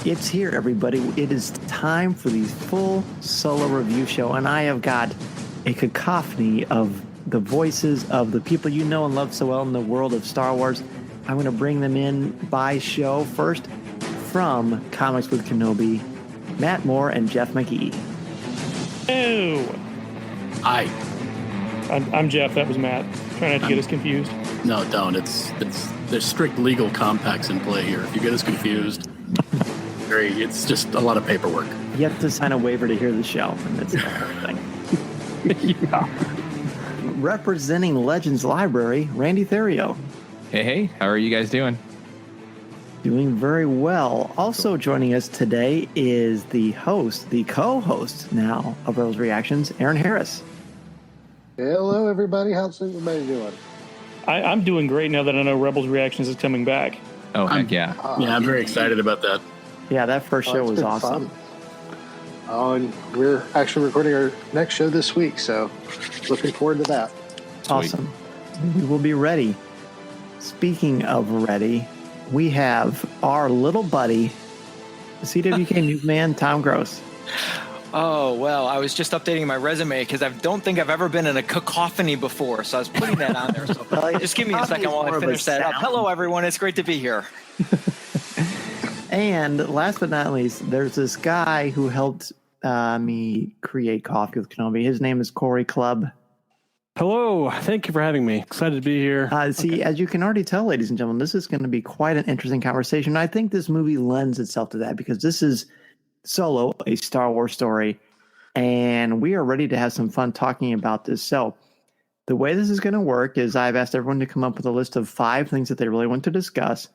It's here, everybody. It is time for the full solo review show, and I have got a cacophony of the voices of the people you know and love so well in the world of Star Wars. I'm going to bring them in by show. First, from Comics with Kenobi, Matt Moore and Jeff McGee. Oh. Hi. I'm Jeff. That was Matt. Try not to get us confused. No, don't. There's strict legal compacts in play here. If you get us confused, it's just a lot of paperwork. You have to sign a waiver to hear the show, and that's the whole thing. Yeah. Representing Legends Library, Randy Therio. Hey, how are you guys doing? Doing very well. Also joining us today is the co-host now of Rebels Reactions, Aaron Harris. Hello, everybody. How's everybody doing? I'm doing great now that I know Rebels Reactions is coming back. Oh, heck yeah. I'm very excited about that. Yeah, that first show was awesome. Fun. Oh, and we're actually recording our next show this week, so looking forward to that. Sweet. Awesome. We will be ready. Speaking of ready, we have our little buddy, CWK newsman, Tom Gross. Oh, well, I was just updating my resume because I don't think I've ever been in a cacophony before, so I was putting that on there. So just give me a second while I finish that up. Hello, everyone. It's great to be here. And last but not least, there's this guy who helped me create Coffee with Kenobi. His name is Cory Clubb. Hello. Thank you for having me. Excited to be here. As you can already tell, ladies and gentlemen, this is going to be quite an interesting conversation. I think this movie lends itself to that because this is Solo, a Star Wars story, and we are ready to have some fun talking about this. So the way this is going to work is I've asked everyone to come up with a list of 5 things that they really want to discuss,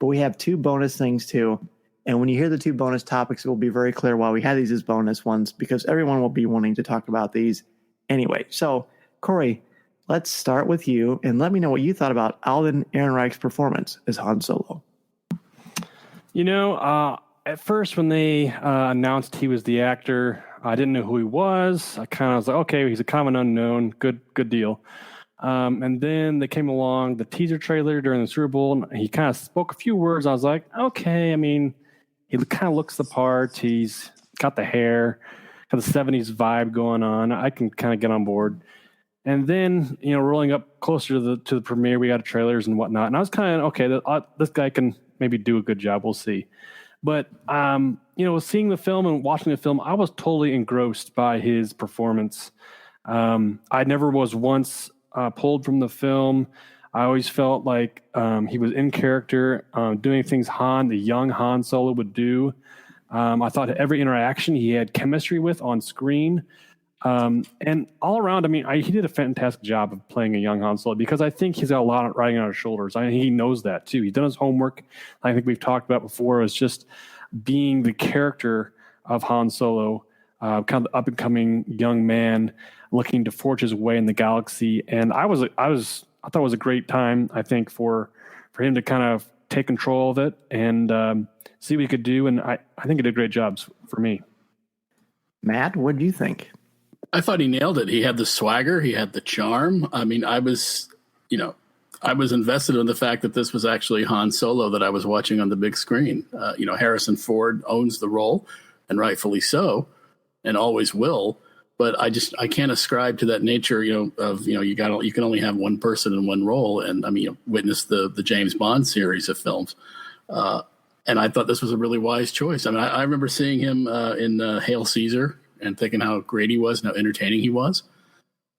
but we have 2 bonus things too. And when you hear the 2 bonus topics, it will be very clear why we have these as bonus ones, because everyone will be wanting to talk about these anyway. So, Cory, let's start with you, and let me know what you thought about Alden Ehrenreich's performance as Han Solo. You know, at first when they announced he was the actor, I didn't know who he was. I kind of was like, okay, he's a common unknown. Good deal. And then they came along, the teaser trailer during the Super Bowl, and he kind of spoke a few words. I was like, okay, I mean, he kind of looks the part. He's got the hair, got the 70s vibe going on. I can kind of get on board. And then, you know, rolling up closer to the premiere, we got trailers and whatnot. And I was kind of, okay, this guy can maybe do a good job. We'll see. But, you know, seeing the film and watching the film, I was totally engrossed by his performance. I never was once pulled from the film. I always felt like he was in character, doing things the young Han Solo would do. I thought every interaction he had chemistry with on screen. And all around, I mean, he did a fantastic job of playing a young Han Solo because I think he's got a lot riding on his shoulders. He knows that too. He's done his homework. I think we've talked about before is just being the character of Han Solo, kind of the up and coming young man looking to forge his way in the galaxy. And I thought it was a great time, I think, for him to kind of take control of it and see what he could do. And I think he did great jobs for me. Matt, what do you think? I thought he nailed it. He had the swagger. He had the charm. I mean, I was invested in the fact that this was actually Han Solo that I was watching on the big screen. Harrison Ford owns the role, and rightfully so, and always will. But I can't ascribe to that nature, you can only have one person in one role. And I mean, witness the James Bond series of films. And I thought this was a really wise choice. I mean, I remember seeing him in Hail Caesar and thinking how great he was and how entertaining he was.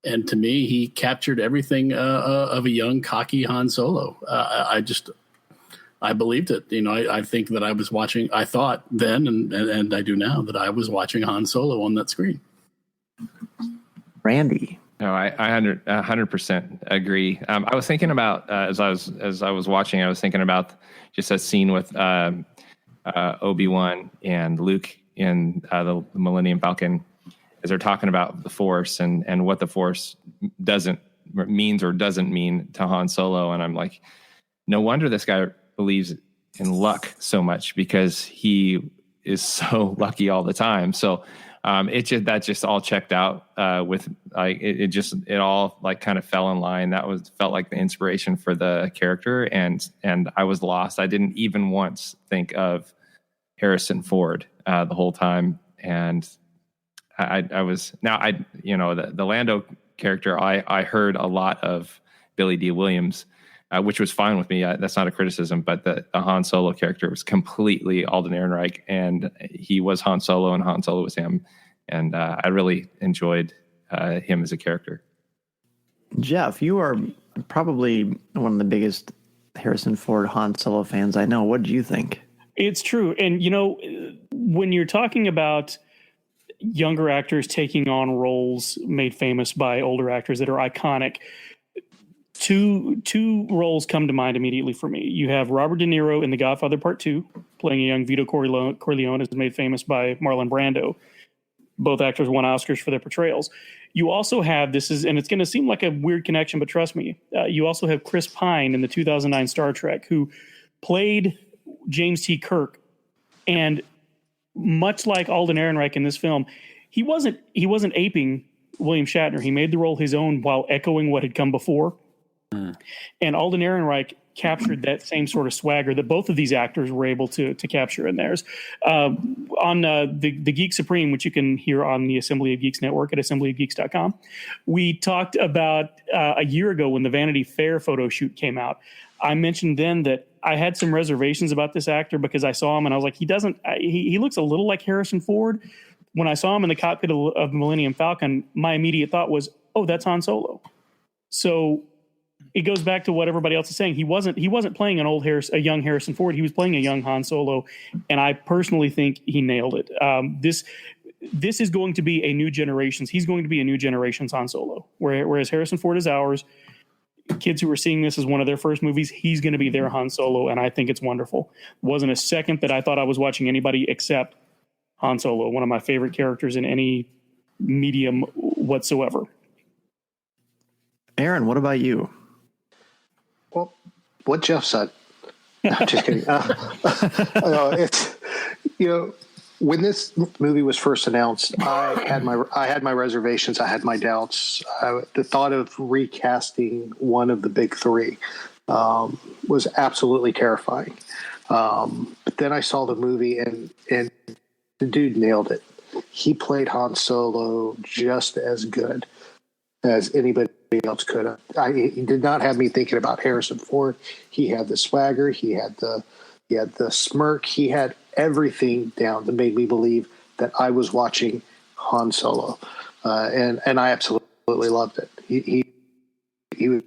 And to me, he captured everything of a young, cocky Han Solo. I believed it. You know, I think that I thought then, and I do now, that I was watching Han Solo on that screen. Randy. No, I 100% agree. I was thinking about, as I was watching, I was thinking about just a scene with Obi-Wan and Luke in the Millennium Falcon, as they're talking about the Force and what the Force means or doesn't mean to Han Solo. And I'm like, no wonder this guy believes in luck so much, because he is so lucky all the time. So that just all checked out with like it all like kind of fell in line. Felt like the inspiration for the character, and I was lost. I didn't even once think of Harrison Ford the whole time. And I was the Lando character. I heard a lot of Billy D. Williams, which was fine with me. That's not a criticism, but the Han Solo character was completely Alden Ehrenreich, and he was Han Solo, and Han Solo was him. And I really enjoyed him as a character. Jeff, you are probably one of the biggest Harrison Ford Han Solo fans I know. What do you think? It's true. And, when you're talking about younger actors taking on roles made famous by older actors that are iconic, two roles come to mind immediately for me. You have Robert De Niro in The Godfather Part 2, playing a young Vito Corleone, is made famous by Marlon Brando. Both actors won Oscars for their portrayals. You also have, and it's going to seem like a weird connection, but trust me, you also have Chris Pine in the 2009 Star Trek, who played James T. Kirk. And much like Alden Ehrenreich in this film, he wasn't aping William Shatner. He made the role his own while echoing what had come before. And Alden Ehrenreich captured that same sort of swagger that both of these actors were able to capture in theirs. On the Geek Supreme, which you can hear on the Assembly of Geeks network at assemblyofgeeks.com, we talked about a year ago when the Vanity Fair photo shoot came out. I mentioned then that I had some reservations about this actor because I saw him and I was like, he looks a little like Harrison Ford. When I saw him in the cockpit of Millennium Falcon, my immediate thought was, oh, that's Han Solo. So it goes back to what everybody else is saying. He wasn't playing a young Harrison Ford. He was playing a young Han Solo, and I personally think he nailed it. This is going to be a new generation's. He's going to be a new generation's Han Solo, whereas Harrison Ford is ours. Kids who are seeing this as one of their first movies, he's going to be their Han Solo, and I think it's wonderful. Wasn't a second that I thought I was watching anybody except Han Solo, one of my favorite characters in any medium whatsoever. Aaron, what about you? Well, what Jeff said. No, I'm just kidding. It's when this movie was first announced, I had my reservations. I had my doubts. The thought of recasting one of the big three was absolutely terrifying. But then I saw the movie, and the dude nailed it. He played Han Solo just as good as anybody else could have. He did not have me thinking about Harrison Ford. He had the swagger. He had the smirk. He had everything down that made me believe that I was watching Han Solo, and I absolutely loved it. He was.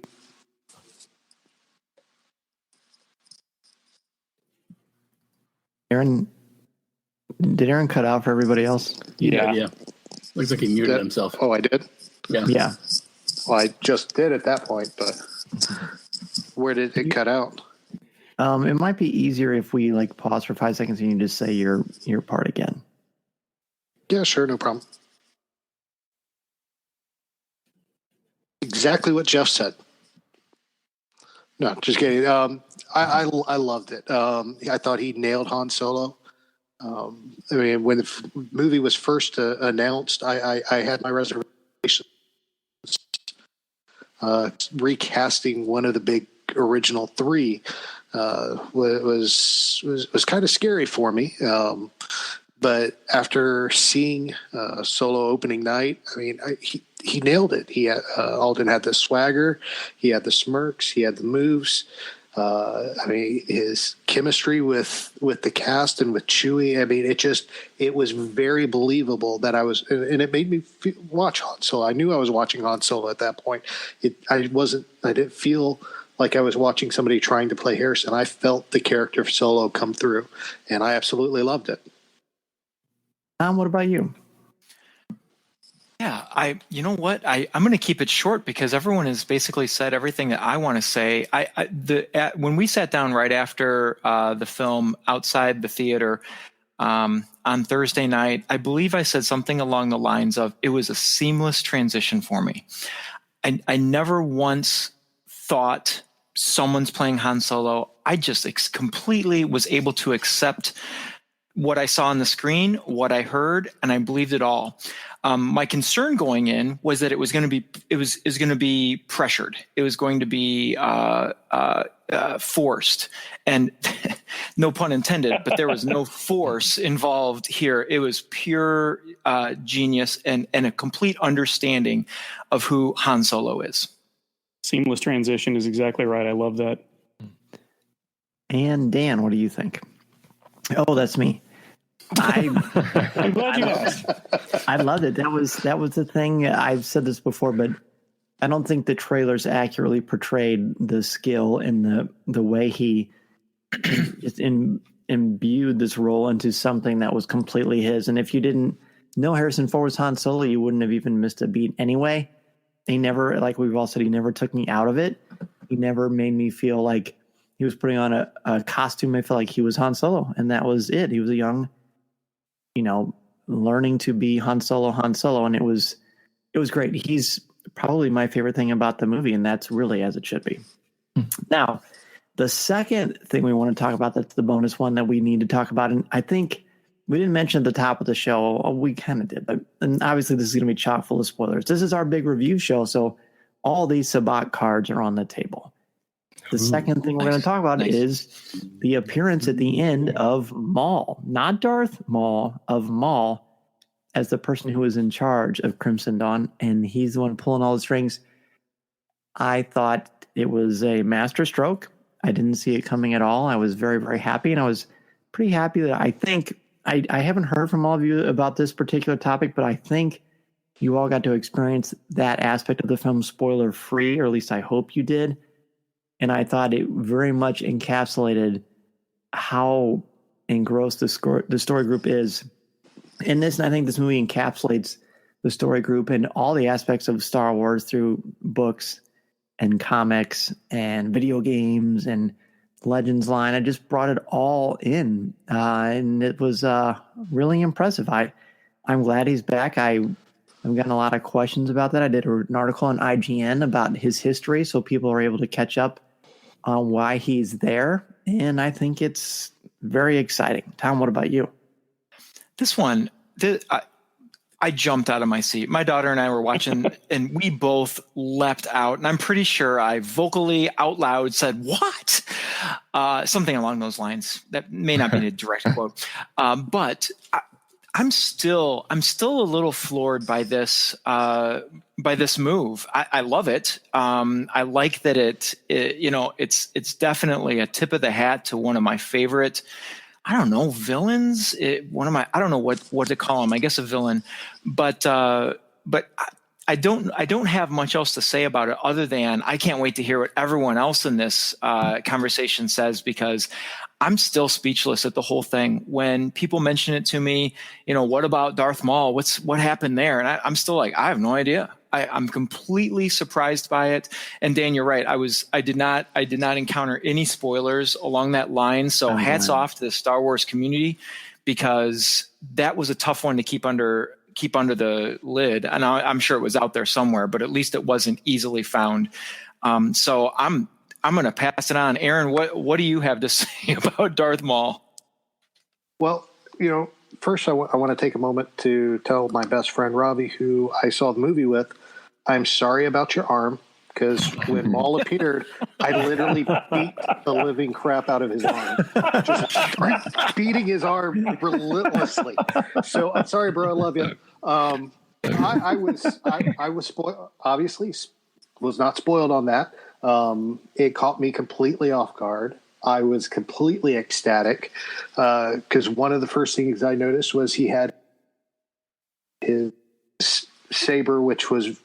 Aaron, did Aaron cut out for everybody else? Yeah. Looks like he muted himself. Oh, I did? Yeah. Well, I just did at that point, but where did it cut out? It might be easier if we pause for 5 seconds and you just say your part again. Yeah, sure, no problem. Exactly what Jeff said. No, just kidding. I loved it. I thought he nailed Han Solo. When the movie was first announced, I had my reservations. Recasting one of the big original three was kind of scary for me. But after seeing Solo opening night, he nailed it. Alden had the swagger, he had the smirks, he had the moves. His chemistry with the cast and with Chewie. It was very believable that and it made me watch Han Solo. I knew I was watching Han Solo at that point. I didn't feel like I was watching somebody trying to play Harrison. I felt the character of Solo come through, and I absolutely loved it. Tom, what about you? Yeah, you know what? I'm going to keep it short because everyone has basically said everything that I want to say. When we sat down right after the film outside the theater on Thursday night, I believe I said something along the lines of, it was a seamless transition for me. I never once thought someone's playing Han Solo. I just completely was able to accept what I saw on the screen, what I heard, and I believed it all. My concern going in was that it was going to be pressured. It was going to be forced, and no pun intended. But there was no force involved here. It was pure genius and a complete understanding of who Han Solo is. Seamless transition is exactly right. I love that. And Dan, what do you think? Oh, that's me. I'm glad you asked. I loved it. That was the thing. I've said this before, but I don't think the trailers accurately portrayed the skill and the way he just imbued this role into something that was completely his. And if you didn't know Harrison Ford was Han Solo, you wouldn't have even missed a beat anyway. He never, like we've all said, he never took me out of it. He never made me feel like he was putting on a costume. I felt like he was Han Solo, and that was it. He was a young, learning to be Han Solo, and it was great. He's probably my favorite thing about the movie, and that's really as it should be. Now, the second thing we want to talk about, that's the bonus one that we need to talk about, and I think we didn't mention at the top of the show. We kind of did, and obviously this is going to be chock full of spoilers. This is our big review show, so all these Sabacc cards are on the table. The second thing we're going to talk about is the appearance at the end of Maul, not Darth Maul, of Maul as the person who is in charge of Crimson Dawn, and he's the one pulling all the strings. I thought it was a master stroke. I didn't see it coming at all. I was very, very happy, and I was pretty happy that I think I haven't heard from all of you about this particular topic, but I think you all got to experience that aspect of the film spoiler free, or at least I hope you did. And I thought it very much encapsulated how engrossed the story group is in this. And I think this movie encapsulates the story group and all the aspects of Star Wars through books and comics and video games and Legends line. I just brought it all in. And it was really impressive. I'm glad he's back. I've gotten a lot of questions about that. I did an article on IGN about his history, so people are able to catch up on why he's there, and I think it's very exciting. Tom, what about you? This one, I jumped out of my seat. My daughter and I were watching, and we both leapt out, and I'm pretty sure I vocally out loud said, "What?" Something along those lines. That may not be a direct quote, but I'm still a little floored by this move. I love it. I like that it's definitely a tip of the hat to one of my favorite, villains. I don't know what to call him. I guess a villain, but I don't have much else to say about it other than I can't wait to hear what everyone else in this conversation says, because I'm still speechless at the whole thing. When people mention it to me, what about Darth Maul? What happened there? And I'm still like, I have no idea. I'm completely surprised by it. And Dan, you're right. I did not encounter any spoilers along that line. So hats off to the Star Wars community, because that was a tough one to keep under the lid. And I'm sure it was out there somewhere, but at least it wasn't easily found. So I'm going to pass it on. Aaron, what do you have to say about Darth Maul? Well, first I want to take a moment to tell my best friend Robbie, who I saw the movie with, I'm sorry about your arm, because when Maul appeared, I literally beat the living crap out of his arm, just beating his arm relentlessly. So I'm sorry, bro. I love you. I was spoiled. Obviously, was not spoiled on that. It caught me completely off guard. I was completely ecstatic because one of the first things I noticed was he had his saber, which was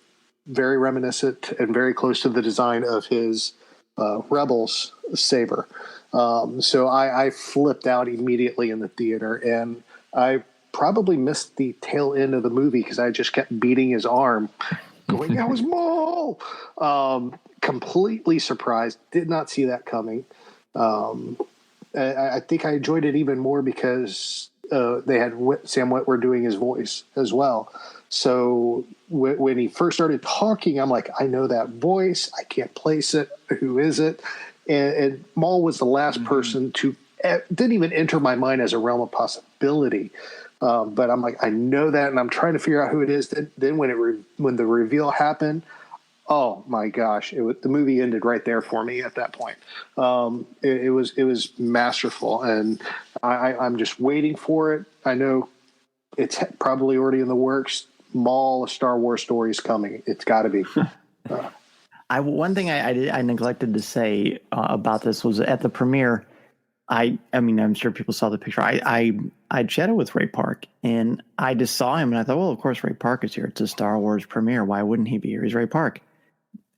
very reminiscent and very close to the design of his Rebels saber. So I flipped out immediately in the theater, and I probably missed the tail end of the movie because I just kept beating his arm, going, "That was Maul!" Completely surprised, did not see that coming. I think I enjoyed it even more because they had Sam Witwer doing his voice as well. So when he first started talking, I'm like, I know that voice. I can't place it. Who is it? And Maul was the last person to didn't even enter my mind as a realm of possibility. But I'm like, I know that, and I'm trying to figure out who it is. Then when the reveal happened, oh my gosh, the movie ended right there for me at that point. It was masterful, and I'm just waiting for it. I know it's probably already in the works. A Star Wars story is coming. It's got to be. One thing I neglected to say about this was at the premiere. I mean, I'm sure people saw the picture. I chatted with Ray Park, and I just saw him, and I thought, well, of course Ray Park is here. It's a Star Wars premiere. Why wouldn't he be here? He's Ray Park.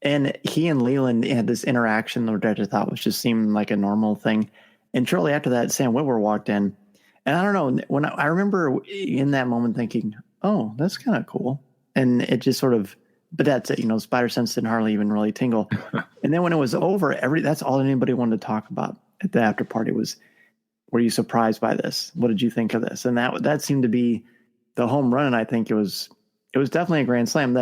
And he and Leland had this interaction that I thought was just seemed like a normal thing. And shortly after that, Sam Witwer walked in, and I don't know, when I remember in that moment thinking, oh, that's kind of cool. And it just sort of, but that's it, Spider Sense didn't hardly even really tingle. And then when it was over, that's all anybody wanted to talk about at the after party was, were you surprised by this? What did you think of this? And that seemed to be the home run. And I think it was definitely a grand slam.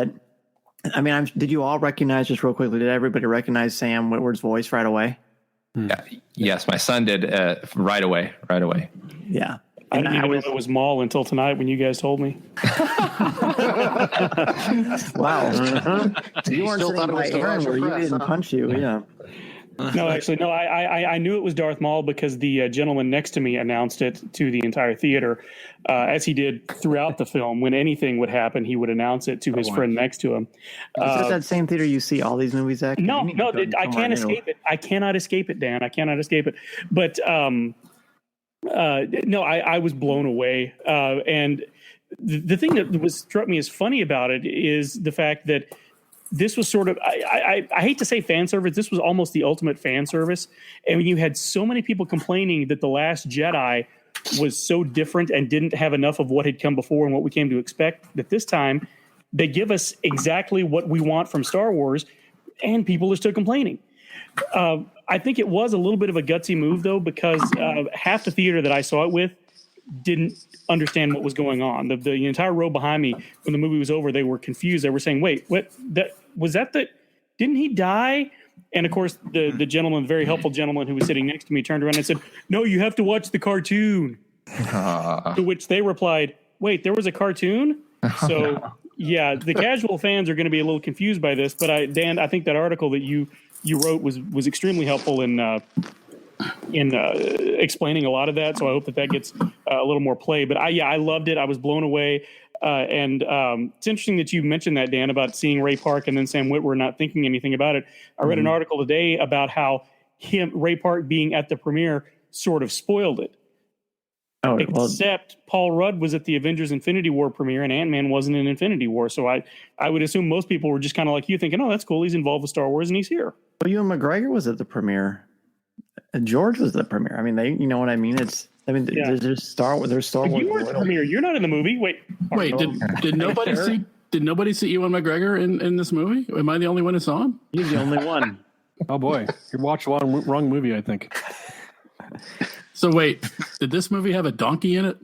Did you all recognize, just real quickly, did everybody recognize Sam Witwer's voice right away? Yeah. Yes, my son did right away. Yeah. I didn't even know it was Maul until tonight when you guys told me. Wow. You weren't still sitting thought it was by Aaron where you Press, didn't huh? punch you. Yeah. No, actually, no. I knew it was Darth Maul because the gentleman next to me announced it to the entire theater, as he did throughout the film. When anything would happen, he would announce it to his friend next to him. Is this that same theater you see all these movies at? No, I can't escape it. I cannot escape it, Dan. I cannot escape it. But no, I was blown away. And the thing that struck me as funny about it is the fact that this was sort of, I hate to say fan service, this was almost the ultimate fan service. And when you had so many people complaining that The Last Jedi was so different and didn't have enough of what had come before and what we came to expect, that this time they give us exactly what we want from Star Wars, and people are still complaining. I think it was a little bit of a gutsy move, though, because half the theater that I saw it with didn't understand what was going on. The entire row behind me, when the movie was over, they were confused. They were saying, wait, what? Didn't he die? And, of course, the gentleman, very helpful gentleman who was sitting next to me, turned around and said, no, you have to watch the cartoon. To which they replied, wait, there was a cartoon? So, yeah, the casual fans are going to be a little confused by this. But, Dan, I think that article that you wrote was extremely helpful in explaining a lot of that. So I hope that gets a little more play. But I loved it. I was blown away. And it's interesting that you mentioned that, Dan, about seeing Ray Park and then Sam Witwer not thinking anything about it. I read an article today about how Ray Park being at the premiere sort of spoiled it. Oh, Except Paul Rudd was at the Avengers Infinity War premiere and Ant-Man wasn't in Infinity War. So I would assume most people were just kind of like you, thinking, oh, that's cool. He's involved with Star Wars and he's here. Well, Ewan McGregor was at the premiere. George was at the premiere. I mean, you know what I mean? There's Star Wars. There's Star Wars. You were at the premiere. You're not in the movie. Wait. Did nobody see? Did nobody see Ewan McGregor in this movie? Am I the only one who saw him? He's the only one. Oh boy, you watched the wrong movie, I think. So wait, did this movie have a donkey in it?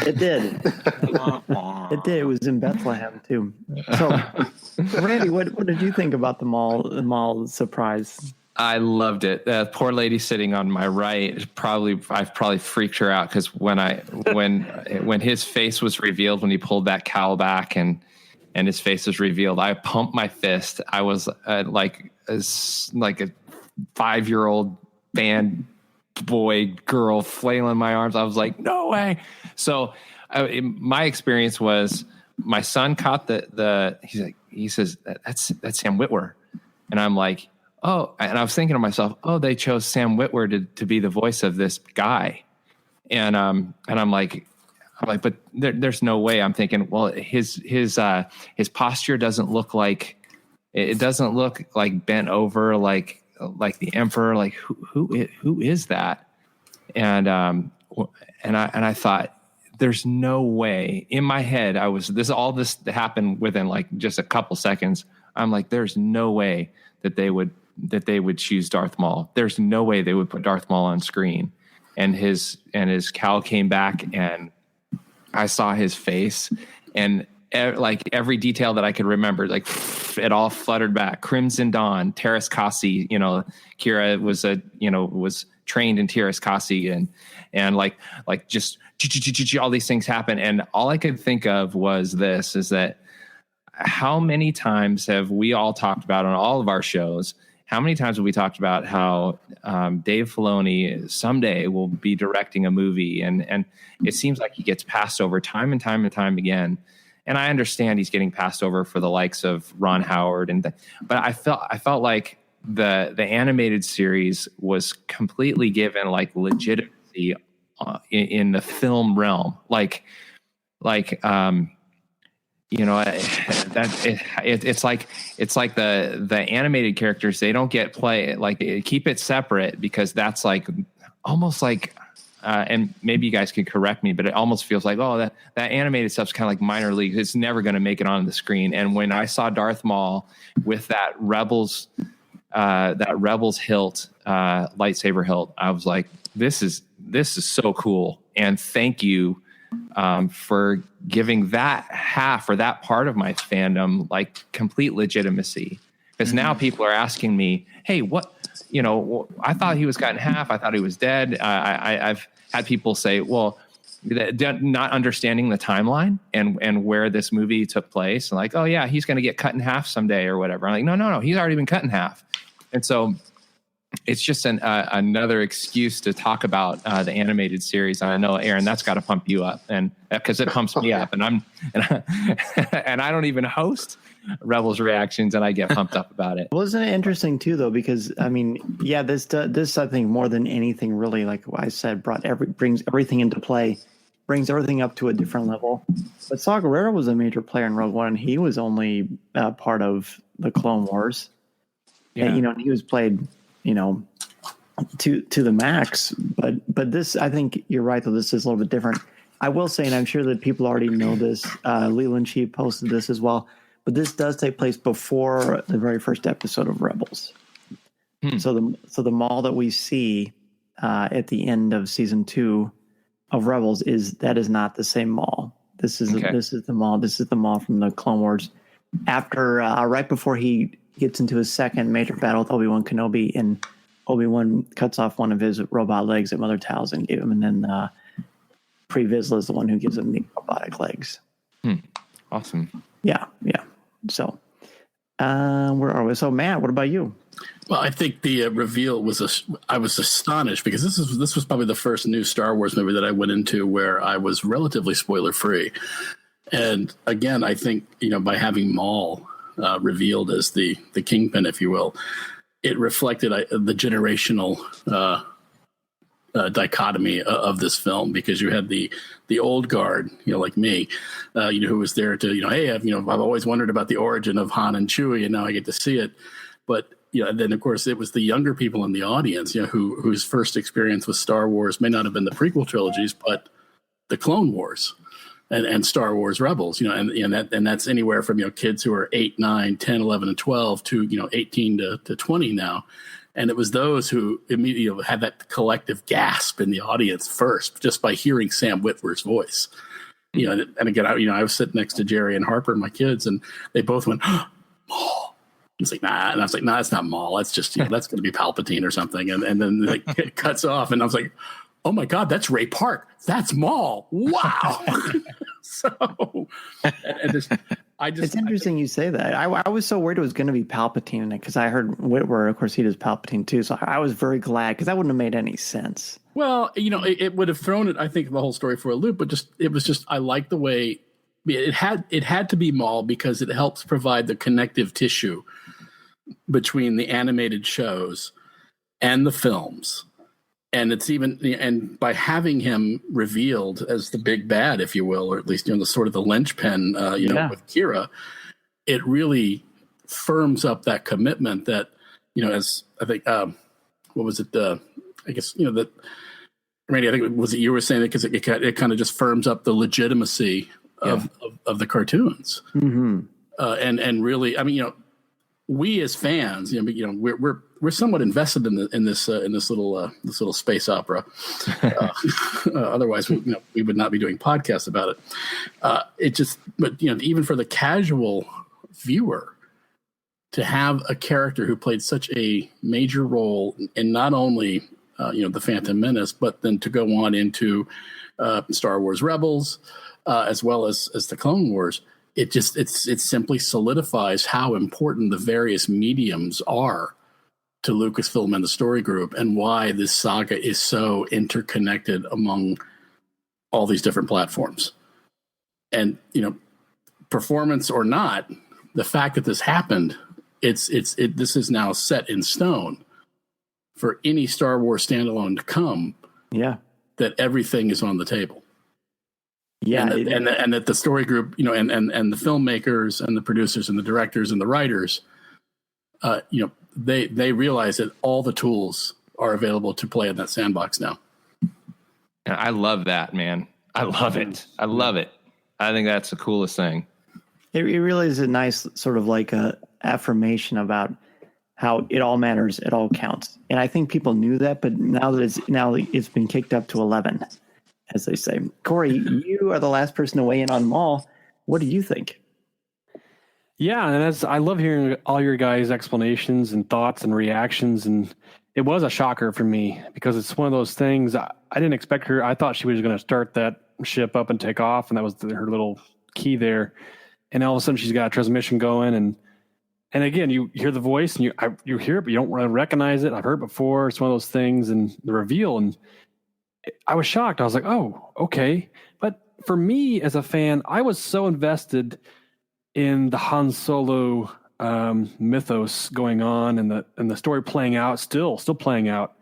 It did. It did. It was in Bethlehem too. So, Randy, what did you think about the mall surprise? I loved it. Poor lady sitting on my right, I've probably freaked her out because when his face was revealed, when he pulled that cowl back and his face was revealed, I pumped my fist. I was like a 5-year-old band boy girl flailing my arms. I was like, no way. So my experience was my son caught he says that's Sam Witwer, and I'm like, oh, and I was thinking to myself, oh, they chose Sam Witwer to be the voice of this guy. And I'm like, but there's no way. I'm thinking, well, his posture doesn't look like bent over, like the Emperor, like who is that? And I thought, there's no way. In my head, all this happened within like just a couple seconds. I'm like, there's no way that they would choose Darth Maul. There's no way they would put Darth Maul on screen. And his cowl came back and I saw his face and like every detail that I could remember, like it all fluttered back. Crimson Dawn, Terrace Kasi, Kira was trained in Terrace Kasi, and like just all these things happen. And all I could think of was is that how many times have we all talked about on all of our shows, how many times have we talked about how Dave Filoni someday will be directing a movie, and it seems like he gets passed over time and time and time again. And I understand he's getting passed over for the likes of Ron Howard, but I felt like the animated series was completely given like legitimacy in the film realm, it's like the animated characters, they don't get play, like keep it separate, because that's like almost like and maybe you guys can correct me, but it almost feels like, that animated stuff's kind of like minor league. It's never going to make it on the screen. And when I saw Darth Maul with that Rebels hilt, lightsaber hilt, I was like, this is so cool. And thank you for giving that half or that part of my fandom like complete legitimacy. Because now people are asking me, hey, what, I thought he was cut in half. I thought he was dead. I've had people say, well, not understanding the timeline and where this movie took place. And like, oh yeah, he's going to get cut in half someday or whatever. I'm like, no, he's already been cut in half. And so it's just another excuse to talk about the animated series. And I know, Aaron, that's got to pump you up, and because it pumps me up, and I don't even host Rebels Reactions, and I get pumped up about it. Well, isn't it interesting too, though? Because I mean, yeah, this I think more than anything, really, like I said, brings everything into play, brings everything up to a different level. But Saw Gerrera was a major player in Rogue One, and he was only part of the Clone Wars. Yeah, and he was played, to the max. But this, I think you're right, though. This is a little bit different. I will say, and I'm sure that people already know this. Leland Sheep posted this as well. But this does take place before the very first episode of Rebels. So the Maul that we see at the end of season 2 of Rebels is not the same Maul. This is the Maul. This is the Maul from the Clone Wars. After right before he gets into his second major battle with Obi-Wan Kenobi, and Obi-Wan cuts off one of his robot legs that Mother Talzin gave him, and then Pre Vizsla is the one who gives him the robotic legs. Awesome. Yeah. So, where are we? So, Matt, what about you? Well, I think the reveal I was astonished, because this was probably the first new Star Wars movie that I went into where I was relatively spoiler free. And again, I think, by having Maul revealed as the kingpin, if you will, it reflected the generational dichotomy of this film, because you had the old guard, like me, who was there to, hey, I've always wondered about the origin of Han and Chewie, and now I get to see it. But and then of course it was the younger people in the audience, whose first experience with Star Wars may not have been the prequel trilogies, but the Clone Wars and Star Wars Rebels, and that's anywhere from kids who are 8, 9, 10, 11, and 12 to 18 to 20 now. And it was those who immediately had that collective gasp in the audience first, just by hearing Sam Witwer's voice. And again, I was sitting next to Jerry and Harper and my kids, and they both went, Maul. It's like, nah. And I was like, nah, it's not Maul. That's just, that's going to be Palpatine or something. And then it cuts off, and I was like, oh my God, that's Ray Park. That's Maul. Wow. So, it's interesting you say that. I was so worried it was going to be Palpatine in it, because I heard Witwer, of course, he does Palpatine too. So I was very glad, because that wouldn't have made any sense. Well, it would have thrown it, I think, the whole story for a loop. But it was just I like the way it had to be Maul, because it helps provide the connective tissue between the animated shows and the films. And it's and by having him revealed as the big bad, if you will, or at least the sort of the linchpin, with Kira, it really firms up that commitment that as I think, what was it? I guess that Randy, I think was it you were saying it, because it kind of just firms up the legitimacy of the cartoons, and really, I mean, we as fans, we're somewhat invested in this little space opera. Otherwise, we would not be doing podcasts about it. But even for the casual viewer, to have a character who played such a major role in not only the Phantom Menace, but then to go on into Star Wars Rebels, as well as the Clone Wars. It simply solidifies how important the various mediums are to Lucasfilm and the story group, and why this saga is so interconnected among all these different platforms. And performance or not, the fact that this happened, this is now set in stone for any Star Wars standalone to come. Yeah, that everything is on the table. Yeah, and that the story group, and the filmmakers and the producers and the directors and the writers, they realize that all the tools are available to play in that sandbox now. And I love that, man. I love it. I love it. I think that's the coolest thing. It really is a nice sort of like a affirmation about how it all matters, it all counts. And I think people knew that, but now it's been kicked up to 11. As they say. Cory, you are the last person to weigh in on Maul. What do you think? Yeah, and I love hearing all your guys' explanations and thoughts and reactions. And it was a shocker for me because it's one of those things I didn't expect her. I thought she was going to start that ship up and take off, and that was her little key there. And all of a sudden, she's got a transmission going, and again, you hear the voice and you hear it, but you don't really recognize it. I've heard it before. It's one of those things, and the reveal and. I was shocked. I was like, oh, okay. But for me as a fan, I was so invested in the Han Solo mythos going on and the story playing out, still playing out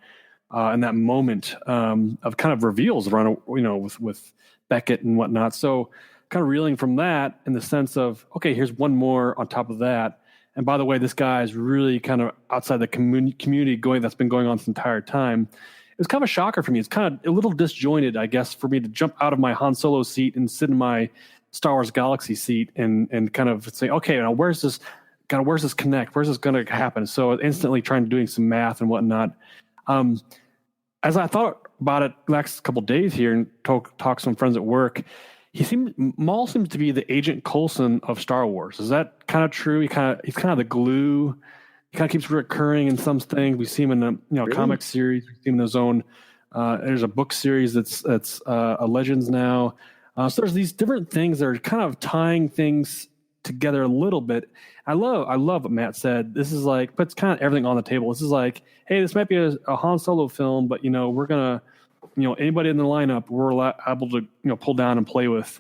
in that moment of kind of reveals around, with Beckett and whatnot. So kind of reeling from that in the sense of, okay, here's one more on top of that. And by the way, this guy is really kind of outside the community that's been going on this entire time. It was kind of a shocker for me. It's kind of a little disjointed, I guess, for me to jump out of my Han Solo seat and sit in my Star Wars Galaxy seat and kind of say, okay, now where's this connect? Where's this going to happen? So instantly doing some math and whatnot. As I thought about it the next couple of days here and talked to some friends at work, Maul seems to be the Agent Coulson of Star Wars. Is that kind of true? He's kind of the glue. He kind of keeps recurring in some things. We see him in the really? Comic series. We see him in his own. There's a book series that's a Legends now. So there's these different things that are kind of tying things together a little bit. I love what Matt said. This is like puts kind of everything on the table. This is like, hey, this might be a Han Solo film, but we're gonna, anybody in the lineup we're able to pull down and play with,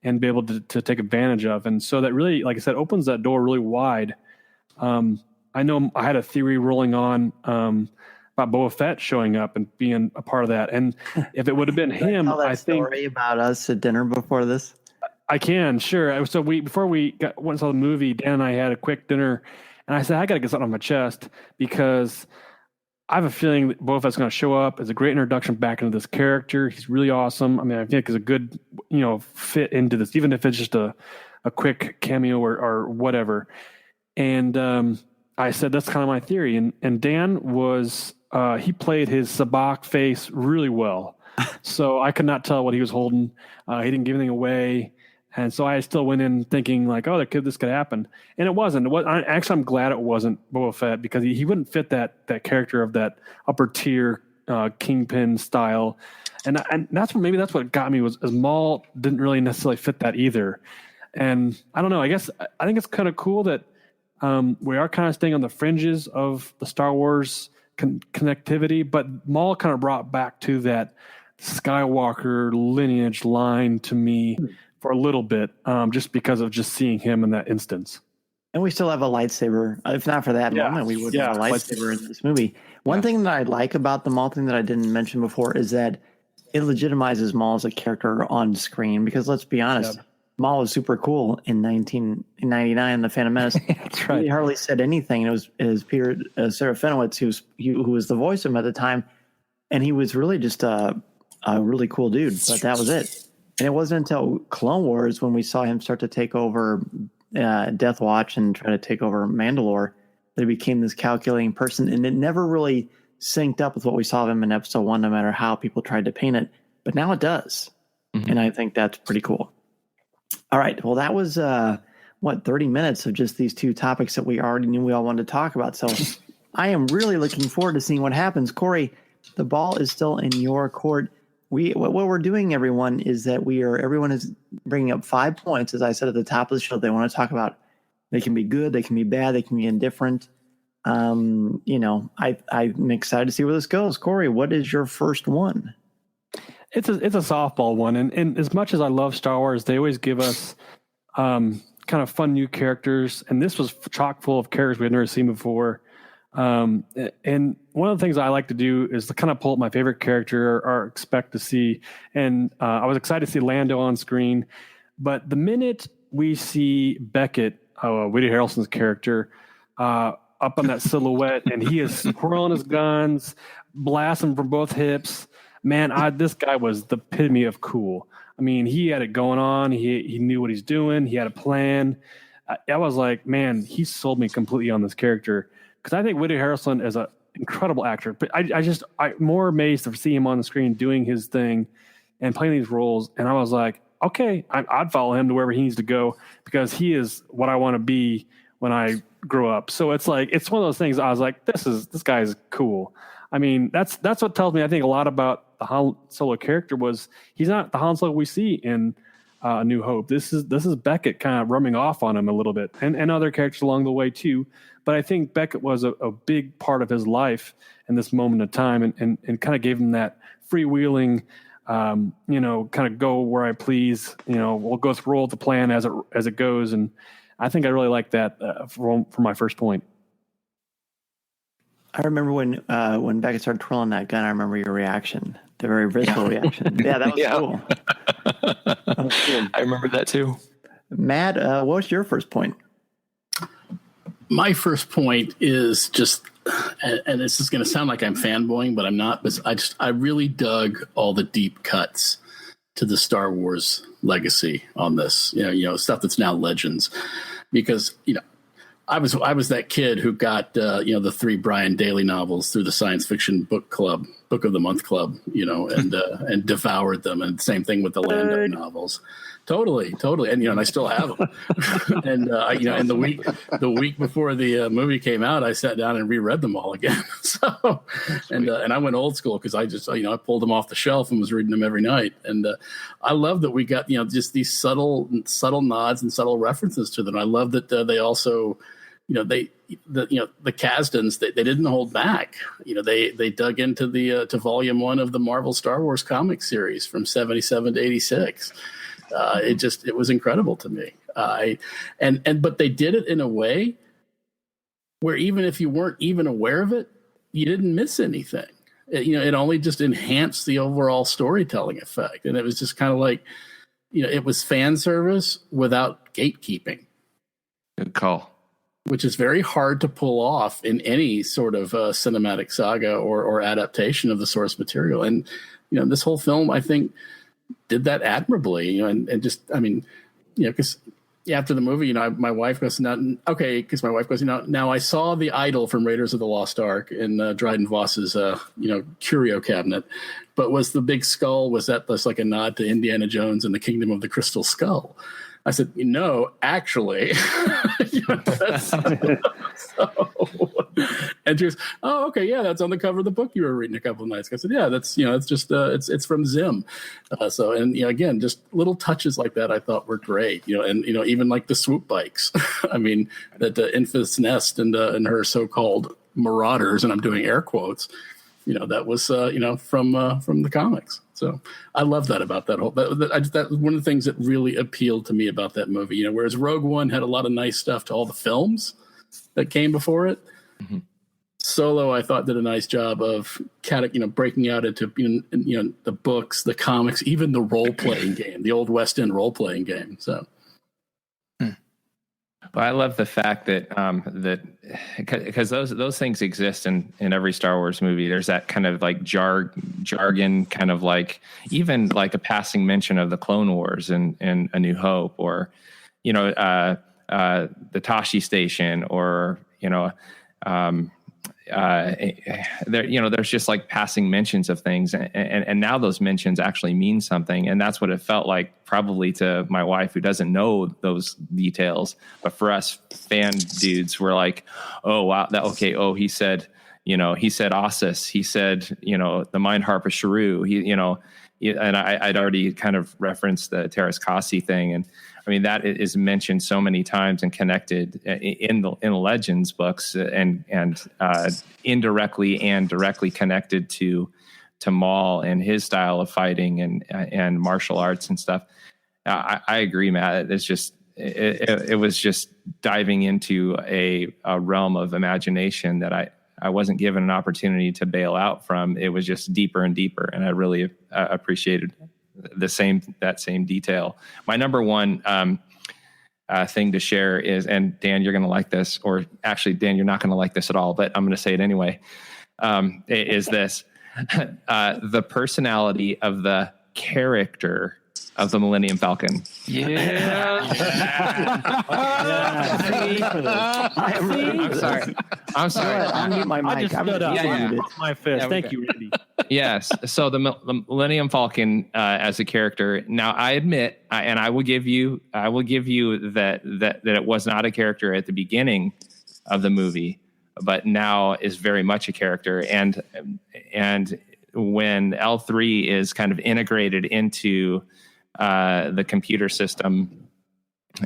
and be able to take advantage of. And so that really, like I said, opens that door really wide. I know I had a theory rolling on about Boba Fett showing up and being a part of that. And if it would have been him, I think story about us at dinner before this. I can, sure. So before we went and saw the movie, Dan and I had a quick dinner, and I said I got to get something off my chest because I have a feeling that Boba Fett's going to show up as a great introduction back into this character. He's really awesome. I mean, I think it's a good fit into this, even if it's just a quick cameo or whatever. And I said, that's kind of my theory. And Dan was, he played his Sabacc face really well. So I could not tell what he was holding. He didn't give anything away. And so I still went in thinking like, oh, this could happen. And it wasn't. Actually, I'm glad it wasn't Boba Fett because he wouldn't fit that character of that upper tier Kingpin style. And that's what got me was Maul didn't really necessarily fit that either. And I don't know, I think it's kind of cool that we are kind of staying on the fringes of the Star Wars connectivity, but Maul kind of brought back to that Skywalker lineage line to me for a little bit, just because of just seeing him in that instance. And we still have a lightsaber. If not for that moment, we would have a lightsaber in this movie. One thing that I like about the Maul thing that I didn't mention before is that it legitimizes Maul as a character on screen, because let's be honest, Maul was super cool in 1999, The Phantom Menace. That's right. He hardly said anything. It was Peter Serafinowicz who was the voice of him at the time, and he was really just a really cool dude. But that was it. And it wasn't until Clone Wars when we saw him start to take over Death Watch and try to take over Mandalore that he became this calculating person, and it never really synced up with what we saw of him in episode 1, no matter how people tried to paint it. But now it does. Mm-hmm. And I think that's pretty cool. All right. Well, that was, 30 minutes of just these two topics that we already knew we all wanted to talk about. So I am really looking forward to seeing what happens. Cory, the ball is still in your court. What we're doing, everyone, is that everyone is bringing up 5 points, as I said at the top of the show, they want to talk about. They can be good, they can be bad, they can be indifferent. I'm excited to see where this goes. Cory, what is your first one? It's a softball one, and as much as I love Star Wars, they always give us kind of fun new characters, and this was chock full of characters we had never seen before. And one of the things I like to do is to kind of pull up my favorite character or expect to see. And I was excited to see Lando on screen, but the minute we see Beckett, Woody Harrelson's character, up on that silhouette, and he is twirling his guns, blasting from both hips. Man, this guy was the epitome of cool. I mean, he had it going on. He knew what he's doing. He had a plan. I was like, man, he sold me completely on this character. Because I think Woody Harrelson is an incredible actor, but I'm more amazed to see him on the screen doing his thing and playing these roles. And I was like, okay, I'd follow him to wherever he needs to go because he is what I want to be when I grow up. So it's one of those things. I was like, this guy is cool. I mean, that's what tells me I think a lot about the Han Solo character was he's not the Han Solo we see in A New Hope. This is Beckett kind of rubbing off on him a little bit, and other characters along the way too. But I think Beckett was a big part of his life in this moment of time and kind of gave him that freewheeling, kind of go where I please, we'll go roll the plan as it goes. And I think I really like that for my first point. I remember when Beckett started twirling that gun, I remember your reaction, the very visceral reaction. Yeah, that was cool. That was cool. I remember that too. Matt, what was your first point? My first point is just, and this is going to sound like I'm fanboying, but I'm not. But I really dug all the deep cuts to the Star Wars legacy on this. Stuff that's now legends, because I was that kid who got the 3 Brian Daley novels through the Science Fiction Book of the Month Club, and devoured them. And same thing with the Lando novels. Totally, and I still have them. And and the week before the movie came out, I sat down and reread them all again. So, and I went old school because I just I pulled them off the shelf and was reading them every night. And I love that we got just these subtle nods and subtle references to them. I love that they also. The Kasdans, they didn't hold back. They dug into to volume 1 of the Marvel Star Wars comic series from 77 to 86. It was incredible to me. But they did it in a way where even if you weren't even aware of it, you didn't miss anything. It only just enhanced the overall storytelling effect. And it was just kind of like, it was fan service without gatekeeping. Good call. Which is very hard to pull off in any sort of cinematic saga or adaptation of the source material. And, this whole film, I think, did that admirably, because after the movie, my wife goes, because my wife goes, now I saw the idol from Raiders of the Lost Ark in Dryden Voss's, curio cabinet, but was the big skull, was that just like a nod to Indiana Jones and the Kingdom of the Crystal Skull? I said, actually. And she goes, oh, okay, yeah, that's on the cover of the book you were reading a couple of nights ago. I said, yeah, that's, it's just, it's from Zim. Again, just little touches like that I thought were great, and, even like the swoop bikes. I mean, that Infant's Nest and her so-called marauders, and I'm doing air quotes, that was, from the comics. So I love that about that whole. That was one of the things that really appealed to me about that movie. Whereas Rogue One had a lot of nice stuff to all the films that came before it. Mm-hmm. Solo, I thought, did a nice job of breaking out into the books, the comics, even the role playing game, the old West End role playing game. So. Well, I love the fact that because those things exist in every Star Wars movie. There's that kind of like jargon, kind of like even like a passing mention of the Clone Wars in A New Hope, or the Tashi Station, or there, there's just like passing mentions of things, and now those mentions actually mean something, and that's what it felt like probably to my wife, who doesn't know those details, but for us fan dudes, we're like, oh wow, he said, he said Ossus, he said, the Mind Harp of Shrew, and I'd already kind of referenced the Terras Kasi thing, and I mean, that is mentioned so many times and connected in the Legends books, and indirectly and directly connected to Maul and his style of fighting and martial arts and stuff. I agree, Matt. It's just it was just diving into a realm of imagination that I wasn't given an opportunity to bail out from. It was just deeper and deeper, and I really appreciated that same detail. My number one thing to share is, and Dan, you're going to like this, or actually, Dan, you're not going to like this at all, but I'm going to say it anyway. Is this the personality of the character of the Millennium Falcon? Yeah. I'm sorry. I'll mute my mic. I just stood up. My fist. Yeah, Thank you, Randy. Yes. So the Millennium Falcon as a character. Now, I admit, and I will give you that it was not a character at the beginning of the movie, but now is very much a character. And when L3 is kind of integrated into the computer system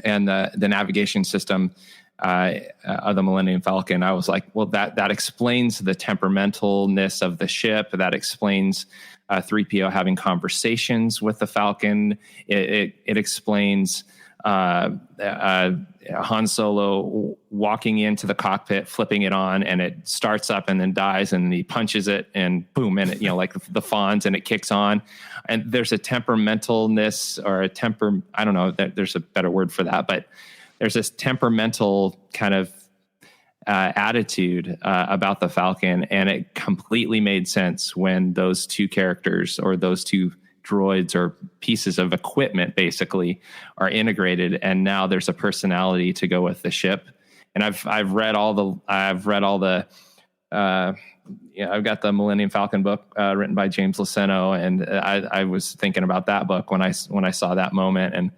and the navigation system of the Millennium Falcon, I was like, well, that explains the temperamentalness of the ship. That explains 3PO having conversations with the Falcon. It explains Han Solo walking into the cockpit, flipping it on, and it starts up and then dies, and he punches it, and boom, and it, like the fawns, and it kicks on. And there's a temperamentalness, or I don't know, there's a better word for that, but there's this temperamental kind of attitude about the Falcon, and it completely made sense when those two characters, or those two droids or pieces of equipment basically, are integrated, and now there's a personality to go with the ship. And I've read all the I've got the Millennium Falcon book written by James Luceno, and I was thinking about that book when I saw that moment. And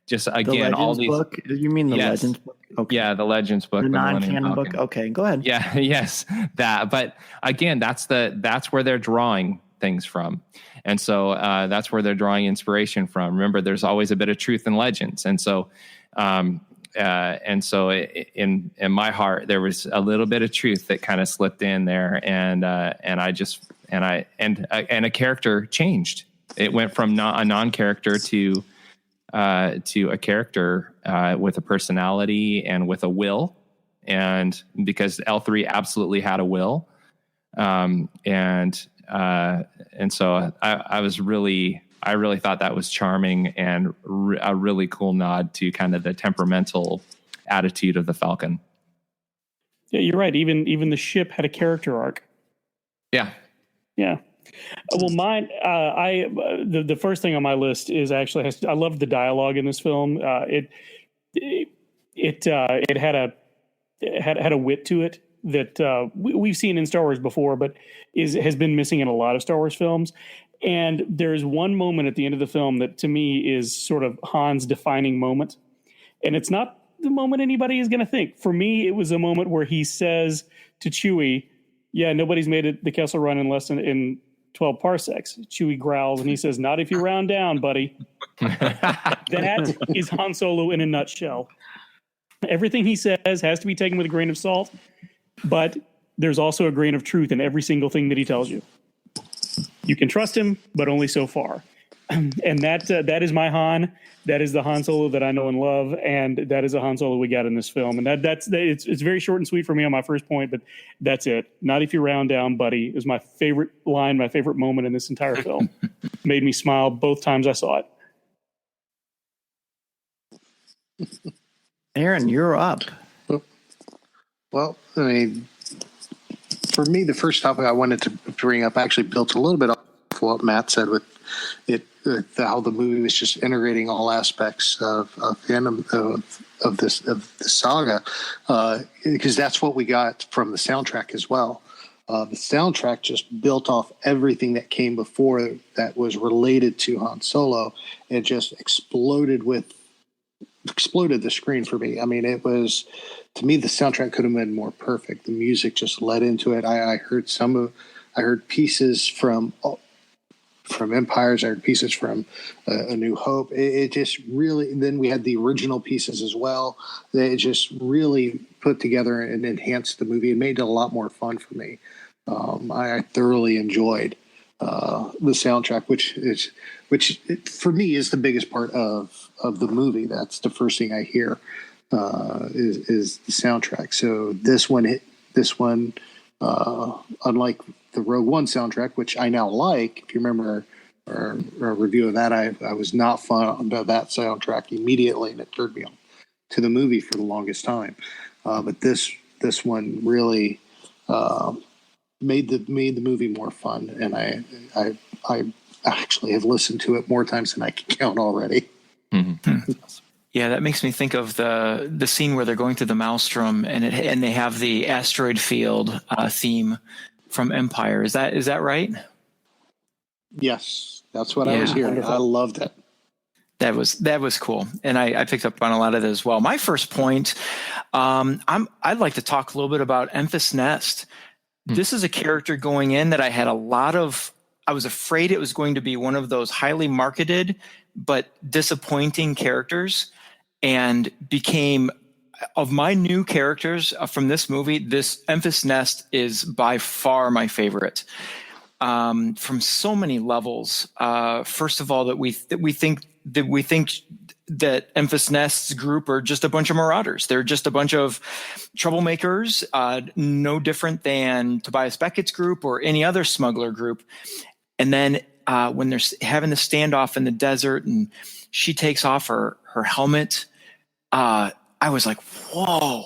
just again, all these book. You mean the Legends book? Okay. Yeah, the Legends book, the non-canon book. Okay, go ahead. Yeah, yes, that. But again, that's where they're drawing things from, and so that's where they're drawing inspiration from. Remember, there's always a bit of truth in Legends, and so in my heart, there was a little bit of truth that kind of slipped in there, and a character changed. It went from a non-character to a character with a personality and with a will, and because L3 absolutely had a will, and so I really thought that was charming, and a really cool nod to kind of the temperamental attitude of the Falcon. Yeah, you're right. Even the ship had a character arc. Yeah. Well, mine. The first thing on my list is actually I love the dialogue in this film. It had a wit to it that we've seen in Star Wars before, but has been missing in a lot of Star Wars films. And there's one moment at the end of the film that to me is sort of Han's defining moment, and it's not the moment anybody is going to think. For me, it was a moment where he says to Chewie, "Yeah, nobody's made it the Kessel Run in less than in 12 parsecs." Chewie growls and he says, "Not if you round down, buddy." That is Han Solo in a nutshell. Everything he says has to be taken with a grain of salt, but there's also a grain of truth in every single thing that he tells you. You can trust him, but only so far. And that is my Han. That is the Han Solo that I know and love, and that is a Han Solo we got in this film. And it's very short and sweet for me on my first point, but that's it. "Not if you round down, buddy," is my favorite line, my favorite moment in this entire film. Made me smile both times I saw it. Aaron, you're up. Well, I mean, for me, the first topic I wanted to bring up actually built a little bit off with what Matt said with it, how the movie was just integrating all aspects of fandom of the saga, because that's what we got from the soundtrack as well. The soundtrack just built off everything that came before that was related to Han Solo, and just exploded the screen for me. I mean, it was, to me, the soundtrack could have been more perfect. The music just led into it. I heard pieces from Empires. I heard pieces from A New Hope. It just really, then we had the original pieces as well. It just really put together and enhanced the movie and made it a lot more fun for me. I thoroughly enjoyed the soundtrack, which for me is the biggest part of the movie. That's the first thing I hear is the soundtrack. So this one, unlike the Rogue One soundtrack, which I now like. If you remember our review of that, I was not fond of that soundtrack immediately, and it turned me on to the movie for the longest time. But this one really made the movie more fun, and I actually have listened to it more times than I can count already. Mm-hmm. Yeah, that makes me think of the scene where they're going through the Maelstrom, and they have the asteroid field theme from Empire. Is that right? Yes, that's what I was hearing. Wonderful. I loved it. That was cool, and I picked up on a lot of that as well. My first point, I'd like to talk a little bit about Enfys Nest. This is a character going in that I was afraid it was going to be one of those highly marketed but disappointing characters, and became, of my new characters from this movie, this Enfys Nest is by far my favorite. From so many levels. First of all, that we think that Enfys Nest's group are just a bunch of marauders. They're just a bunch of troublemakers, no different than Tobias Beckett's group or any other smuggler group. And then when they're having the standoff in the desert and she takes off her helmet, I was like, whoa,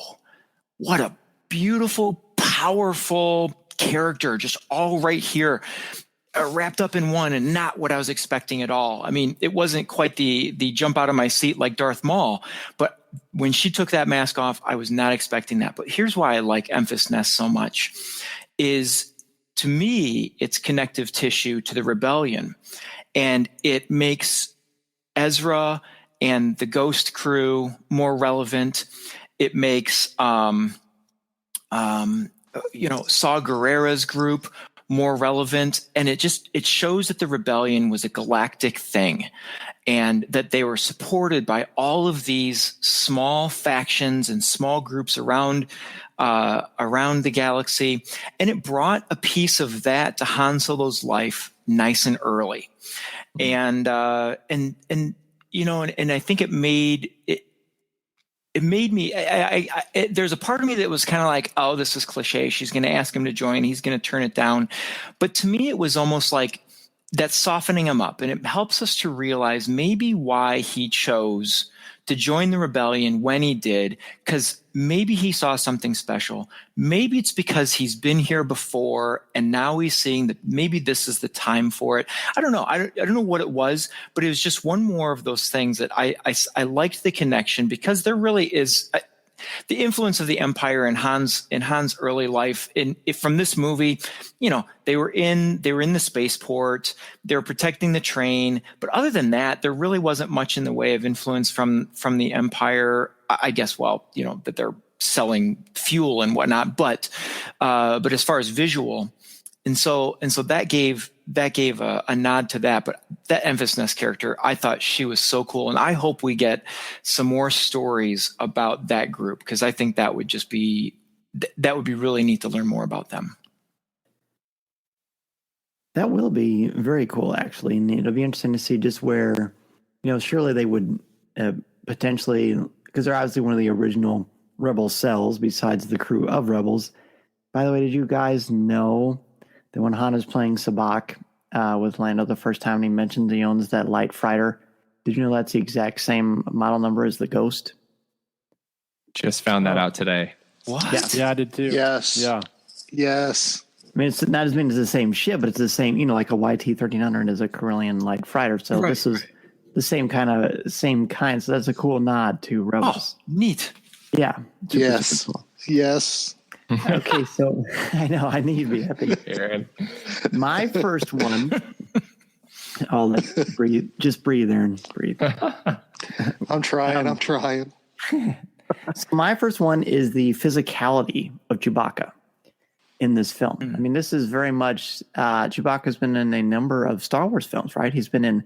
what a beautiful, powerful character, just all right here, wrapped up in one, and not what I was expecting at all. I mean, it wasn't quite the jump out of my seat like Darth Maul, but when she took that mask off, I was not expecting that. But here's why I like Enfys Nest so much is, to me, it's connective tissue to the rebellion, and it makes Ezra and the Ghost crew more relevant. It makes Saw Gerrera's group more relevant, and it shows that the rebellion was a galactic thing, and that they were supported by all of these small factions and small groups around the galaxy, and it brought a piece of that to Han Solo's life nice and early, and I think it made it. It made me, there's a part of me that was kind of like, oh, this is cliche. She's going to ask him to join. He's going to turn it down. But to me, it was almost like that's softening him up. And it helps us to realize maybe why he chose to join the rebellion when he did, because maybe he saw something special. Maybe it's because he's been here before and now he's seeing that maybe this is the time for it. I don't know. I don't know what it was, but it was just one more of those things that I liked the connection, because there really is the influence of the Empire in Han's early life. From this movie, they were in the spaceport, they were protecting the train, but other than that, there really wasn't much in the way of influence from the Empire. I guess, that they're selling fuel and whatnot, but as far as visual, and so that gave a nod to that. But that Enfys Nest character, I thought she was so cool, and I hope we get some more stories about that group, because I think that would be really neat to learn more about them. That will be very cool, actually, and it'll be interesting to see just where, surely they would potentially, because they're obviously one of the original Rebel cells besides the crew of Rebels. By the way, did you guys know that when Han is playing Sabacc with Lando the first time, he mentioned he owns that light fighter? Did you know that's the exact same model number as the Ghost? Just found that out today. What? Yeah, I did too. Yes. Yeah. Yes. I mean, it's not as mean as the same ship, but it's the same, like a YT-1300 is a Carillion light fighter. So this is the same kind. So that's a cool nod to Rebels. Oh, neat. Yeah. Yes. Cool. Yes. Okay, so I know I need to be happy. Aaron. My first one. Oh, let's breathe. Just breathe, Aaron. Breathe. I'm trying. So my first one is the physicality of Chewbacca in this film. I mean, this is very much Chewbacca's been in a number of Star Wars films, right? He's been in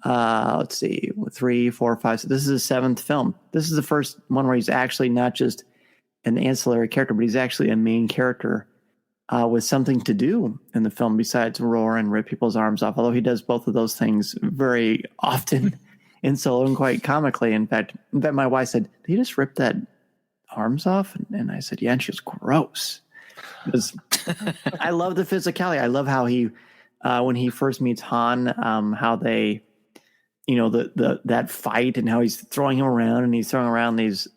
let's see, 3, 4, 5. So this is his 7th film. This is the first one where he's actually not just an ancillary character, but he's actually a main character with something to do in the film besides roar and rip people's arms off. Although he does both of those things very often in Solo and quite comically. In fact, my wife said, "Did he just rip that arms off?" And I said, "Yeah." And she was gross. I love the physicality. I love how he, when he first meets Han, how they, that fight and how he's throwing him around and he's throwing around these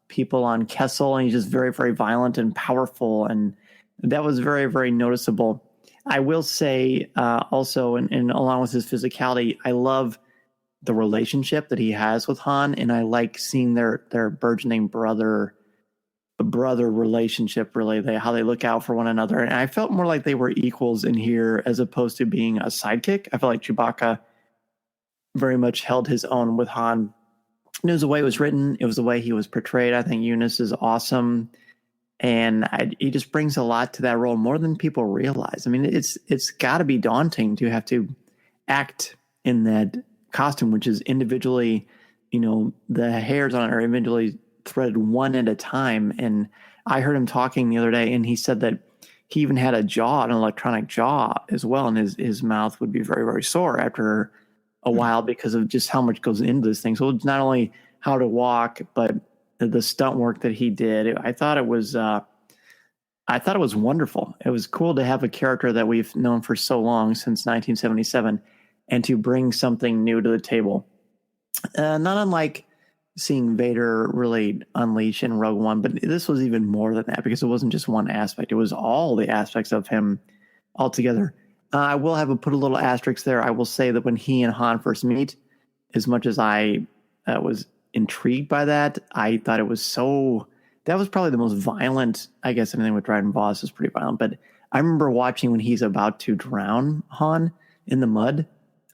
people on Kessel, and he's just very, very violent and powerful. And that was very, very noticeable. I will say also, and along with his physicality, I love the relationship that he has with Han, and I like seeing their burgeoning brother relationship, really, how they look out for one another. And I felt more like they were equals in here as opposed to being a sidekick. I felt like Chewbacca very much held his own with Han. And it was the way it was written. It was the way he was portrayed. I think Eunice is awesome. And he just brings a lot to that role, more than people realize. I mean, it's got to be daunting to have to act in that costume, which is individually, the hairs on it are individually threaded one at a time. And I heard him talking the other day, and he said that he even had an electronic jaw as well, and his mouth would be very, very sore after a while because of just how much goes into this thing. So it's not only how to walk, but the stunt work that he did. I thought it was wonderful. It was cool to have a character that we've known for so long, since 1977, and to bring something new to the table. Not unlike seeing Vader really unleash in Rogue One, but this was even more than that because it wasn't just one aspect. It was all the aspects of him altogether. I will put a little asterisk there. I will say that when he and Han first meet, as much as I was intrigued by that, I thought it was that was probably the most violent. I guess anything with Dryden Voss is pretty violent, but I remember watching when he's about to drown Han in the mud.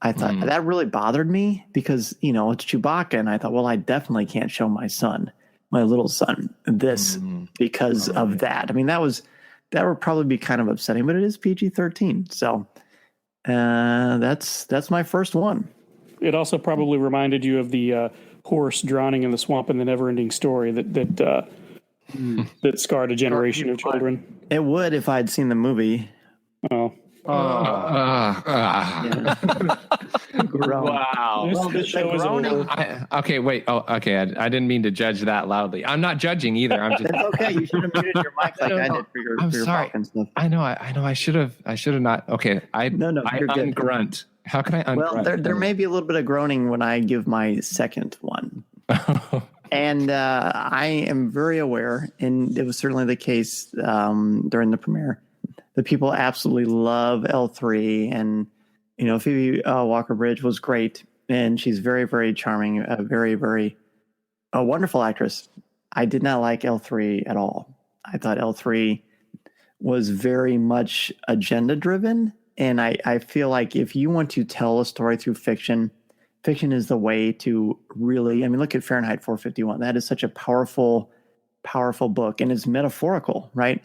I thought that really bothered me because, it's Chewbacca. And I thought, well, I definitely can't show my little son, this because of that. I mean, that would probably be kind of upsetting, but it is PG-13. So that's my first one. It also probably reminded you of the horse drowning in the swamp in the Never-Ending Story that scarred a generation of children. It would if I'd seen the movie. Oh. Yeah. Wow. Well, this show is over. Okay, wait. Oh, okay. I didn't mean to judge that loudly. I'm not judging either. I'm just. It's okay. You should have muted your mic like I did for your sorry. Falcon stuff. I know. I should have not. Okay. I ungrunt. How can I ungrunt? Well, there may be a little bit of groaning when I give my second one. And I am very aware, and it was certainly the case during the premiere, that people absolutely love L3, and Phoebe Walker-Bridge was great, and she's very, very charming, a very, very wonderful actress. I did not like L3 at all. I thought L3 was very much agenda-driven, and I feel like if you want to tell a story through fiction is the way to really. I mean, look at Fahrenheit 451. That is such a powerful, powerful book, and it's metaphorical, right?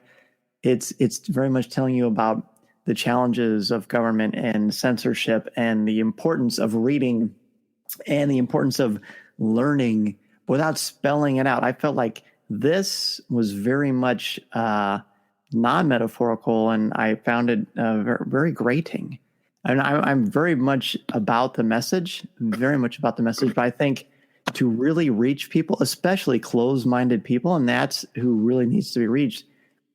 It's very much telling you about the challenges of government and censorship and the importance of reading and the importance of learning without spelling it out. I felt like this was very much non-metaphorical, and I found it very, very grating. And I'm very much about the message, but I think to really reach people, especially closed-minded people, and that's who really needs to be reached,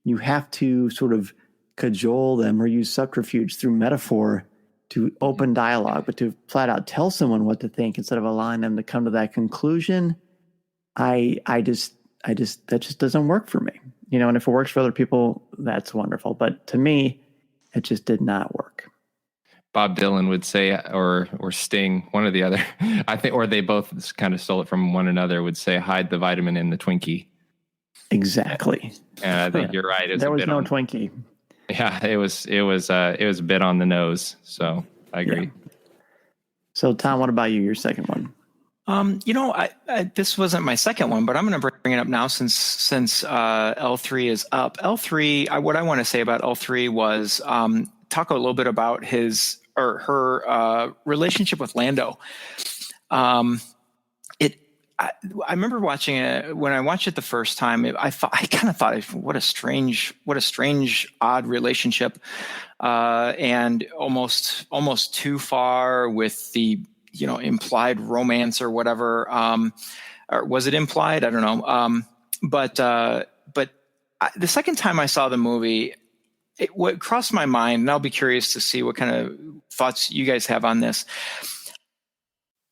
you have to sort of cajole them or use subterfuge through metaphor to open dialogue, but to flat out tell someone what to think instead of allowing them to come to that conclusion, that just doesn't work for me. And if it works for other people, that's wonderful. But to me, it just did not work. Bob Dylan would say, or Sting, one or the other, I think, or they both kind of stole it from one another, would say, hide the vitamin in the Twinkie. Exactly. And I think you're right. There was no Twinkie. Yeah, it was a bit on the nose. So I agree. Yeah. So Tom, what about you? Your second one? This wasn't my second one, but I'm going to bring it up now since L3 is up. L3, what I want to say about L3 was talk a little bit about his or her relationship with Lando. I remember watching it when I watched it the first time. I kind of thought, what a strange, odd relationship, and almost too far with the implied romance or whatever. Or was it implied? I don't know. But the second time I saw the movie, what crossed my mind, and I'll be curious to see what kind of thoughts you guys have on this.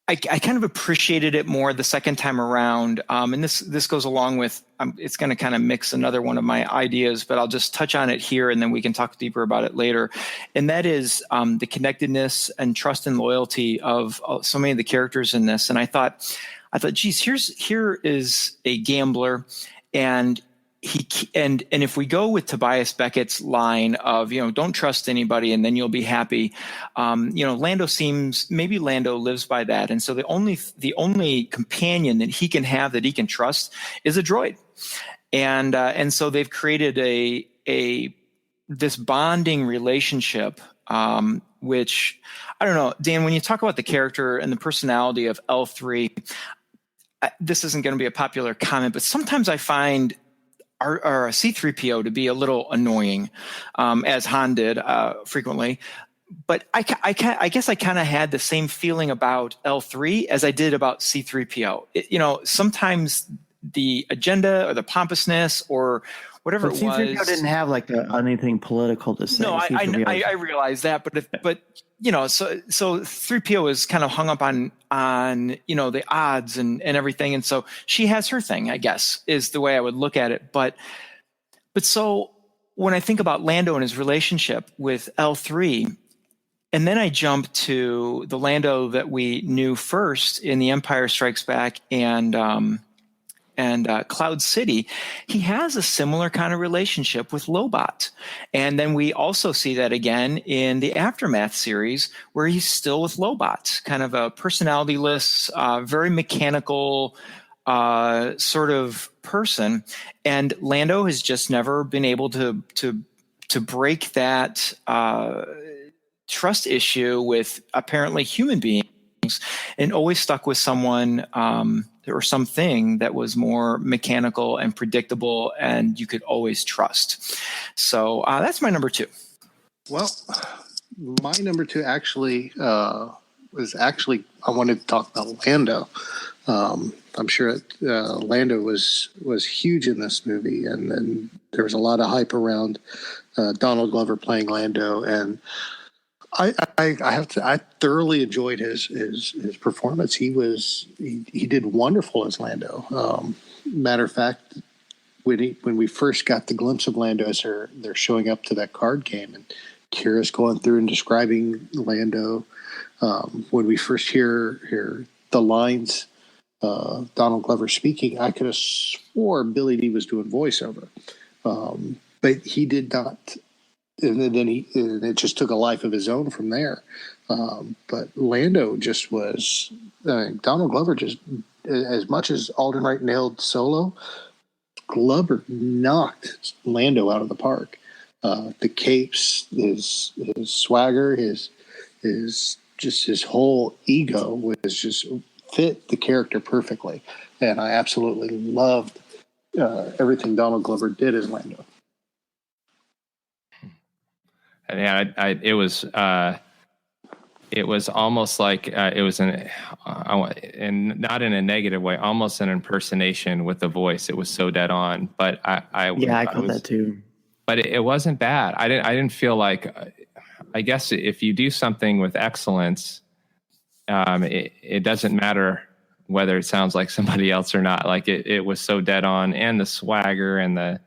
I kind of appreciated it more the second time around. And this goes along with, it's going to kind of mix another one of my ideas, but I'll just touch on it here and then we can talk deeper about it later. And that is the connectedness and trust and loyalty of so many of the characters in this. And I thought, geez, here is a gambler, and and if we go with Tobias Beckett's line of, don't trust anybody and then you'll be happy. Lando lives by that. And so the only companion that he can have that he can trust is a droid. And so they've created this bonding relationship, which I don't know, Dan, when you talk about the character and the personality of L3, this isn't going to be a popular comment, but sometimes I find our C-3PO to be a little annoying, as Han did frequently. But I guess I kind of had the same feeling about L3 as I did about C-3PO. Sometimes the agenda or the pompousness or whatever it was. C-3PO didn't have anything political to say. No, I realize that, but so 3PO is kind of hung up on the odds and everything, and so she has her thing, I guess, is the way I would look at it. But so when I think about Lando and his relationship with L3, and then I jump to the Lando that we knew first in The Empire Strikes Back and Cloud City, he has a similar kind of relationship with Lobot. And then we also see that again in the Aftermath series, where he's still with Lobot, kind of a personality-less, very mechanical sort of person. And Lando has just never been able to break that trust issue with apparently human beings, and always stuck with someone or something that was more mechanical and predictable and you could always trust. So that's my number two. Well, my number two actually was I wanted to talk about Lando. I'm sure Lando was huge in this movie, and there was a lot of hype around Donald Glover playing Lando, and I thoroughly enjoyed his performance. He did wonderful as Lando. Matter of fact, when we first got the glimpse of Lando as they're showing up to that card game, and Kira's going through and describing Lando, when we first hear the lines Donald Glover speaking, I could have swore Billy Dee was doing voiceover, but he did not. And then it just took a life of his own from there. But Lando just was Donald Glover, just as much as Alden Wright nailed Solo, Glover knocked Lando out of the park. The capes, his swagger, his whole ego was just fit the character perfectly, and I absolutely loved everything Donald Glover did as Lando. Yeah, it was almost like it was and not in a negative way, almost an impersonation with the voice. It was so dead on, but I caught that too. But it wasn't bad. I didn't feel like. I guess if you do something with excellence, it doesn't matter whether it sounds like somebody else or not. Like it was so dead on, and the swagger and the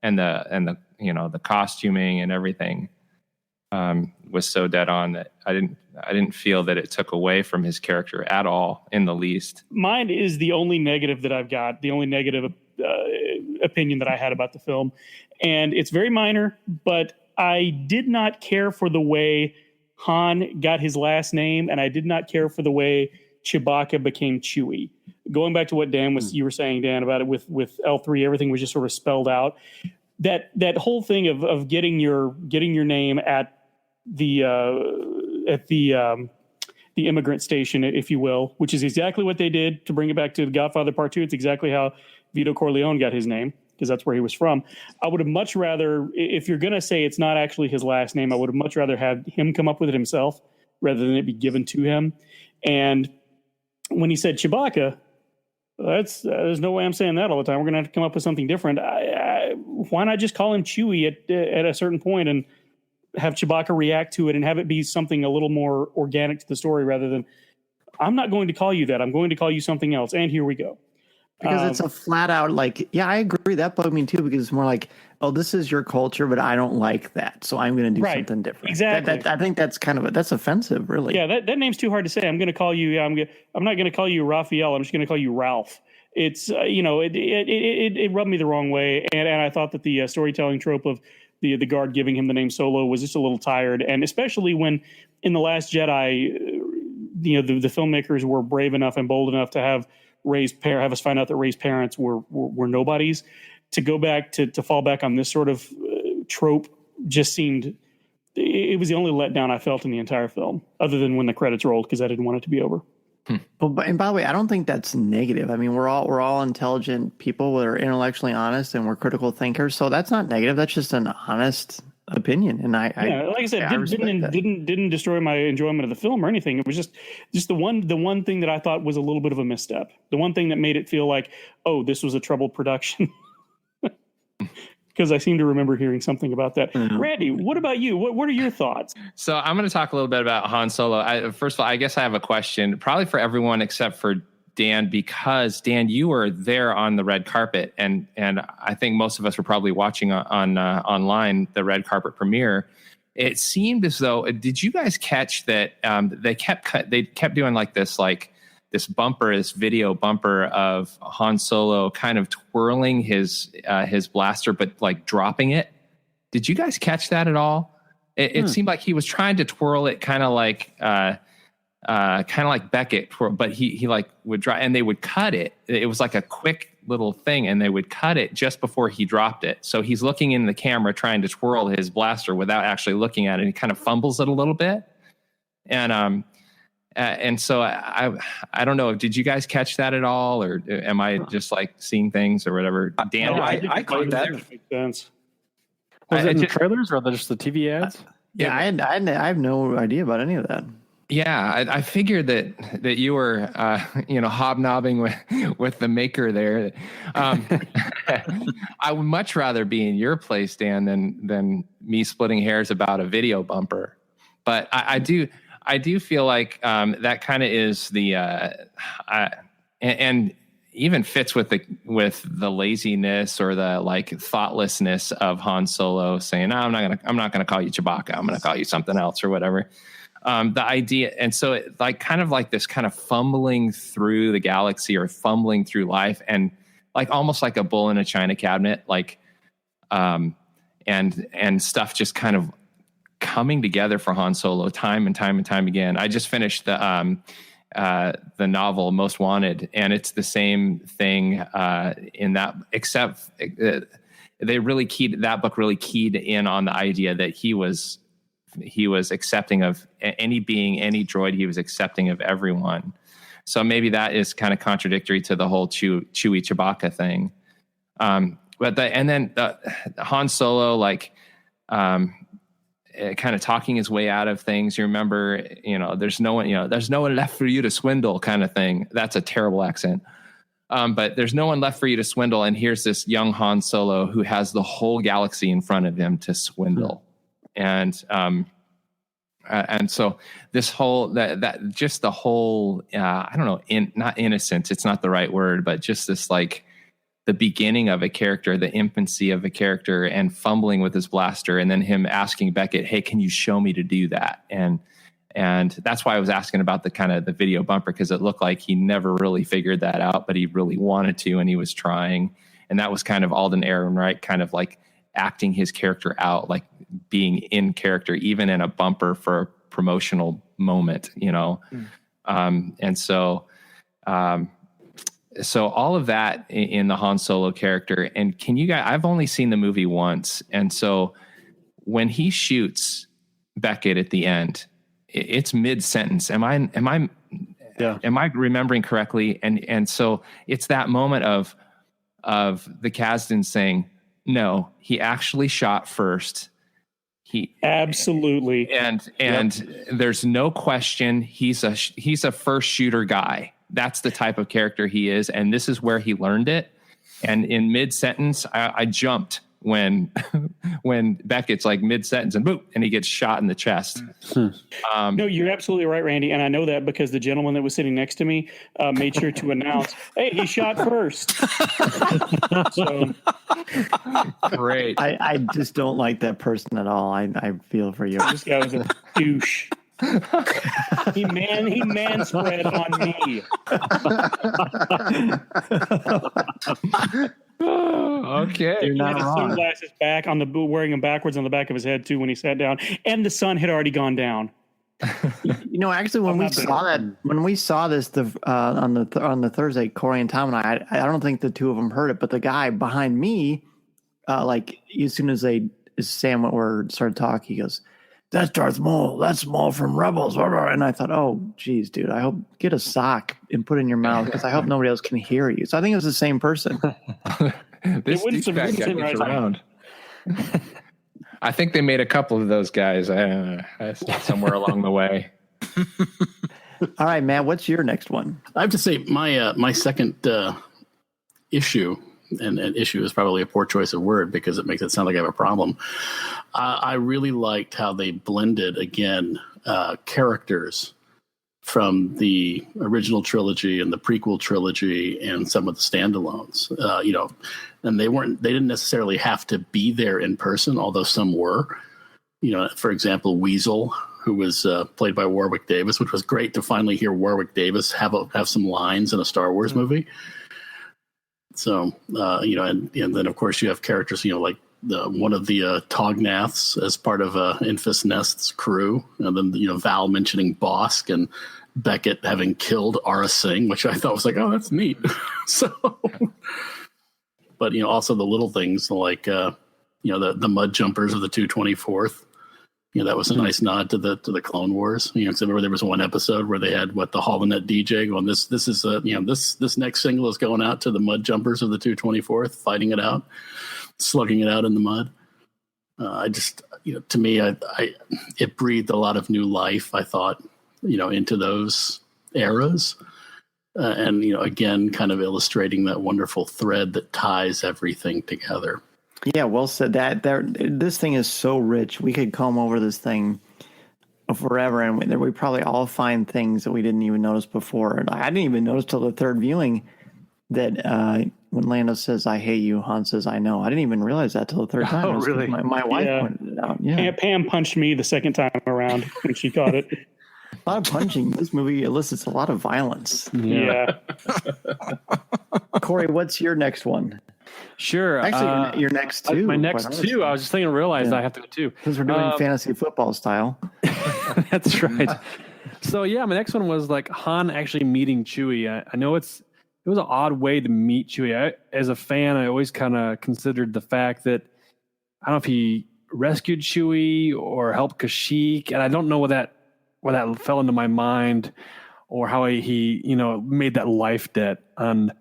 and the the costuming and everything was so dead on that I didn't feel that it took away from his character at all in the least. Mine is the only negative that I've got, the only negative opinion that I had about the film, and it's very minor, but I did not care for the way Han got his last name, and I did not care for the way Chewbacca became Chewie. Going back to what you were saying, Dan, about it with L3, everything was just sort of spelled out. That whole thing of getting your name at the immigrant station, if you will, which is exactly what they did to bring it back to The Godfather Part 2. It's exactly how Vito Corleone got his name, because that's where he was from. I would have much rather, if you're going to say it's not actually his last name, I would have much rather had him come up with it himself rather than it be given to him. And when he said Chewbacca, there's no way I'm saying that all the time. We're going to have to come up with something different. Why not just call him Chewie at a certain point and have Chewbacca react to it and have it be something a little more organic to the story rather than, I'm not going to call you that. I'm going to call you something else. And here we go. Because it's a flat out I agree. That bugged me too, because it's more like, oh, this is your culture, but I don't like that, so I'm going to do something different. Exactly. I think that's that's offensive, really. Yeah, that name's too hard to say. I'm going to call you. I'm not going to call you Raphael. I'm just going to call you Ralph. It's it rubbed me the wrong way, and I thought that the storytelling trope of the guard giving him the name Solo was just a little tired, and especially when in The Last Jedi, the filmmakers were brave enough and bold enough to have us find out that Rey's parents were nobodies. To go back to fall back on this sort of trope just seemed, it was the only letdown I felt in the entire film, other than when the credits rolled, because I didn't want it to be over. And by the way, I don't think that's negative. I mean, we're all intelligent people that are intellectually honest, and we're critical thinkers. So that's not negative. That's just an honest opinion. And like I said, didn't destroy my enjoyment of the film or anything. It was just the one thing that I thought was a little bit of a misstep. The one thing that made it feel like, oh, this was a troubled production. Because I seem to remember hearing something about that. Randy, what about you? What are your thoughts? So I'm going to talk a little bit about Han Solo. First of all, I guess I have a question, probably for everyone except for Dan, because Dan, you were there on the red carpet, and I think most of us were probably watching on online the red carpet premiere. It seemed as though, did you guys catch that they kept doing this video bumper of Han Solo kind of twirling his blaster, but like dropping it. Did you guys catch that at all? It seemed like he was trying to twirl it, kind of like Beckett, but he like would drop, and they would cut it. It was like a quick little thing, and they would cut it just before he dropped it. So he's looking in the camera, trying to twirl his blaster without actually looking at it. And he kind of fumbles it a little bit, and so I don't know. Did you guys catch that at all, or am I just like seeing things or whatever? Dan, I caught that. Makes sense. Was it in the trailers or just the TV ads? Yeah, I have no idea about any of that. Yeah, I figured that you were hobnobbing with the maker there. I would much rather be in your place, Dan, than me splitting hairs about a video bumper. But I do feel like that kind of is the and even fits with the laziness or the like thoughtlessness of Han Solo saying, "No, I'm not gonna call you Chewbacca. I'm gonna call you something else or whatever." The idea, and so it, like kind of like this kind of fumbling through the galaxy or fumbling through life, and like almost like a bull in a china cabinet, like and stuff just kind of coming together for Han Solo time and time again. I just finished the novel Most Wanted, and it's the same thing in that, except that book really keyed in on the idea that he was accepting of any being, any droid. He was accepting of everyone. So maybe that is kind of contradictory to the whole Chewie Chewbacca thing. But then Han Solo, like, kind of talking his way out of things. You remember, there's no one left for you to swindle, kind of thing. That's a terrible accent. But there's no one left for you to swindle. And here's this young Han Solo who has the whole galaxy in front of him to swindle. And so this whole, I don't know, not innocence, it's not the right word, but just this like the beginning of a character, the infancy of a character, and fumbling with his blaster, and then him asking Beckett, "Hey, can you show me to do that?" And that's why I was asking about the kind of the video bumper, because it looked like he never really figured that out, but he really wanted to, and he was trying. And that was kind of Alden Ehrenreich kind of like acting his character out, like being in character, even in a bumper for a promotional moment, you know? And so all of that in the Han Solo character. And can you guys, I've only seen the movie once. And so when he shoots Beckett at the end, it's mid-sentence. Am I remembering correctly? And so it's that moment of the Kasdan saying, "No, he actually shot first. He absolutely." And there's no question he's a first shooter guy. That's the type of character he is, and this is where he learned it. And in mid-sentence, I jumped when Beckett's like mid-sentence and boom, and he gets shot in the chest. No, you're absolutely right, Randy. And I know that because the gentleman that was sitting next to me made sure to announce, "Hey, he shot first." So great. I just don't like that person at all. I feel for you. This guy was a douche. He manspread on me. Okay. You're He not had his wrong. sunglasses back on wearing them backwards on the back of his head too when he sat down, and the sun had already gone down. You know, actually, when we saw this on the Thursday, Cory and Tom and I don't think the two of them heard it, but the guy behind me, like as soon as Sam started talking, he goes, "That's Darth Maul. That's Maul from Rebels." And I thought, oh, geez, dude, I hope get a sock and put it in your mouth because I hope nobody else can hear you. So I think it was the same person. This douchebag guy gets around. I think they made a couple of those guys somewhere along the way. All right, Matt, what's your next one? I have to say my second issue, and issue is probably a poor choice of word because it makes it sound like I have a problem. I really liked how they blended again characters from the original trilogy and the prequel trilogy and some of the standalones. And they didn't necessarily have to be there in person, although some were. For example, Weasel, who was played by Warwick Davis, which was great to finally hear Warwick Davis have some lines in a Star Wars movie. So, and then of course you have characters, like one of the Tognaths as part of Infus Nest's crew, and then Val mentioning Bosk and Beckett having killed Aura Singh, which I thought was like, oh, that's neat. But also the little things like the mud jumpers of the 224th. That was a nice nod to the Clone Wars. Because I remember there was one episode where they had the Holonet DJ going, this is this next single is going out to the mud jumpers of the 224th, fighting it out, slugging it out in the mud. To me, it breathed a lot of new life, I thought, into those eras. And, again, kind of illustrating that wonderful thread that ties everything together. Yeah, well said. This thing is so rich. We could comb over this thing forever, and we probably all find things that we didn't even notice before. I didn't even notice till the third viewing that when Lando says, "I hate you," Han says, "I know." I didn't even realize that till the third time. Oh, really? My wife pointed it out. Yeah. Pam punched me the second time around when she caught it. A lot of punching. This movie elicits a lot of violence. Yeah. Cory, what's your next one? Sure. Actually, your next two. My next two. I was just thinking, realized I have to go two. Because we're doing fantasy football style. That's right. So yeah, my next one was like Han actually meeting Chewie. I know it was an odd way to meet Chewie. As a fan, I always kind of considered the fact that I don't know if he rescued Chewie or helped Kashyyyk, and I don't know what that fell into my mind or how he made that life debt. And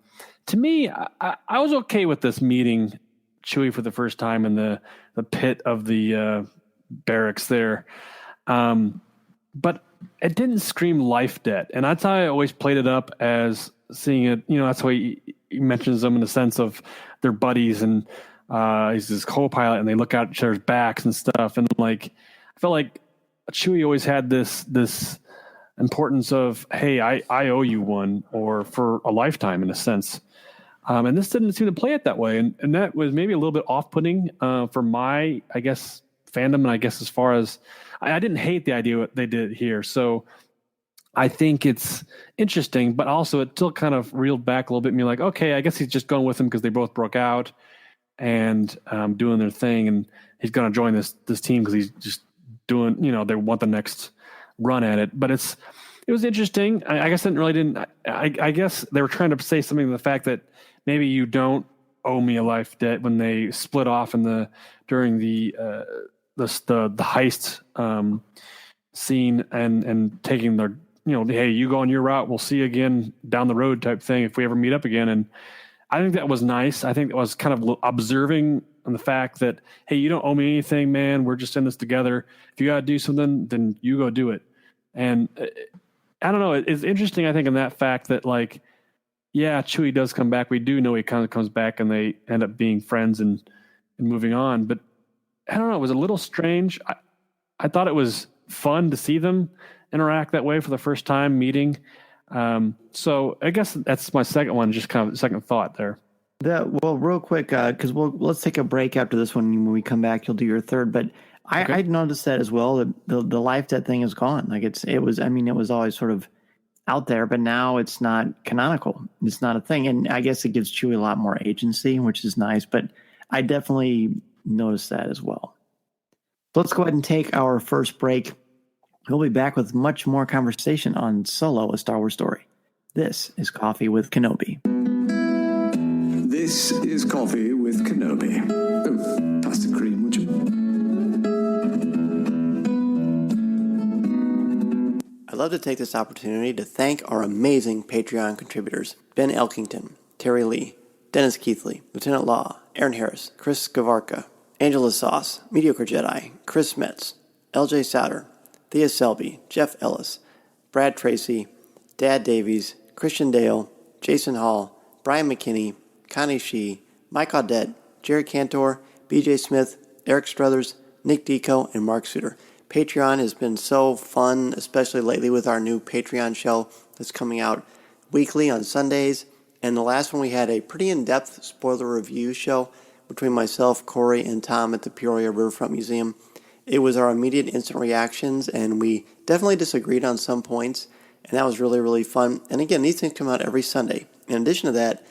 to me, I was okay with this meeting Chewie for the first time in the pit of the barracks there. But it didn't scream life debt. And that's how I always played it up as seeing it. That's why he mentions them in the sense of they're buddies and he's his co-pilot and they look out each other's backs and stuff. And I felt like Chewie always had this importance of, hey, I owe you one, or for a lifetime in a sense. And this didn't seem to play it that way. And that was maybe a little bit off-putting for my, I guess, fandom. And I guess as far as, I didn't hate the idea what they did here. So I think it's interesting, but also it still kind of reeled back a little bit. Me like, okay, I guess he's just going with him because they both broke out and doing their thing. And he's going to join this team because he's just doing, they want the next run at it. But it was interesting. I guess I guess they were trying to say something to the fact that maybe you don't owe me a life debt when they split off during the heist scene and taking their, hey, you go on your route, we'll see you again down the road type thing if we ever meet up again. And I think that was nice. I think it was kind of observing on the fact that, hey, you don't owe me anything, man. We're just in this together. If you got to do something, then you go do it. And I don't know. It's interesting, I think, in that fact that, like, yeah, Chewie does come back. We do know he kind of comes back and they end up being friends and moving on. But I don't know. It was a little strange. I thought it was fun to see them interact that way for the first time meeting. So I guess that's my second one, just kind of second thought there. Well, real quick, because let's take a break after this one. When we come back, you'll do your third. But Okay. I noticed that as well. That the life debt thing is gone. Like it was. I mean, it was always sort of out there, but now it's not canonical. It's not a thing, and I guess it gives Chewie a lot more agency, which is nice. But I definitely noticed that as well. So let's go ahead and take our first break. We'll be back with much more conversation on Solo, a Star Wars story. This is Coffee with Kenobi. This is Coffee with Kenobi. Oh, pass the cream, would you? I'd love to take this opportunity to thank our amazing Patreon contributors, Ben Elkington, Terry Lee, Dennis Keithley, Lieutenant Law, Aaron Harris, Chris Gavarka, Angela Sauce, Mediocre Jedi, Chris Metz, LJ Souter, Thea Selby, Jeff Ellis, Brad Tracy, Dad Davies, Christian Dale, Jason Hall, Brian McKinney, Connie Shee, Mike Audette, Jerry Cantor, BJ Smith, Eric Struthers, Nick Deco, and Mark Suter. Patreon has been so fun, especially lately with our new Patreon show that's coming out weekly on Sundays. And the last one we had a pretty in-depth spoiler review show between myself, Corey, and Tom at the Peoria Riverfront Museum. It was our immediate instant reactions, and we definitely disagreed on some points, and that was really, really fun. And again, these things come out every Sunday. In addition to that,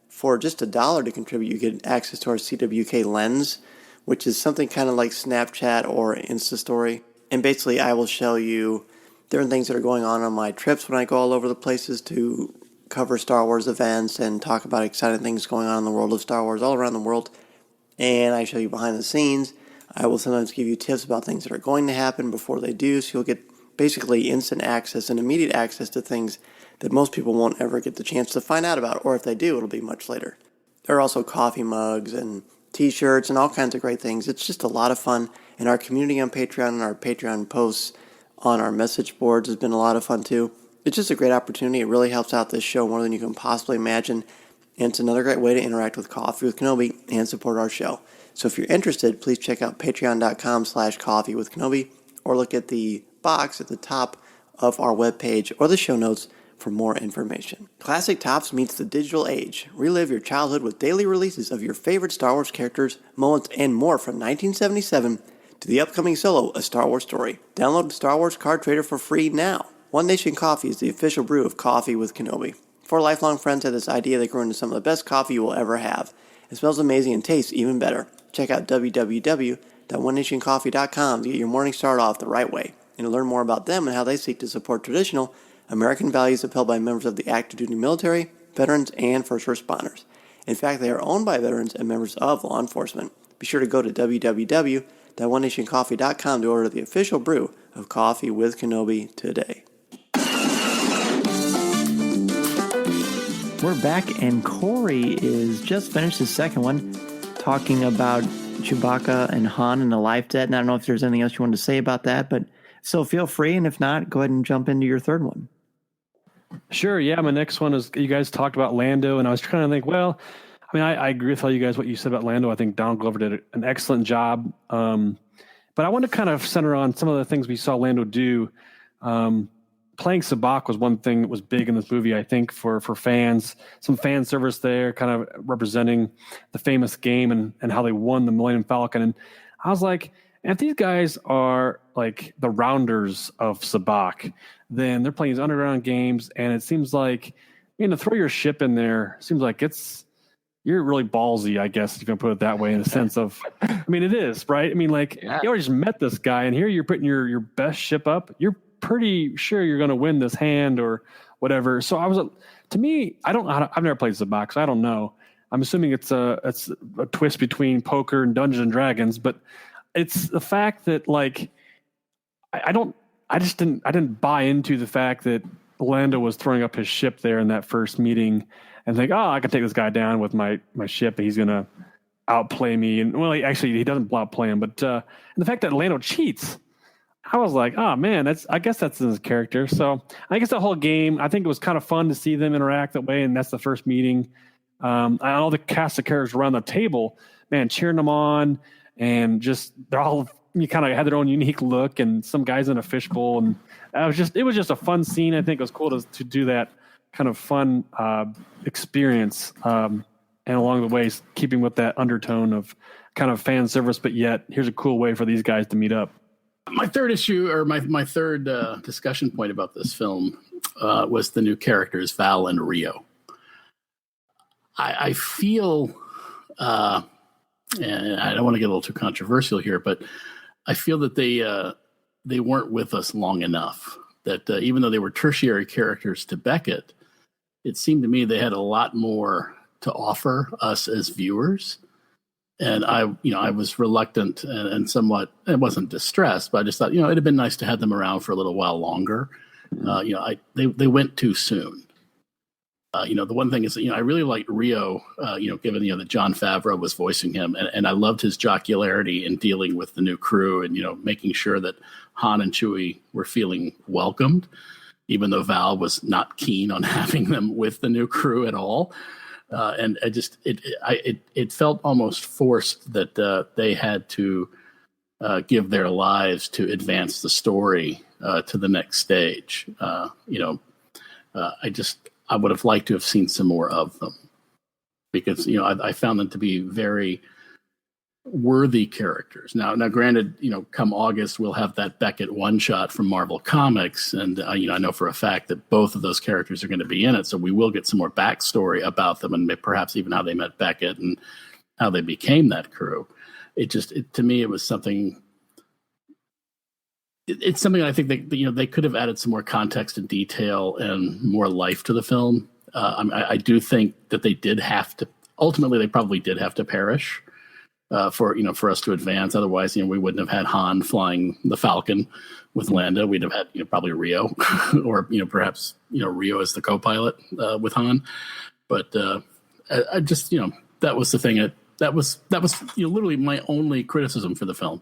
for just $1 to contribute, you get access to our CWK Lens, which is something kind of like Snapchat or Instastory. And basically, I will show you different things that are going on my trips when I go all over the places to cover Star Wars events and talk about exciting things going on in the world of Star Wars all around the world. And I show you behind the scenes. I will sometimes give you tips about things that are going to happen before they do, so you'll get basically instant access and immediate access to things that most people won't ever get the chance to find out about, or if they do, it'll be much later. There are also coffee mugs and t-shirts and all kinds of great things. It's just a lot of fun, and our community on Patreon and our Patreon posts on our message boards has been a lot of fun too. It's just a great opportunity. It really helps out this show more than you can possibly imagine, and it's another great way to interact with Coffee with Kenobi and support our show. So if you're interested, please check out patreon.com/coffeewithkenobi or look at the box at the top of our webpage or the show notes for more information. Classic Tops meets the digital age. Relive your childhood with daily releases of your favorite Star Wars characters, moments, and more from 1977 to the upcoming Solo, A Star Wars Story. Download the Star Wars Card Trader for free now. One Nation Coffee is the official brew of Coffee with Kenobi. Four lifelong friends had this idea that grew into some of the best coffee you will ever have. It smells amazing and tastes even better. Check out www.onenationcoffee.com to get your morning started off the right way and to learn more about them and how they seek to support traditional American values upheld by members of the active duty military, veterans, and first responders. In fact, they are owned by veterans and members of law enforcement. Be sure to go to www.onenationcoffee.com to order the official brew of Coffee with Kenobi today. We're back, and Corey is just finished his second one, talking about Chewbacca and Han and the life debt. And I don't know if there's anything else you wanted to say about that, but so feel free. And if not, go ahead and jump into your third one. Sure. Yeah. My next one is, you guys talked about Lando, and I was trying to think, well, I mean, I agree with all you guys, what you said about Lando. I think Donald Glover did an excellent job. But I want to kind of center on some of the things we saw Lando do. playing Sabak was one thing that was big in this movie, I think, for fans. Some fan service there, kind of representing the famous game and how they won the Millennium Falcon. And I was like, if these guys are like the rounders of Sabak, then they're playing these underground games, and it seems like, to throw your ship in there seems like you're really ballsy, I guess, if you can put it that way, in the sense of, it is, right? You already just met this guy, and here you're putting your best ship up. You're pretty sure you're going to win this hand or whatever. So I've never played Sabak, so I don't know. I'm assuming it's a twist between poker and Dungeons and Dragons, but it's the fact that I didn't buy into the fact that Lando was throwing up his ship there in that first meeting and think, I can take this guy down with my ship and he's going to outplay me. And he doesn't outplay him, but and the fact that Lando cheats, I was like, oh man, I guess that's in his character. So I guess the whole game, I think it was kind of fun to see them interact that way. And that's the first meeting. All the cast of characters around the table, man, cheering them on, and just you kind of had their own unique look, and some guys in a fishbowl. And it was just a fun scene. I think it was cool to do that kind of fun experience. And along the way, keeping with that undertone of kind of fan service, but yet here's a cool way for these guys to meet up. My third issue, or my third discussion point about this film was the new characters, Val and Rio. I feel, and I don't want to get a little too controversial here, but I feel that they weren't with us long enough. That even though they were tertiary characters to Beckett, it seemed to me they had a lot more to offer us as viewers. And I was reluctant and somewhat, it wasn't distressed, but I just thought, it'd have been nice to have them around for a little while longer. They went too soon. The one thing is, I really liked Rio, given, that Jon Favreau was voicing him. And I loved his jocularity in dealing with the new crew and, making sure that Han and Chewie were feeling welcomed, even though Val was not keen on having them with the new crew at all. And it felt almost forced that they had to give their lives to advance the story to the next stage. I would have liked to have seen some more of them, because I found them to be very worthy characters. Now, granted, come August we'll have that Beckett one shot from Marvel Comics, and I know for a fact that both of those characters are going to be in it, so we will get some more backstory about them, and perhaps even how they met Beckett and how they became that crew. To me, it was something. It's something I think that they could have added some more context and detail and more life to the film. I do think that they did have to. Ultimately, they probably did have to perish. For us to advance. Otherwise, we wouldn't have had Han flying the Falcon with Lando. We'd have had, probably Rio or, perhaps, Rio as the co-pilot with Han. But I just, that was the thing. That was literally my only criticism for the film,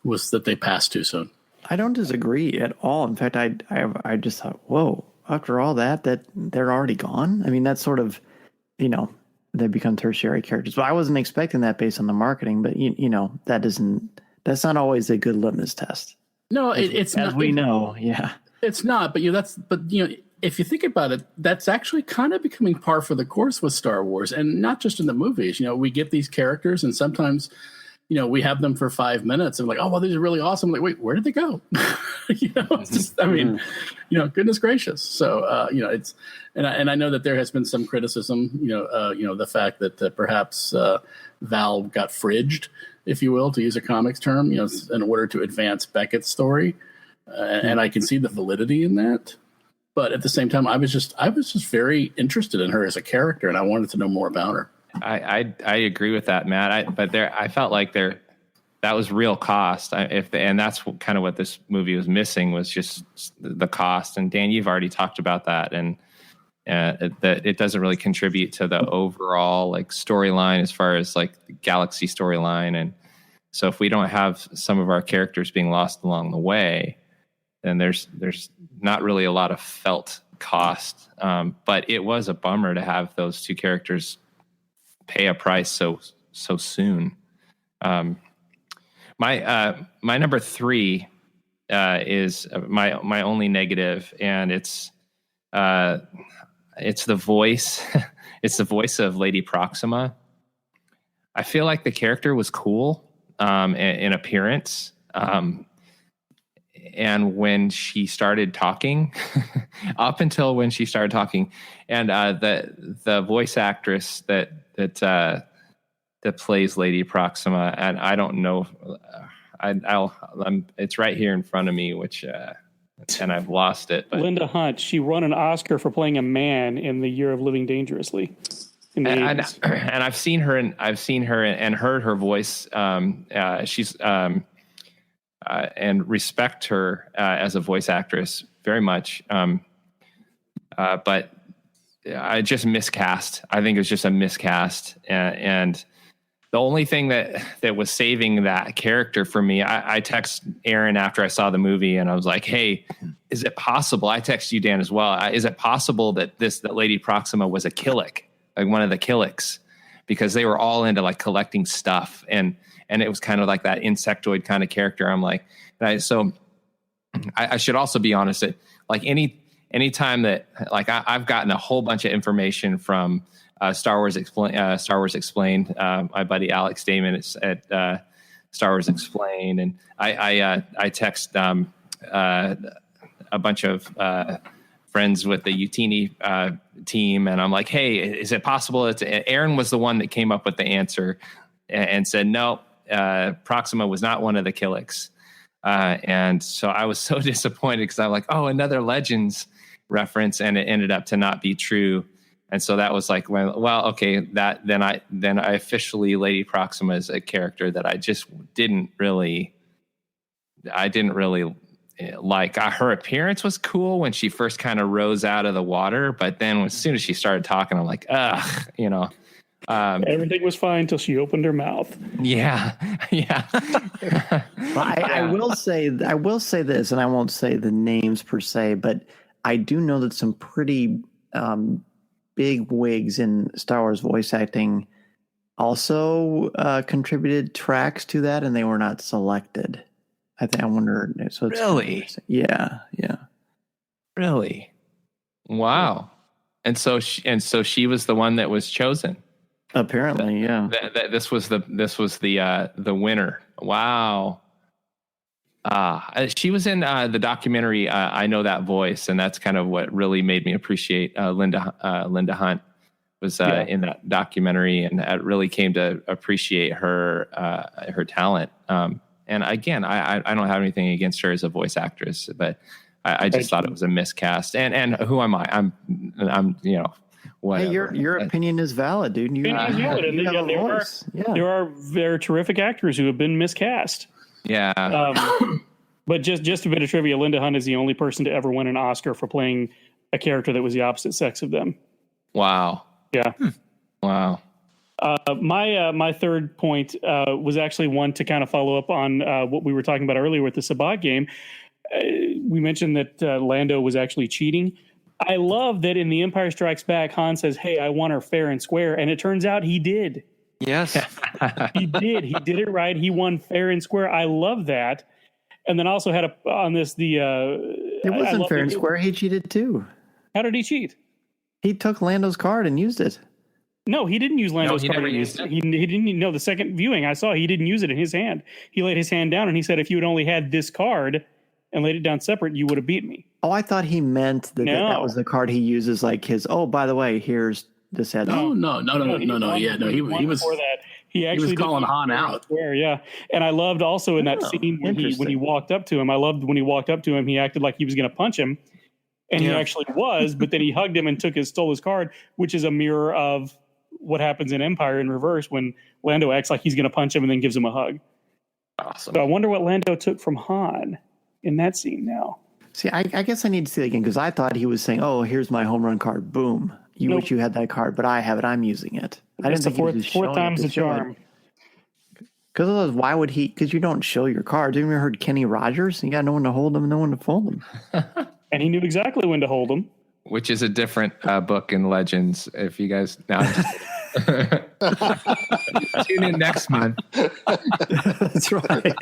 was that they passed too soon. I don't disagree at all. In fact, I just thought, whoa, after all that they're already gone. That's sort of, they become tertiary characters. But I wasn't expecting that based on the marketing. But that's not always a good litmus test. No, it's not. As we know, yeah, it's not. But if you think about it, that's actually kind of becoming par for the course with Star Wars, and not just in the movies. We get these characters, and sometimes, we have them for 5 minutes, and oh, well, these are really awesome. Like, wait, where did they go? It's just, goodness gracious. So, it's, and I know that there has been some criticism, the fact that perhaps Val got fridged, if you will, to use a comics term, in order to advance Beckett's story. And I can see the validity in that. But at the same time, I was just very interested in her as a character, and I wanted to know more about her. I agree with that, Matt. I felt like that was real cost. And that's kind of what this movie was missing, was just the cost. And Dan, you've already talked about that, and that it doesn't really contribute to the overall storyline as far as the galaxy storyline. And so if we don't have some of our characters being lost along the way, then there's not really a lot of felt cost. But it was a bummer to have those two characters pay a price so soon. My number 3 is my only negative, and it's the voice. It's the voice of Lady Proxima. I feel like the character was cool in appearance. And when she started talking, up until when she started talking, and the voice actress that plays Lady Proxima, and I don't know, it's right here in front of me, which and I've lost it. But Linda Hunt, she won an Oscar for playing a man in The Year of Living Dangerously. And I've seen her and heard her voice. She's and respect her as a voice actress very much. But I just miscast. I think it was just a miscast. And the only thing that was saving that character for me, I text Aaron after I saw the movie, and I was like, "Hey, is it possible?" I text you, Dan, as well. Is it possible that Lady Proxima was a Killick, like one of the Killicks, because they were all into like collecting stuff, and it was kind of like that insectoid kind of character. I'm like, I should also be honest that like anytime that like I've gotten a whole bunch of information from Star Wars Explained. My buddy Alex Damon is at Star Wars Explained, and I text a bunch of friends with the Utini team, and I'm like, "Hey, is it possible?" Aaron was the one that came up with the answer and said, "No, Proxima was not one of the Killicks." And so I was so disappointed because I'm like, "Oh, another Legends reference," and it ended up to not be true. And so that was like, well, okay, then I officially Lady Proxima is a character that I just didn't really like. Her appearance was cool when she first kind of rose out of the water, but then as soon as she started talking, I'm like, ugh, you know. Everything was fine until she opened her mouth. Yeah. Well, I will say this, and I won't say the names per se, but I do know that some pretty big wigs in Star Wars voice acting also contributed tracks to that, and they were not selected. I wonder. So it's really, yeah. Really, wow. And so she was the one that was chosen. Apparently, yeah. This was the winner. Wow. She was in the documentary I Know That Voice, and that's kind of what really made me appreciate Linda Hunt was in that documentary, and I really came to appreciate her talent. And again, I don't have anything against her as a voice actress, but I just thought it was a miscast. And who am I? I'm whatever. Hey, your opinion is valid, dude. There are terrific actors who have been miscast. Yeah. But just a bit of trivia, Linda Hunt is the only person to ever win an Oscar for playing a character that was the opposite sex of them. Wow. Yeah. Wow. My third point was actually one to kind of follow up on what we were talking about earlier with the Sabat game. We mentioned that Lando was actually cheating. I love that in The Empire Strikes Back, Han says, "Hey, I want her fair and square," and it turns out he did. Yes. He did. He did it right. He won fair and square. I love that. And then also had it wasn't fair and square. He cheated too. How did he cheat? He took Lando's card and used it. No, he didn't use Lando's card. Never used it. He didn't. No, the second viewing I saw, he didn't use it in his hand. He laid his hand down and he said, "If you had only had this card and laid it down separate, you would have beat me." Oh, I thought he meant that was the card he uses, like his. Oh, by the way, here's this head. Oh no! Yeah, no. He was before that. He was calling Han out. Yeah, and I loved also in that scene when he walked up to him. I loved when he walked up to him. He acted like he was going to punch him, and he actually was. But then he hugged him and stole his card, which is a mirror of what happens in Empire in reverse when Lando acts like he's going to punch him and then gives him a hug. Awesome. So I wonder what Lando took from Han in that scene now. See, I guess I need to see it again because I thought he was saying, "Oh, here's my home run card. Boom. You wish you had that card, but I have it. I'm using it." I didn't think fourth time's the charm. Because otherwise, why would he? Because you don't show your cards. Have you ever heard Kenny Rogers? You got no one to hold them, no one to fold them. And he knew exactly when to hold them. Which is a different book in Legends. If you guys now, Tune in next month. That's right.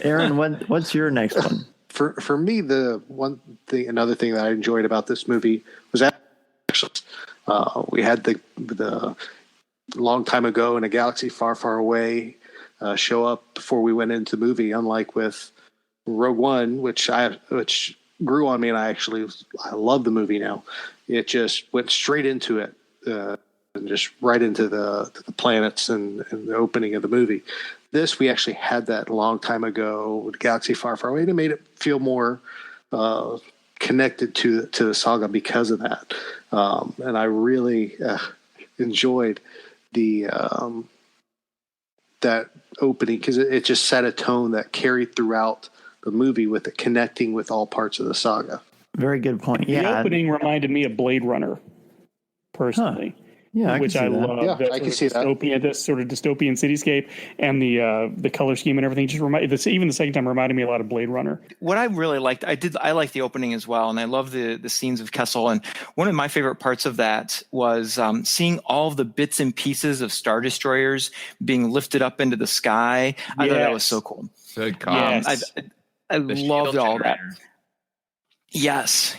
Aaron, what's your next one? For me, another thing that I enjoyed about this movie was actually we had the long time ago in a galaxy far, far away show up before we went into the movie. Unlike with Rogue One, which grew on me, and I love the movie now. It just went straight into it, and just right into the planets and the opening of the movie. This, we actually had that a long time ago with Galaxy Far, Far Away, and it made it feel more connected to the saga because of that. And I really enjoyed that opening because it just set a tone that carried throughout the movie with it connecting with all parts of the saga. Very good point. Yeah, the opening reminded me of Blade Runner, personally. Huh. Yeah, which I love. Yeah, I can see that. This sort of dystopian cityscape and the color scheme and everything just even the second time reminded me a lot of Blade Runner. What I really liked, I liked the opening as well, and I love the scenes of Kessel. And one of my favorite parts of that was seeing all of the bits and pieces of Star Destroyers being lifted up into the sky. I thought that was so cool. Good call. I loved all that. Yes.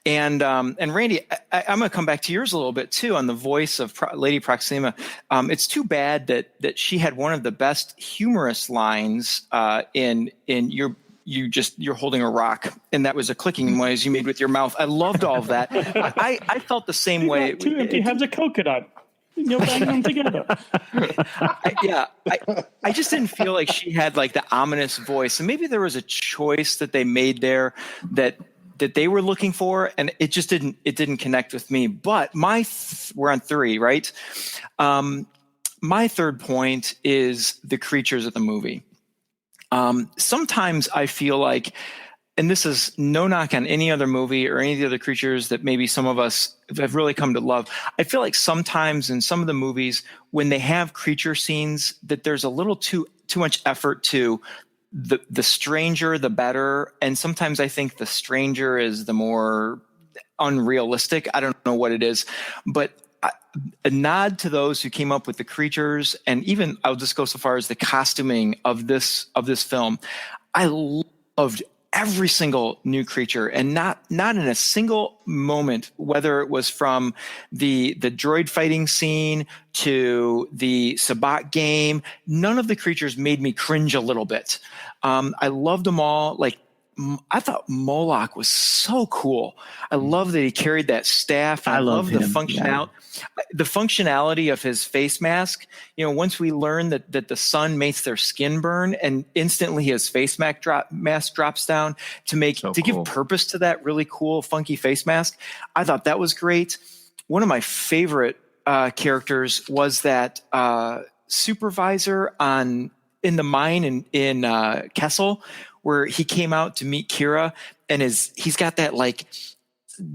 And Randy, I'm going to come back to yours a little bit too on the voice of Lady Proxima. It's too bad that she had one of the best humorous lines in you're holding a rock, and that was a clicking noise you made with your mouth. I loved all of that. I felt the same way. Two empty heads of coconut. Bang them together. I just didn't feel like she had like the ominous voice, and maybe there was a choice that they made there that they were looking for, and it just didn't connect with me. But we're on 3, right? My third point is the creatures of the movie. Sometimes I feel like, and this is no knock on any other movie or any of the other creatures that maybe some of us have really come to love. I feel like sometimes in some of the movies, when they have creature scenes, that there's a little too much effort to the stranger, the better. And sometimes I think the stranger is the more unrealistic. I don't know what it is, but a nod to those who came up with the creatures, and even I'll just go so far as the costuming of this film. I loved every single new creature, and not in a single moment, whether it was from the droid fighting scene to the Sabacc game, none of the creatures made me cringe a little bit. I loved them all. Like, I thought Moloch was so cool. I love that he carried that staff. I love the functionality of his face mask. Once we learn that the sun makes their skin burn, and instantly his face mask drops down to give purpose to that really cool, funky face mask. I thought that was great. One of my favorite characters was that supervisor in the mine in Kessel, where he came out to meet Kira, and he's got that like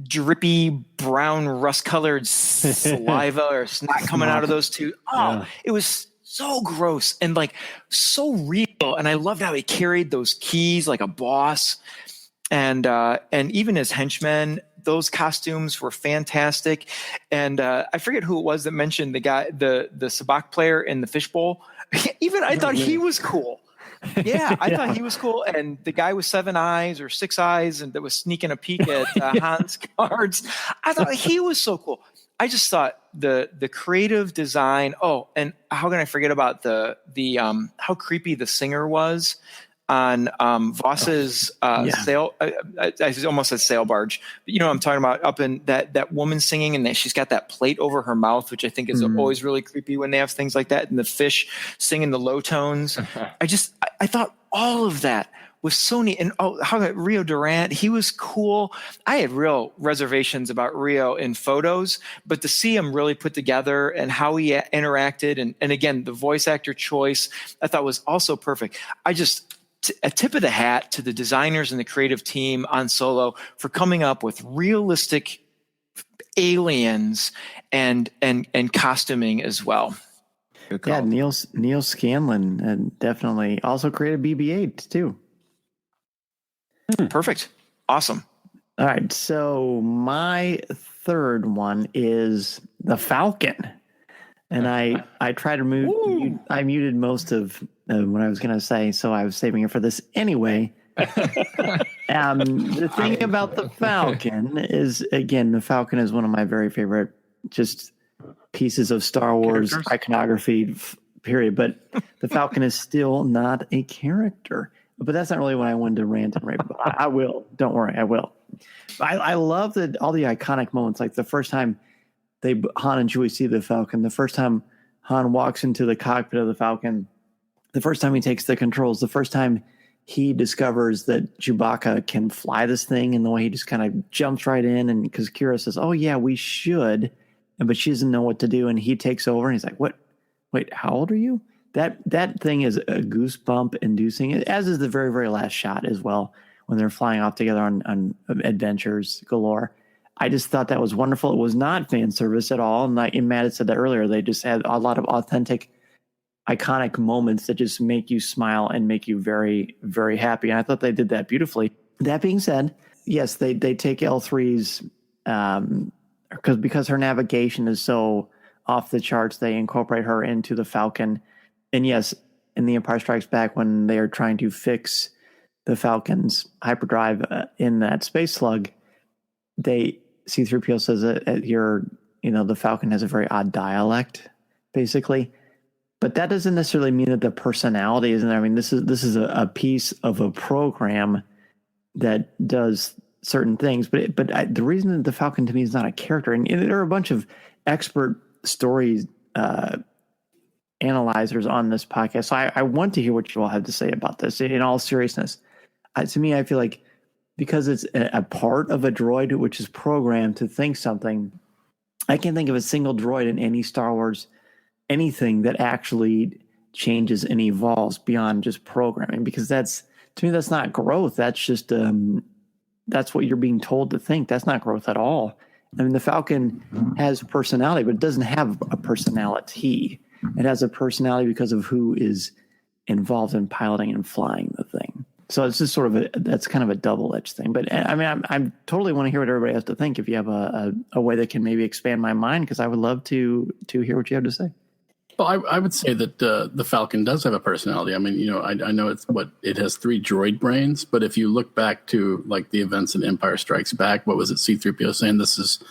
drippy brown rust-colored saliva or snot coming out of those two. It was so gross and like so real. And I loved how he carried those keys like a boss. And even his henchmen, those costumes were fantastic. And I forget who it was that mentioned the guy, the Sabacc player in the fishbowl. Even I thought he was cool. Yeah, I thought he was cool. And the guy with 7 eyes or 6 eyes and that was sneaking a peek at Han's cards, I thought he was so cool. I just thought the creative design. Oh, and how can I forget about the how creepy the singer was on Voss's sail. I almost said sail barge. But you know what I'm talking about, up in that woman singing, and that she's got that plate over her mouth, which I think is always really creepy when they have things like that, and the fish singing the low tones. I thought all of that was so neat. And how about Rio Durant? He was cool. I had real reservations about Rio in photos, but to see him really put together and how he interacted, and again, the voice actor choice, I thought was also perfect. A tip of the hat to the designers and the creative team on Solo for coming up with realistic aliens and costuming as well. Yeah, Neil Scanlon definitely also created BB-8 too. Perfect. Awesome. All right, so my third one is the Falcon. And I tried to mute. I muted most of what I was going to say, so I was saving it for this anyway. The thing about the Falcon is, again, the Falcon is one of my very favorite just pieces of Star Wars iconography, period. But the Falcon is still not a character. But that's not really what I wanted to rant and rave about. I will. Don't worry, I will. I love all the iconic moments, like the first time Han and Chewie see the Falcon, the first time Han walks into the cockpit of the Falcon, the first time he takes the controls, the first time he discovers that Chewbacca can fly this thing, and the way he just kind of jumps right in, and because Kira says, "Oh yeah, we should," but she doesn't know what to do, and he takes over, and he's like, "What? Wait, how old are you?" That thing is a goosebump inducing, as is the very, very last shot as well, when they're flying off together on adventures galore. I just thought that was wonderful. It was not fan service at all. And Matt had said that earlier. They just had a lot of authentic, iconic moments that just make you smile and make you very, very happy. And I thought they did that beautifully. That being said, yes, they take L3's because her navigation is so off the charts. They incorporate her into the Falcon. And yes, in The Empire Strikes Back, when they are trying to fix the Falcon's hyperdrive in that space slug, C-3PO says that the Falcon has a very odd dialect, basically. But that doesn't necessarily mean that the personality isn't there. I mean, this is a piece of a program that does certain things. But the reason that the Falcon to me is not a character, and there are a bunch of expert stories analyzers on this podcast, so I want to hear what you all have to say about this. In all seriousness, to me, I feel like because it's a part of a droid which is programmed to think something, I can't think of a single droid in any Star Wars anything that actually changes and evolves beyond just programming, because that's not growth. That's just that's what you're being told to think. That's not growth at all. I mean, the Falcon has personality, but it doesn't have a personality. It has a personality because of who is involved in piloting and flying the thing. So it's just sort of that's kind of a double-edged thing. But I mean, I totally want to hear what everybody has to think. If you have a way that can maybe expand my mind, because I would love to hear what you have to say. Well, I would say that the Falcon does have a personality. I mean, I know it has 3 droid brains, but if you look back to like the events in Empire Strikes Back, what was it? C-3PO saying this is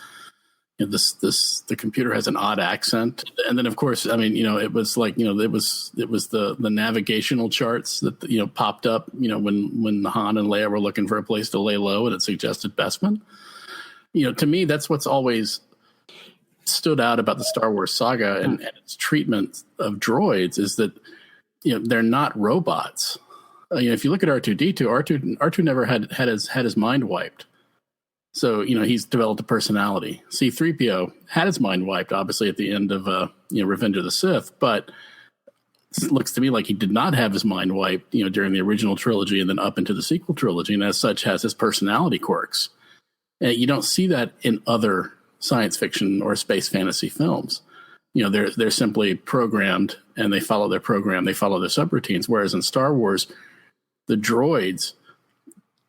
the computer has an odd accent, and then of course, I mean, it was like it was the navigational charts that popped up when Han and Leia were looking for a place to lay low, and it suggested Bespin. To me, that's what's always stood out about the Star Wars saga and its treatment of droids is that they're not robots. If you look at R2D2, R2 never had his mind wiped. So, he's developed a personality. C-3PO had his mind wiped, obviously, at the end of, Revenge of the Sith, but it looks to me like he did not have his mind wiped, during the original trilogy and then up into the sequel trilogy, and as such has his personality quirks. And you don't see that in other science fiction or space fantasy films. They're simply programmed, and they follow their program, they follow their subroutines, whereas in Star Wars, the droids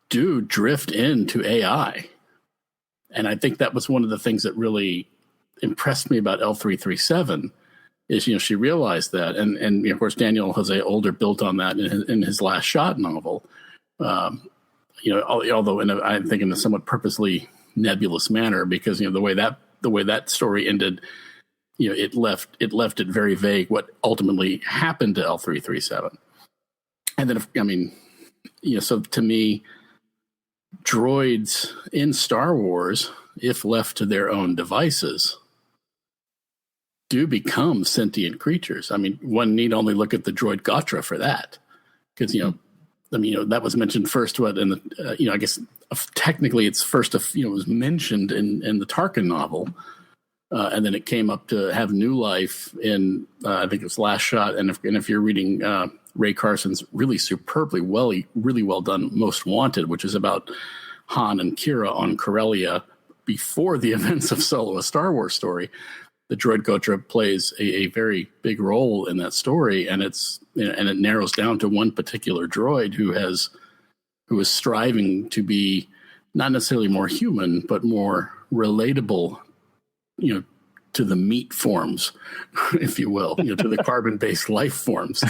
do drift into AI. And I think that was one of the things that really impressed me about L337 is, she realized that. And of course, Daniel Jose Older built on that in his Last Shot novel. Although I think in a somewhat purposely nebulous manner, because, the way that story ended, it left it very vague what ultimately happened to L337. And then, so to me, droids in Star Wars, if left to their own devices, do become sentient creatures. I mean, one need only look at the droid Gotra for that, because that was mentioned first. I guess technically it's first. It was mentioned in the Tarkin novel, and then it came up to have new life in I think it was Last Shot. And if you're reading Ray Carson's really really well done Most Wanted, which is about Han and Kira on Corellia before the events of Solo, a Star Wars story, the droid Gotra plays a very big role in that story, and it narrows down to one particular droid who is striving to be not necessarily more human, but more relatable, to the meat forms, if you will, to the carbon-based life forms.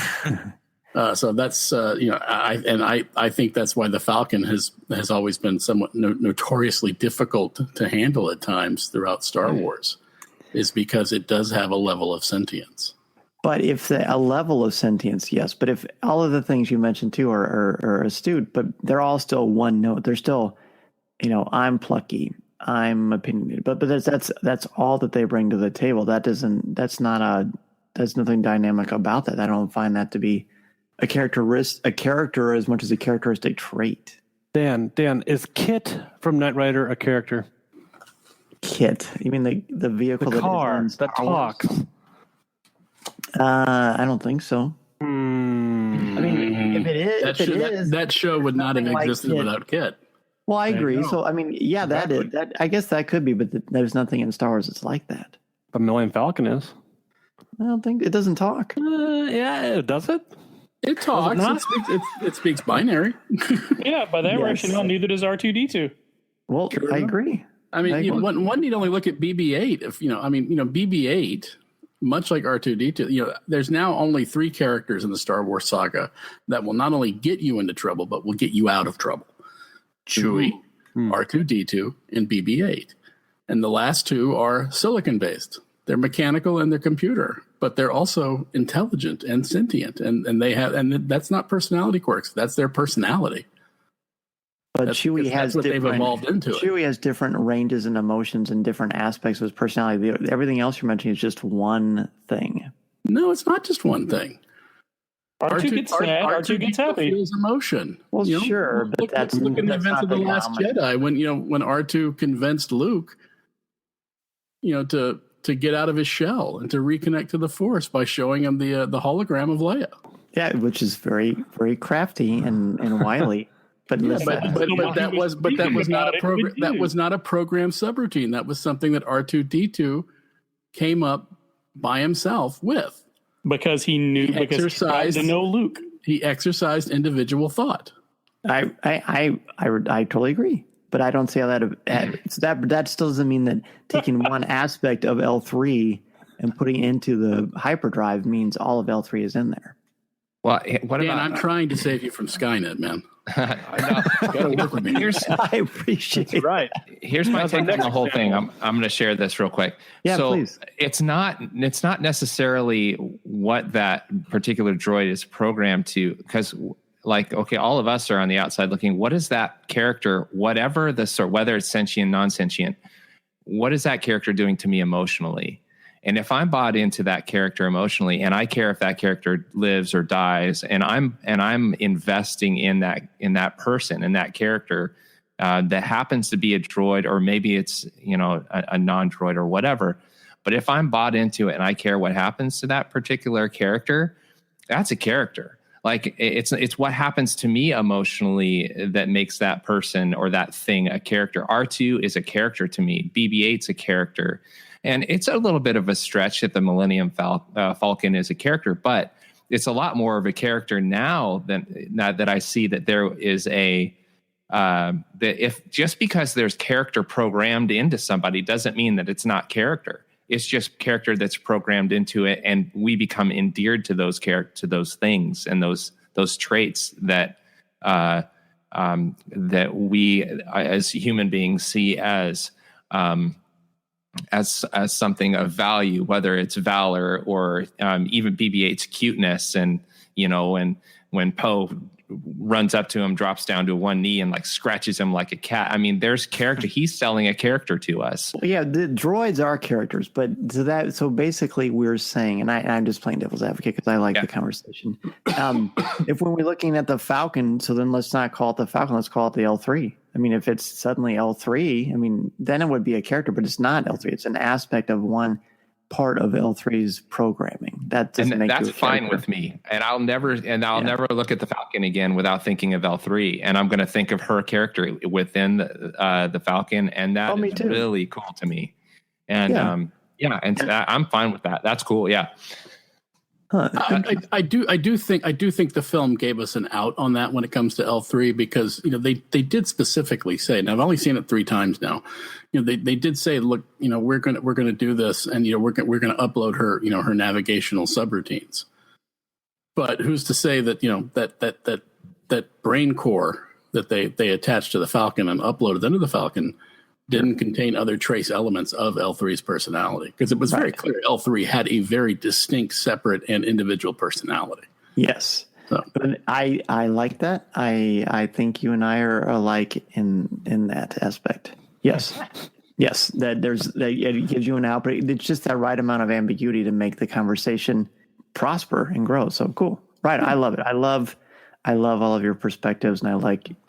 So that's, I think that's why the Falcon has always been somewhat notoriously difficult to handle at times throughout Star Wars, is because it does have a level of sentience. But if a level of sentience, yes. But if all of the things you mentioned too are astute, but they're all still one note. They're still, I'm plucky, I'm opinionated. But that's all that they bring to the table. There's nothing dynamic about that. I don't find that to be a character as much as a characteristic trait. Dan, is Kit from Knight Rider a character? Kit? You mean the vehicle, the car that talks? I don't think so. I mean, if it is, that show would not have existed without Kit. Well, I agree. So, I mean, yeah, exactly. That I guess that could be, but there's nothing in Star Wars that's like that. But Millennium Falcon is. I don't think it doesn't talk. Yeah, does it? It talks. It speaks binary. Yeah, by that rationale, neither does R2D2. Well, I agree. I mean, one need only look at BB-8. BB-8, much like R2D2, there's now only 3 characters in the Star Wars saga that will not only get you into trouble, but will get you out of trouble. Chewie, R2D2, and BB-8. And the last 2 are silicon-based. They're mechanical and they're computer, but they're also intelligent and sentient, and that's not personality quirks. That's their personality. But Chewie has what they've evolved into. Chewie has different ranges and emotions and different aspects of his personality. Everything else you're mentioning is just one thing. No, it's not just one thing. R2 gets sad. R2 gets happy. Feels emotion. Well, sure, but look at the events of the Last Jedi when R2 convinced Luke, to get out of his shell and to reconnect to the Force by showing him the hologram of Leia. Yeah, which is very, very crafty and wily. But that was not a program subroutine. That was something that R2D2 came up by himself with. Because he knew, because he tried to know Luke. He exercised individual thought. I totally agree, but I don't see how that still doesn't mean that taking one aspect of L3 and putting it into the hyperdrive means all of L3 is in there. Well, I'm trying to save you from Skynet, man. I appreciate it. Right. Here's my take on the whole thing. I'm going to share this real quick. Yeah, so please. It's not necessarily what that particular droid is programmed to, because all of us are on the outside looking, what is that character, whatever the sort, whether it's sentient, non-sentient, what is that character doing to me emotionally? And if I'm bought into that character emotionally, and I care if that character lives or dies, and I'm investing in that person and that character that happens to be a droid, or maybe it's a non-droid or whatever. But if I'm bought into it and I care what happens to that particular character, that's a character. Like it's what happens to me emotionally that makes that person or that thing a character. R2 is a character to me. BB-8's a character. And it's a little bit of a stretch that the Millennium Falcon is a character, but it's a lot more of a character now that I see that there is that if just because there's character programmed into somebody doesn't mean that it's not character. It's just character that's programmed into it, and we become endeared to those to those things and those traits that that we as human beings see as something of value, whether it's valor or even BB-8's cuteness, and when Poe runs up to him, drops down to one knee, and scratches him like a cat. I mean, there's character. He's selling a character to us. Well, yeah, the droids are characters, but so basically we're saying, and I'm just playing devil's advocate because I like the conversation. If when we're looking at the Falcon, so then let's not call it the Falcon, let's call it the L3. I mean, if it's suddenly L3, I mean, then it would be a character, but it's not L3. It's an aspect of one part of L3's programming. That doesn't make that's fine with me. And I'll never look at the Falcon again without thinking of L3. And I'm going to think of her character within the Falcon, and that is really cool to me. And I'm fine with that. That's cool. Yeah. I do think the film gave us an out on that when it comes to L3, because they did specifically say, and I've only seen it 3 times now, they did say, look, we're gonna do this, and we're gonna upload her her navigational subroutines. But who's to say that that brain core that they attached to the Falcon and uploaded into the Falcon didn't contain other trace elements of L3's personality? Because it was very clear L3 had a very distinct, separate, and individual personality. Yes. So. But I like that. I think you and I are alike in that aspect. Yes. Yes. That it gives you an out, but it's just that right amount of ambiguity to make the conversation prosper and grow. So cool. Right. I love it. I love all of your perspectives, and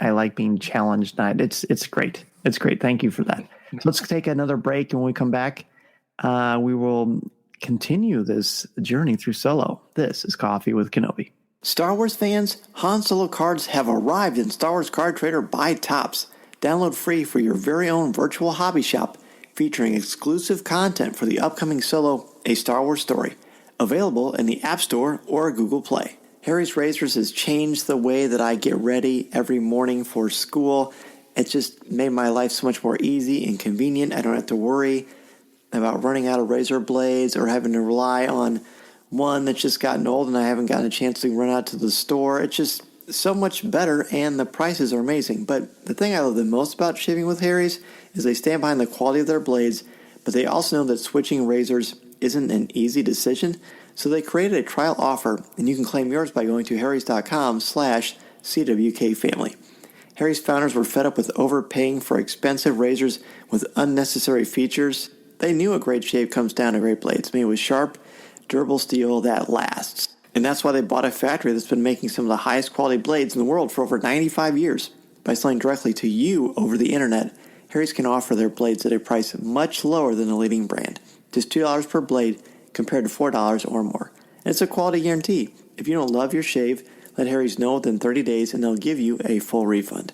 I like being challenged. It's great. It's great. Thank you for that. So let's take another break, and when we come back, we will continue this journey through Solo. This is Coffee with Kenobi. Star Wars fans, Han Solo cards have arrived in Star Wars Card Trader by Topps. Download free for your very own virtual hobby shop, featuring exclusive content for the upcoming Solo, A Star Wars Story. Available in the App Store or Google Play. Harry's Razors has changed the way that I get ready every morning for school. It's just made my life so much more easy and convenient. I don't have to worry about running out of razor blades or having to rely on one that's just gotten old and I haven't gotten a chance to run out to the store. It's just so much better, and the prices are amazing. But the thing I love the most about shaving with Harry's is they stand behind the quality of their blades, but they also know that switching razors isn't an easy decision. So they created a trial offer, and you can claim yours by going to harrys.com/CWK family. Harry's founders were fed up with overpaying for expensive razors with unnecessary features. They knew a great shave comes down to great blades, made with sharp, durable steel that lasts. And that's why they bought a factory that's been making some of the highest quality blades in the world for over 95 years. By selling directly to you over the internet, Harry's can offer their blades at a price much lower than the leading brand. Just $2 per blade compared to $4 or more. And it's a quality guarantee. If you don't love your shave, let Harry's know within 30 days and they'll give you a full refund.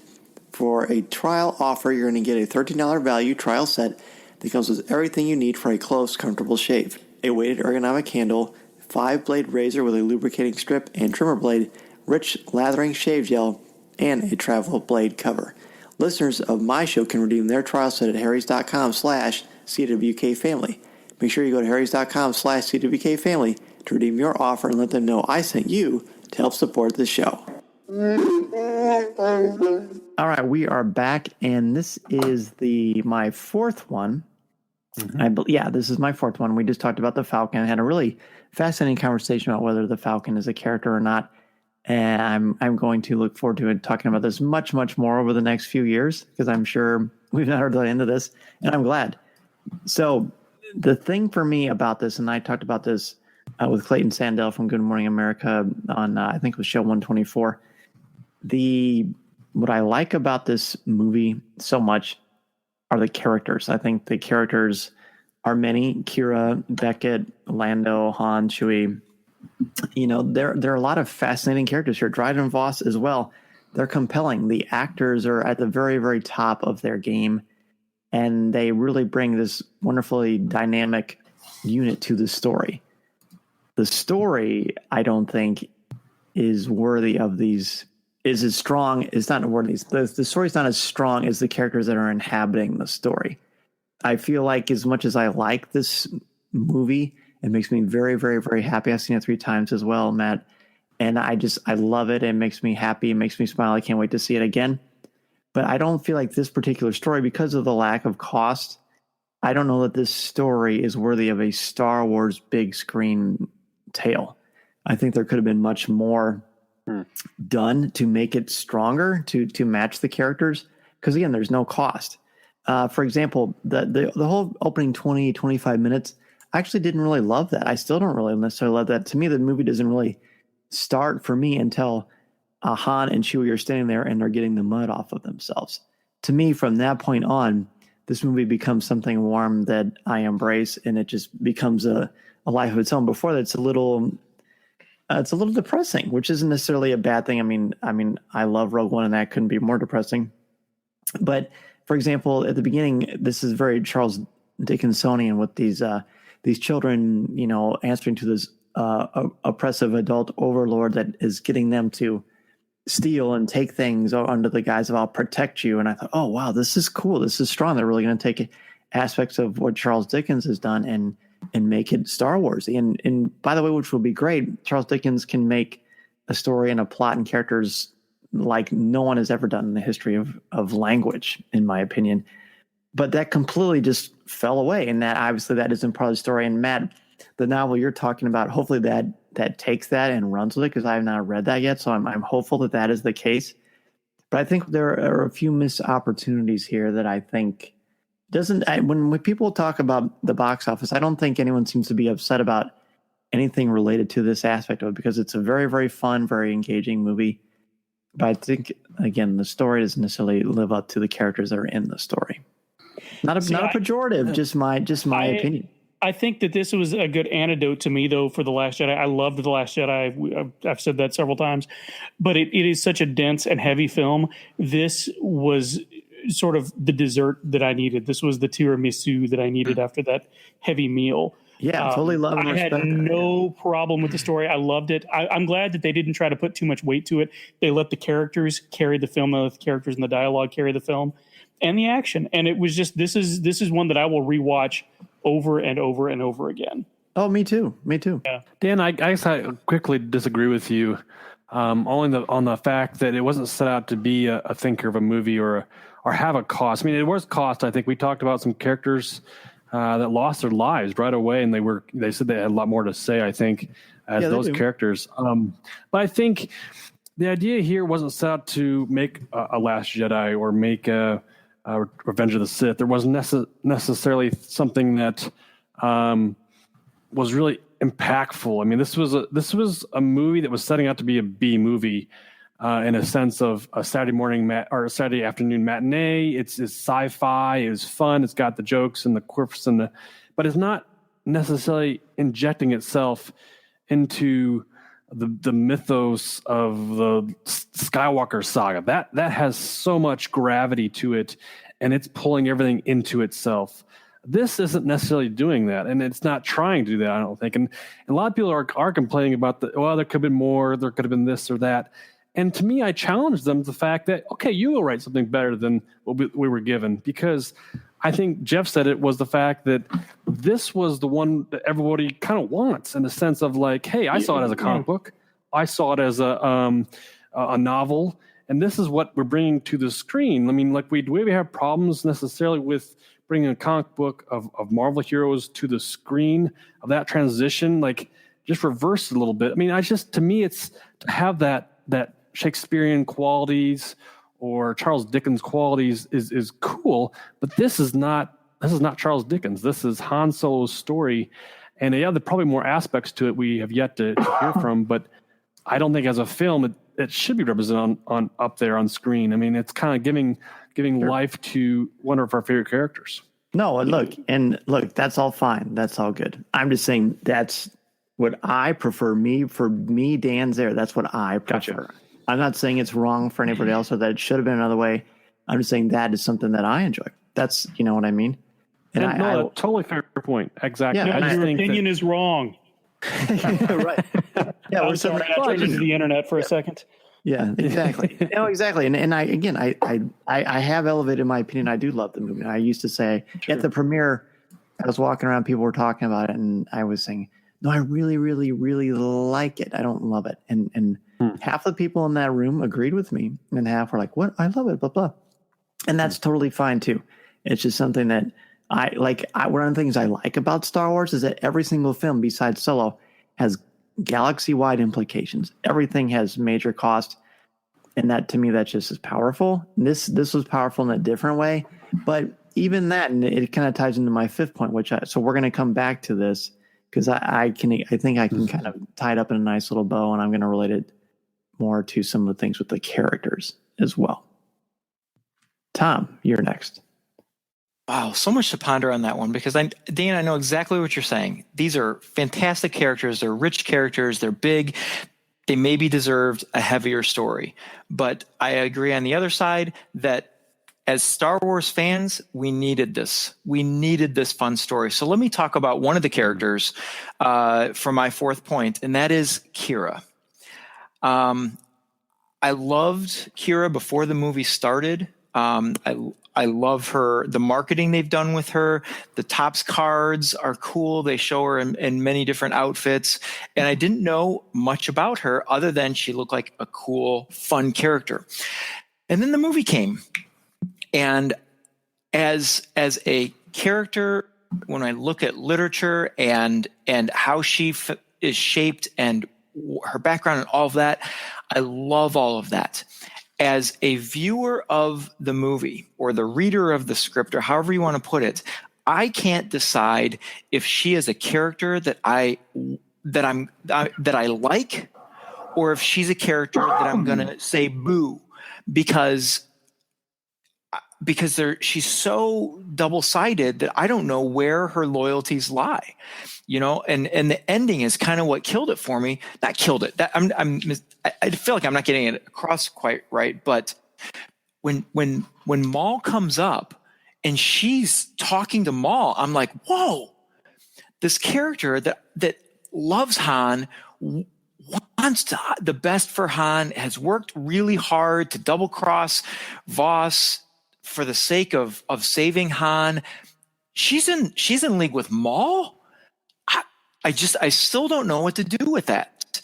For a trial offer, you're going to get a $13 value trial set that comes with everything you need for a close, comfortable shave. A weighted ergonomic handle, 5-blade razor with a lubricating strip and trimmer blade, rich lathering shave gel, and a travel blade cover. Listeners of my show can redeem their trial set at harrys.com/CWK family. Make sure you go to harrys.com/CWK family to redeem your offer and let them know I sent you to help support the show. All right, we are back, and this is my fourth one. Mm-hmm. This is my fourth one. We just talked about the Falcon. I had a really fascinating conversation about whether the Falcon is a character or not, and I'm going to look forward to it, talking about this much, much more over the next few years, because I'm sure we've not heard the end of this, and I'm glad. So the thing for me about this, and I talked about this with Clayton Sandell from Good Morning America on, I think it was show 124. What I like about this movie so much are the characters. I think the characters are many: Kira, Beckett, Lando, Han, Chewie. There are a lot of fascinating characters here. Dryden Voss as well. They're compelling. The actors are at the very, very top of their game, and they really bring this wonderfully dynamic unit to the story. The story, I don't think, is worthy of these. Is as strong. It's not worthy. The story's not as strong as the characters that are inhabiting the story. I feel like as much as I like this movie, it makes me very, very, very happy. I've seen it 3 times as well, Matt, and I love it. It makes me happy. It makes me smile. I can't wait to see it again. But I don't feel like this particular story, because of the lack of cost, I don't know that this story is worthy of a Star Wars big screen tale. I think there could have been much more done to make it stronger, to match the characters, because again, there's no cost. For example, the whole opening 20-25 minutes, I actually didn't really love that. I still don't really necessarily love that. To me, the movie doesn't really start for me until Han and Chewie are standing there and they're getting the mud off of themselves. To me, from that point on, this movie becomes something warm that I embrace, and it just becomes a life of its own. Before that, it's a little depressing, which isn't necessarily a bad thing. I mean, I love Rogue One, and that couldn't be more depressing. But for example, at the beginning, this is very Charles Dickensonian with these children, answering to this oppressive adult overlord that is getting them to steal and take things under the guise of I'll protect you. And I thought, oh wow, this is cool. This is strong. They're really going to take aspects of what Charles Dickens has done and make it Star Wars. And by the way, which will be great, Charles Dickens can make a story and a plot and characters like no one has ever done in the history of language, in my opinion. But that completely just fell away. And that obviously that isn't part of the story. And Matt, the novel you're talking about, hopefully that takes that and runs with it, because I have not read that yet. So I'm hopeful that is the case. But I think there are a few missed opportunities here that I think when people talk about the box office, I don't think anyone seems to be upset about anything related to this aspect of it, because it's a very, very fun, very engaging movie. But I think, again, the story doesn't necessarily live up to the characters that are in the story. Not a pejorative, just my opinion. I think that this was a good antidote to me, though, for The Last Jedi. I loved The Last Jedi. I've said that several times. But it is such a dense and heavy film. This was sort of the dessert that I needed. This was the tiramisu that I needed after that heavy meal. Yeah, totally love and respect. I had no problem with the story. I loved it. I'm glad that they didn't try to put too much weight to it. They let the characters carry the film, they let the characters and the dialogue carry the film, and the action. And it was just this is one that I will rewatch over and over and over again. Oh, me too. Yeah. Dan, I guess I quickly disagree with you, only on the fact that it wasn't set out to be a thinker of a movie or have a cost. I mean, it was cost. I think we talked about some characters that lost their lives right away, and they said they had a lot more to say, I think, as those characters. But I think the idea here wasn't set out to make a Last Jedi or make a Revenge of the Sith. There wasn't necessarily something that was really impactful. I mean, this was a movie that was setting out to be a B movie in a sense of a Saturday morning or a Saturday afternoon matinee. It's sci-fi. It was fun. It's got the jokes and the quips but it's not necessarily injecting itself into the mythos of the Skywalker saga. That has so much gravity to it, and it's pulling everything into itself. This isn't necessarily doing that, and it's not trying to do that, I don't think. And a lot of people are complaining about there could have been more, there could have been this or that. And to me, I challenge them to the fact that, okay, you will write something better than what we were given, because I think Jeff said it was the fact that this was the one that everybody kind of wants, in the sense of like, hey, I saw it as a comic book. I saw it as a novel, and this is what we're bringing to the screen. I mean, like, do we have problems necessarily with bringing a comic book of Marvel heroes to the screen, of that transition? Like, just reverse it a little bit. I mean, to me, it's to have that Shakespearean qualities or Charles Dickens qualities is cool, but this is not Charles Dickens. This is Han Solo's story, and there are probably more aspects to it we have yet to hear from, but I don't think as a film it should be represented on up there on screen. I mean, it's kind of giving life to one of our favorite characters. No, look, that's all fine. That's all good. I'm just saying that's what I prefer. For me, Dan's there. That's what I prefer. Gotcha. I'm not saying it's wrong for anybody else or that it should have been another way. I'm just saying that is something that I enjoy. That's, you know what I mean? And I totally fair point. Exactly. Yeah, your opinion is wrong. Right. Yeah, I'm sorry, I turned into the internet for a second. Yeah, exactly. No, exactly. And I have elevated my opinion. I do love the movie. I used to say at the premiere, I was walking around, people were talking about it, and I was saying, no, I really, really, really like it. I don't love it. And half the people in that room agreed with me, and half were like, what? I love it, blah, blah. And that's totally fine too. It's just something that I like. One of the things I like about Star Wars is that every single film besides Solo has galaxy-wide implications. Everything has major cost, and that, to me, that's just as powerful. And this was powerful in a different way, but even that, and it kind of ties into my fifth point, so we're going to come back to this, because I think I can kind of tie it up in a nice little bow, and I'm going to relate it more to some of the things with the characters as well. Tom, you're next. Wow, so much to ponder on that one, because Dan, I know exactly what you're saying. These are fantastic characters. They're rich characters. They're big. They maybe deserved a heavier story. But I agree on the other side that as Star Wars fans, we needed this. We needed this fun story. So let me talk about one of the characters for my fourth point, and that is Kira. I loved Kira before the movie started. I love her, the marketing they've done with her. The Topps cards are cool. They show her in many different outfits. And I didn't know much about her other than she looked like a cool, fun character. And then the movie came. And as a character, when I look at literature and how she is shaped and her background and all of that, I love all of that. As a viewer of the movie or the reader of the script or however you want to put it, I can't decide if she is a character that I like, or if she's a character that I'm going to say boo, because she's so double-sided that I don't know where her loyalties lie, and the ending is kind of what killed it for me. Not killed it. I feel like I'm not getting it across quite right. But when Maul comes up and she's talking to Maul, I'm like, whoa, this character that loves Han, wants the best for Han, has worked really hard to double cross Voss for the sake of saving Han. She's in league with Maul. I still don't know what to do with that,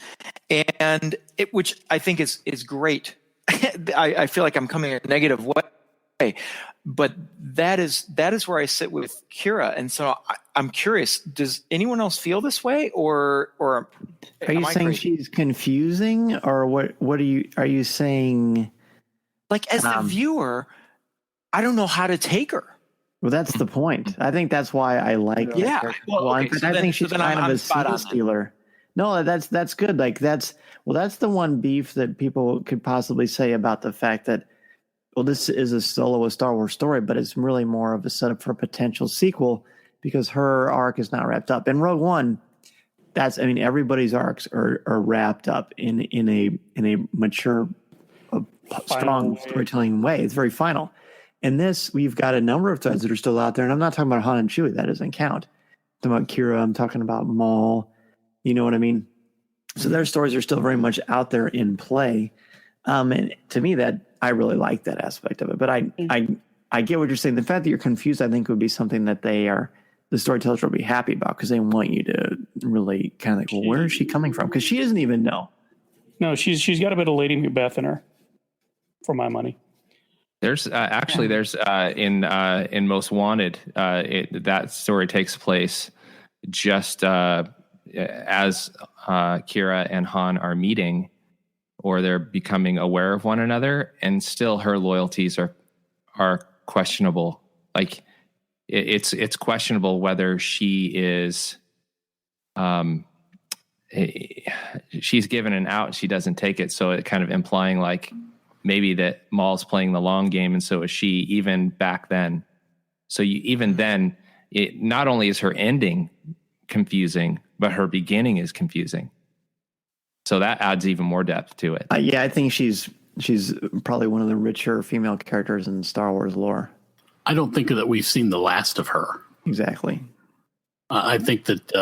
and which I think is great. I feel like I'm coming in a negative way, but that is where I sit with Kira, and so I'm curious. Does anyone else feel this way, or are you saying she's confusing, or what? What are you saying? Like, as the viewer, I don't know how to take her. Well, that's the point. I think that's why I like her. Yeah. Well, I think she's kind of a scene stealer. No, that's good. Like that's the one beef that people could possibly say about the fact that, well, this is a Star Wars story, but it's really more of a setup for a potential sequel because her arc is not wrapped up. In Rogue One, everybody's arcs are wrapped up in a mature, strong storytelling way. It's very final. In this, we've got a number of threads that are still out there, and I'm not talking about Han and Chewie. That doesn't count. I'm talking about Kira. I'm talking about Maul. You know what I mean? So their stories are still very much out there in play. And to me, that I really like that aspect of it. But I get what you're saying. The fact that you're confused, I think, would be something that the storytellers will be happy about because they want you to really kind of like, well, where is she coming from? Because she doesn't even know. No, she's got a bit of Lady Macbeth in her, for my money. There's in Most Wanted, that story takes place just as Kira and Han are meeting, or they're becoming aware of one another, and still her loyalties are questionable. Like it's questionable whether she is, she's given an out, she doesn't take it, so it kind of implying like maybe that Maul's playing the long game, and so is she, even back then. So then, it not only is her ending confusing, but her beginning is confusing. So that adds even more depth to it. Yeah, I think she's probably one of the richer female characters in Star Wars lore. I don't think that we've seen the last of her. Exactly. I think that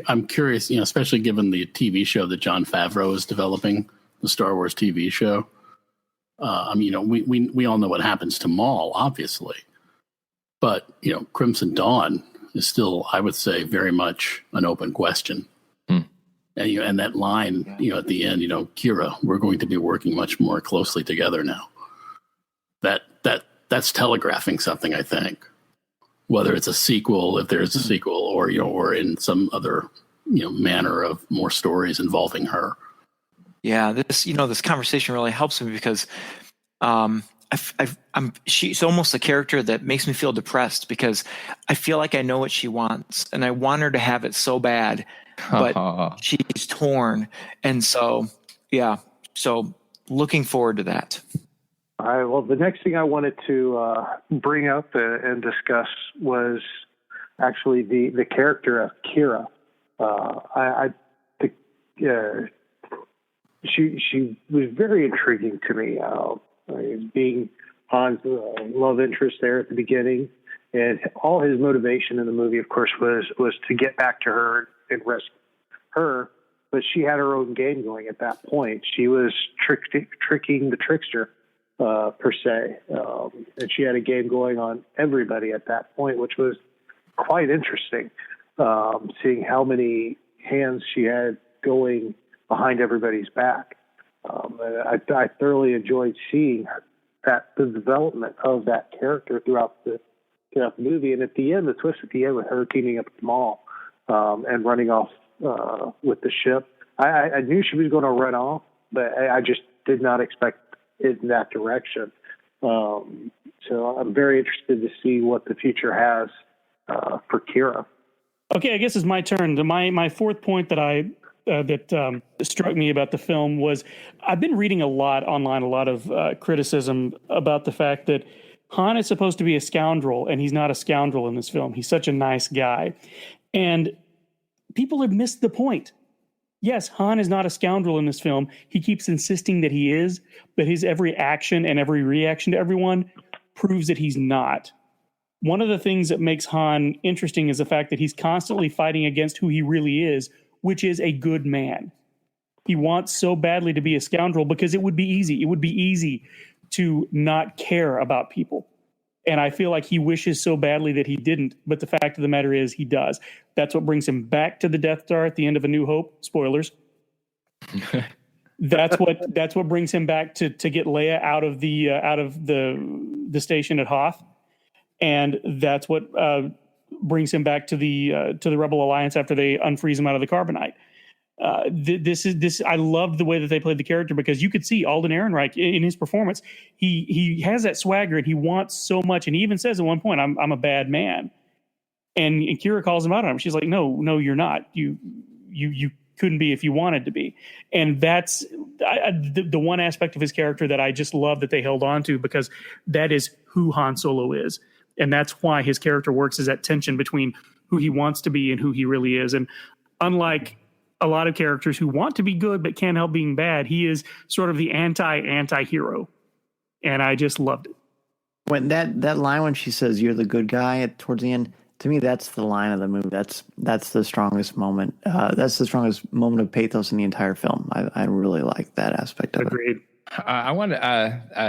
I'm curious, especially given the TV show that Jon Favreau is developing, the Star Wars TV show. We all know what happens to Maul, obviously, but Crimson Dawn is still, I would say, very much an open question. And that line, at the end, Kira, we're going to be working much more closely together now. That's telegraphing something, I think. Whether it's a sequel, if there's a sequel, or in some other manner of more stories involving her. Yeah, this conversation really helps me because she's almost a character that makes me feel depressed because I feel like I know what she wants and I want her to have it so bad, but she's torn. And so, yeah, so looking forward to that. All right. Well, the next thing I wanted to bring up and discuss was actually the character of Kira. She was very intriguing to me. Being Han's love interest there at the beginning. And all his motivation in the movie, of course, was to get back to her and rescue her. But she had her own game going at that point. She was tricking the trickster, per se. And she had a game going on everybody at that point, which was quite interesting, seeing how many hands she had going behind everybody's back. I thoroughly enjoyed seeing the development of that character throughout the movie. And at the end, the twist at the end with her teaming up at the mall and running off with the ship. I knew she was going to run off, but I just did not expect it in that direction. So I'm very interested to see what the future has for Kira. Okay, I guess it's my turn. My fourth point that struck me about the film was I've been reading a lot online, a lot of criticism about the fact that Han is supposed to be a scoundrel, and he's not a scoundrel in this film. He's such a nice guy. And people have missed the point. Yes, Han is not a scoundrel in this film. He keeps insisting that he is, but his every action and every reaction to everyone proves that he's not. One of the things that makes Han interesting is the fact that he's constantly fighting against who he really is, which is a good man. He wants so badly to be a scoundrel because it would be easy. It would be easy to not care about people. And I feel like he wishes so badly that he didn't. But the fact of the matter is he does. That's what brings him back to the Death Star at the end of A New Hope. Spoilers. That's what brings him back to get Leia out of the station at Hoth. And that's what brings him back to the Rebel Alliance after they unfreeze him out of the carbonite. This I loved the way that they played the character, because you could see Alden Ehrenreich in his performance. He has that swagger and he wants so much. And he even says at one point, I'm a bad man. And Kira calls him out on him. She's like, no, you're not. You couldn't be if you wanted to be. And that's the one aspect of his character that I just love that they held on to, because that is who Han Solo is. And that's why his character works, is that tension between who he wants to be and who he really is. And unlike a lot of characters who want to be good but can't help being bad, he is sort of the anti-hero. And I just loved it. When that line when she says you're the good guy towards the end, to me that's the line of the movie. That's the strongest moment. That's the strongest moment of pathos in the entire film. I really like that aspect of it. Agreed. I wanted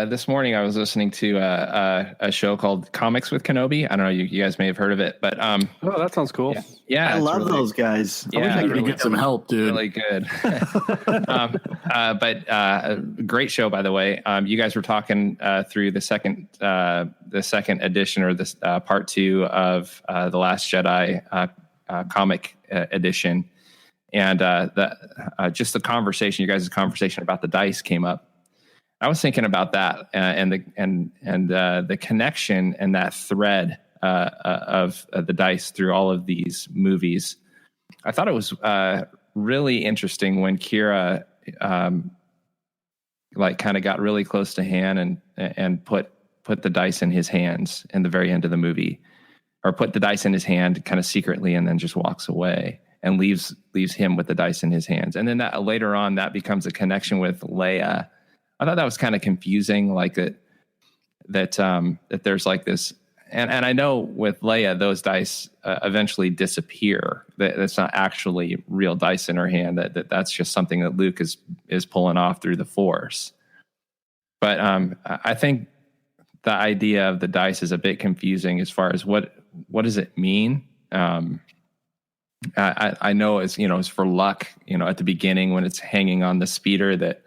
this morning I was listening to a show called Comics with Kenobi. I don't know, you guys may have heard of it, but oh, that sounds cool. Yeah, I love those guys. I wish I could get some help, dude. Really good. But great show, by the way. You guys were talking through the second edition, or this part 2 of The Last Jedi comic edition, and just the conversation, you guys' conversation about the dice came up. I was thinking about that and the connection and that thread of the dice through all of these movies. I thought it was really interesting when Kira kind of got really close to Han and put the dice in his hands in the very end of the movie, or put the dice in his hand kind of secretly and then just walks away and leaves him with the dice in his hands. And then that later on that becomes a connection with Leia. I thought that was kind of confusing, like that there's like this, and I know with Leia those dice eventually disappear. That's not actually real dice in her hand. That's just something that Luke is pulling off through the Force. But I think the idea of the dice is a bit confusing as far as what does it mean. I know it's for luck. At the beginning when it's hanging on the speeder that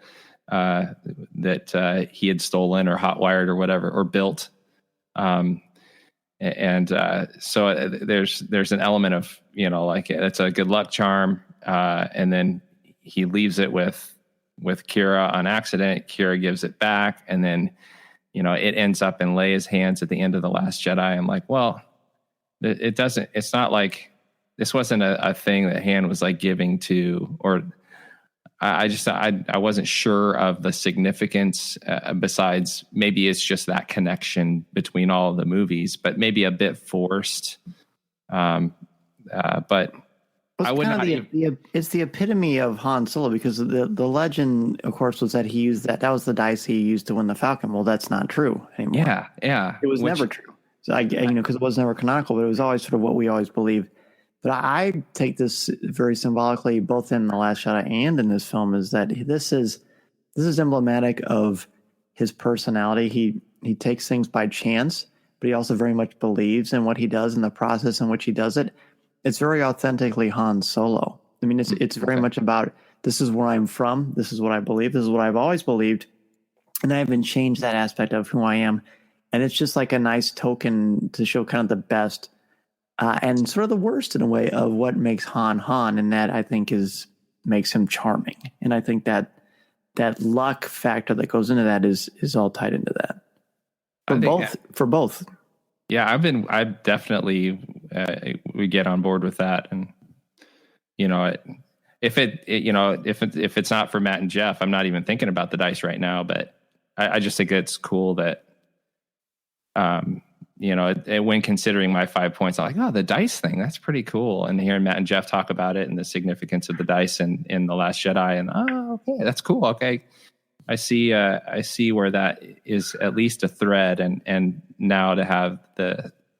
he had stolen or hotwired or whatever, or built. So there's an element of, it's a good luck charm. And then he leaves it with Kira on accident. Kira gives it back. And then, it ends up in Leia's hands at the end of The Last Jedi. I'm like, well, it's not like this wasn't a thing that Han was like giving to, or I wasn't sure of the significance besides maybe it's just that connection between all of the movies, but maybe a bit forced. But I wouldn't. It's the epitome of Han Solo, because the legend, of course, was that he used that was the dice he used to win the Falcon. Well, that's not true anymore. Yeah. It was never true. So because it was never canonical, but it was always sort of what we always believed. But I take this very symbolically, both in The Last Jedi and in this film, is that this is emblematic of his personality. He takes things by chance, but he also very much believes in what he does and the process in which he does it. It's very authentically Han Solo. I mean, it's very much about, this is where I'm from, this is what I believe, this is what I've always believed, and I haven't changed that aspect of who I am. And it's just like a nice token to show kind of the best and sort of the worst in a way of what makes Han Han, and that I think makes him charming. And I think that luck factor that goes into that is all tied into that. For both. Yeah, I definitely we get on board with that, and if it's not for Matt and Jeff, I'm not even thinking about the dice right now. But I just think it's cool that when considering my 5 points, I'm like, oh, the dice thing, that's pretty cool. And hearing Matt and Jeff talk about it and the significance of the dice in The Last Jedi, and okay, that's cool. Okay, I see where that is at least a thread, and now to have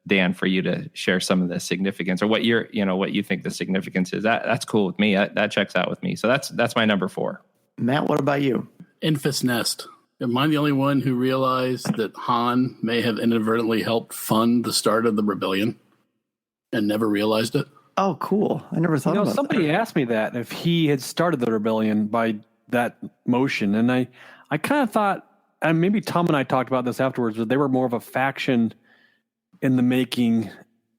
Dan, for you to share some of the significance, or what you think the significance is, that's cool with me. That checks out with me. So that's my number 4. Matt, what about you? Infus Nest. Am I the only one who realized that Han may have inadvertently helped fund the start of the rebellion and never realized it? Oh, cool. I never thought about that. Somebody asked me that, if he had started the rebellion by that motion. And I kind of thought, and maybe Tom and I talked about this afterwards, but they were more of a faction in the making.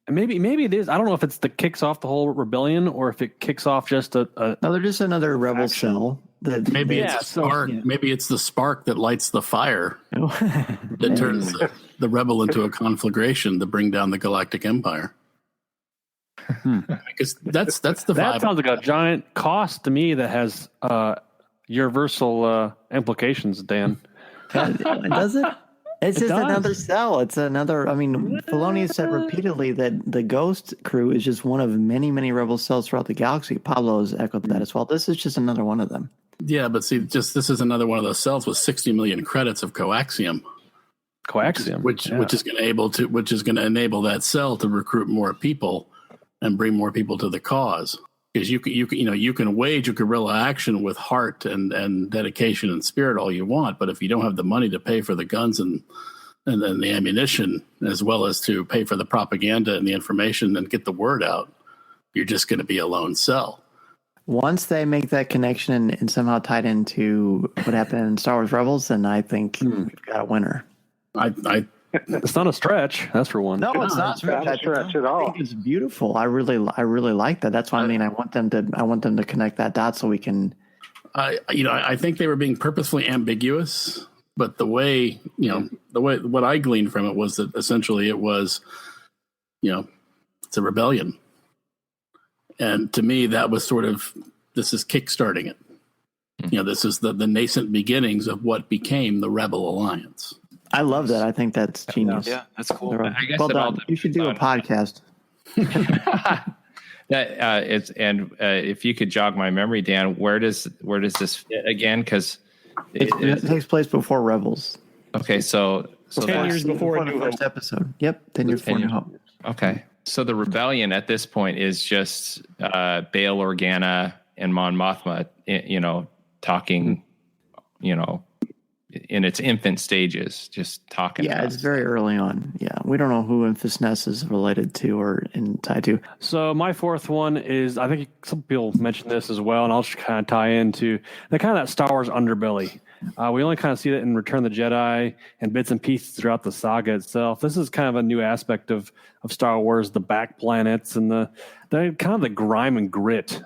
And maybe it is. I don't know if it's the kicks off the whole rebellion, or if it kicks off just no, they're just another rebel cell. Maybe it's a spark. Maybe it's the spark that lights the fire that turns the rebel into a conflagration to bring down the Galactic Empire. Because that's the vibe. That sounds like a giant cost to me that has universal implications, Dan. Does it? It's just another cell. It's another. I mean, Filoni said repeatedly that the Ghost crew is just one of many, many rebel cells throughout the galaxy. Pablo's echoed that as well. This is just another one of them. Yeah, but see, this is another one of those cells with 60 million credits of coaxium. Which is going to enable that cell to recruit more people and bring more people to the cause. Because you can wage a guerrilla action with heart and dedication and spirit all you want, but if you don't have the money to pay for the guns and then the ammunition, as well as to pay for the propaganda and the information and get the word out, you're just going to be a lone cell. Once they make that connection and somehow tied into what happened in Star Wars Rebels, then I think we've got a winner. It's not a stretch, that's for one. No, it's not a stretch at all. I think it's beautiful. I really like that. That's why I want them to connect that dot so we can. I think they were being purposefully ambiguous, but the way what I gleaned from it was that essentially it was, it's a rebellion, and to me that was sort of, this is kickstarting it. This is the nascent beginnings of what became the Rebel Alliance. I love that. I think that's genius. Yeah, that's cool. I guess well done. You should do a podcast. If you could jog my memory, Dan, where does this fit again? Because it takes place before Rebels. Okay, so 10 years before the first episode. Yep, 10 years before New Hope. Okay, so the rebellion at this point is just Bail Organa and Mon Mothma, talking, in its infant stages, just talking. Yeah, it's very early on. Yeah, we don't know who Infus Nest is related to or tied to. So my fourth one is, I think some people mentioned this as well, and I'll just kind of tie into the kind of that Star Wars underbelly. We only kind of see that in Return of the Jedi and bits and pieces throughout the saga itself. This is kind of a new aspect of Star Wars, the back planets and the kind of the grime and grit.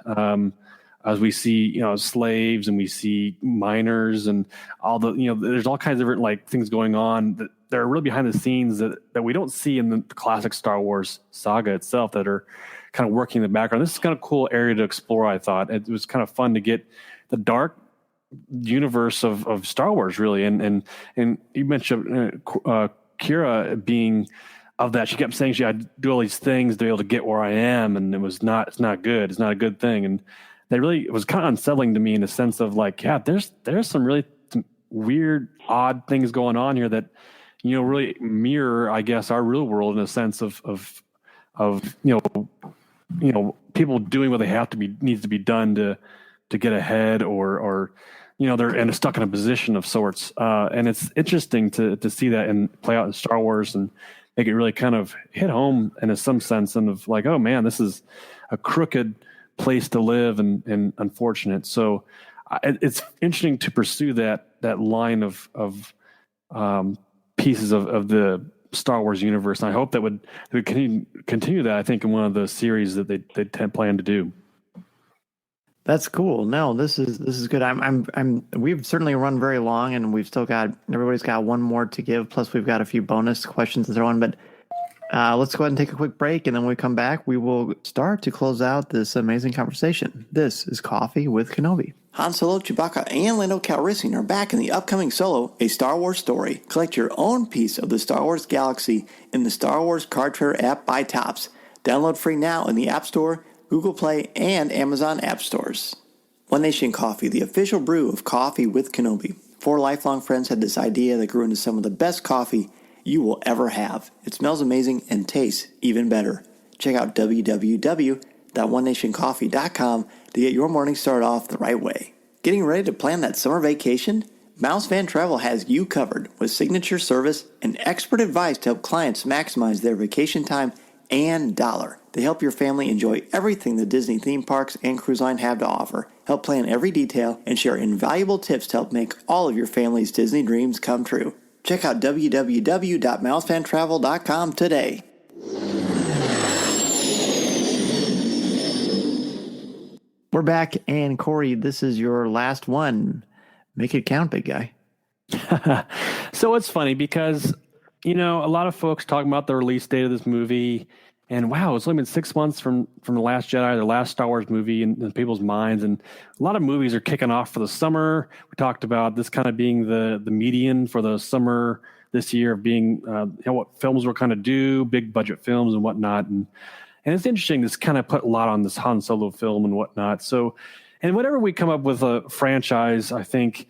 As we see, slaves, and we see miners, and all the, there's all kinds of different things going on that are really behind the scenes that we don't see in the classic Star Wars saga itself, that are kind of working in the background. This is kind of a cool area to explore. I thought it was kind of fun to get the dark universe of Star Wars, really, and you mentioned Kira being of that. She kept saying she had to do all these things to be able to get where I am, and it's not good. It's not a good thing. And it was kind of unsettling to me in the sense of like, yeah, there's some weird, odd things going on here that, really mirror, I guess, our real world in a sense of people doing what they have to be, needs to be done to get ahead or they're stuck in a position of sorts. And it's interesting to see that and play out in Star Wars and make it really kind of hit home in some sense and of like, oh man, this is a crooked place to live and unfortunate. So it's interesting to pursue that line of pieces of the Star Wars universe. And I hope that would continue that, I think, in one of the series that they plan to do. That's cool. No, this is good. We've certainly run very long, and we've still everybody's got one more to give. Plus, we've got a few bonus questions to throw in. But let's go ahead and take a quick break, and then when we come back, we will start to close out this amazing conversation. This is Coffee with Kenobi. Han Solo, Chewbacca, and Lando Calrissian are back in the upcoming Solo, A Star Wars Story. Collect your own piece of the Star Wars galaxy in the Star Wars Card Trader app by Topps. Download free now in the App Store, Google Play, and Amazon App Stores. One Nation Coffee, the official brew of Coffee with Kenobi. 4 lifelong friends had this idea that grew into some of the best coffee you will ever have. It smells amazing and tastes even better. Check out www.onenationcoffee.com to get your morning started off the right way. Getting ready to plan that summer vacation? Mouse Van Travel has you covered with signature service and expert advice to help clients maximize their vacation time and dollar. They help your family enjoy everything the Disney theme parks and cruise line have to offer, help plan every detail, and share invaluable tips to help make all of your family's Disney dreams come true. Check out www.mousefantravel.com today. We're back, and Cory, this is your last one. Make it count, big guy. So it's funny because, a lot of folks talking about the release date of this movie, and wow, it's only been 6 months from The Last Jedi, the last Star Wars movie in people's minds, and a lot of movies are kicking off for the summer. We talked about this kind of being the median for the summer this year of being, what films were kind of due, big budget films and whatnot, and it's interesting. This kind of put a lot on this Han Solo film and whatnot. So, and whenever we come up with a franchise, I think,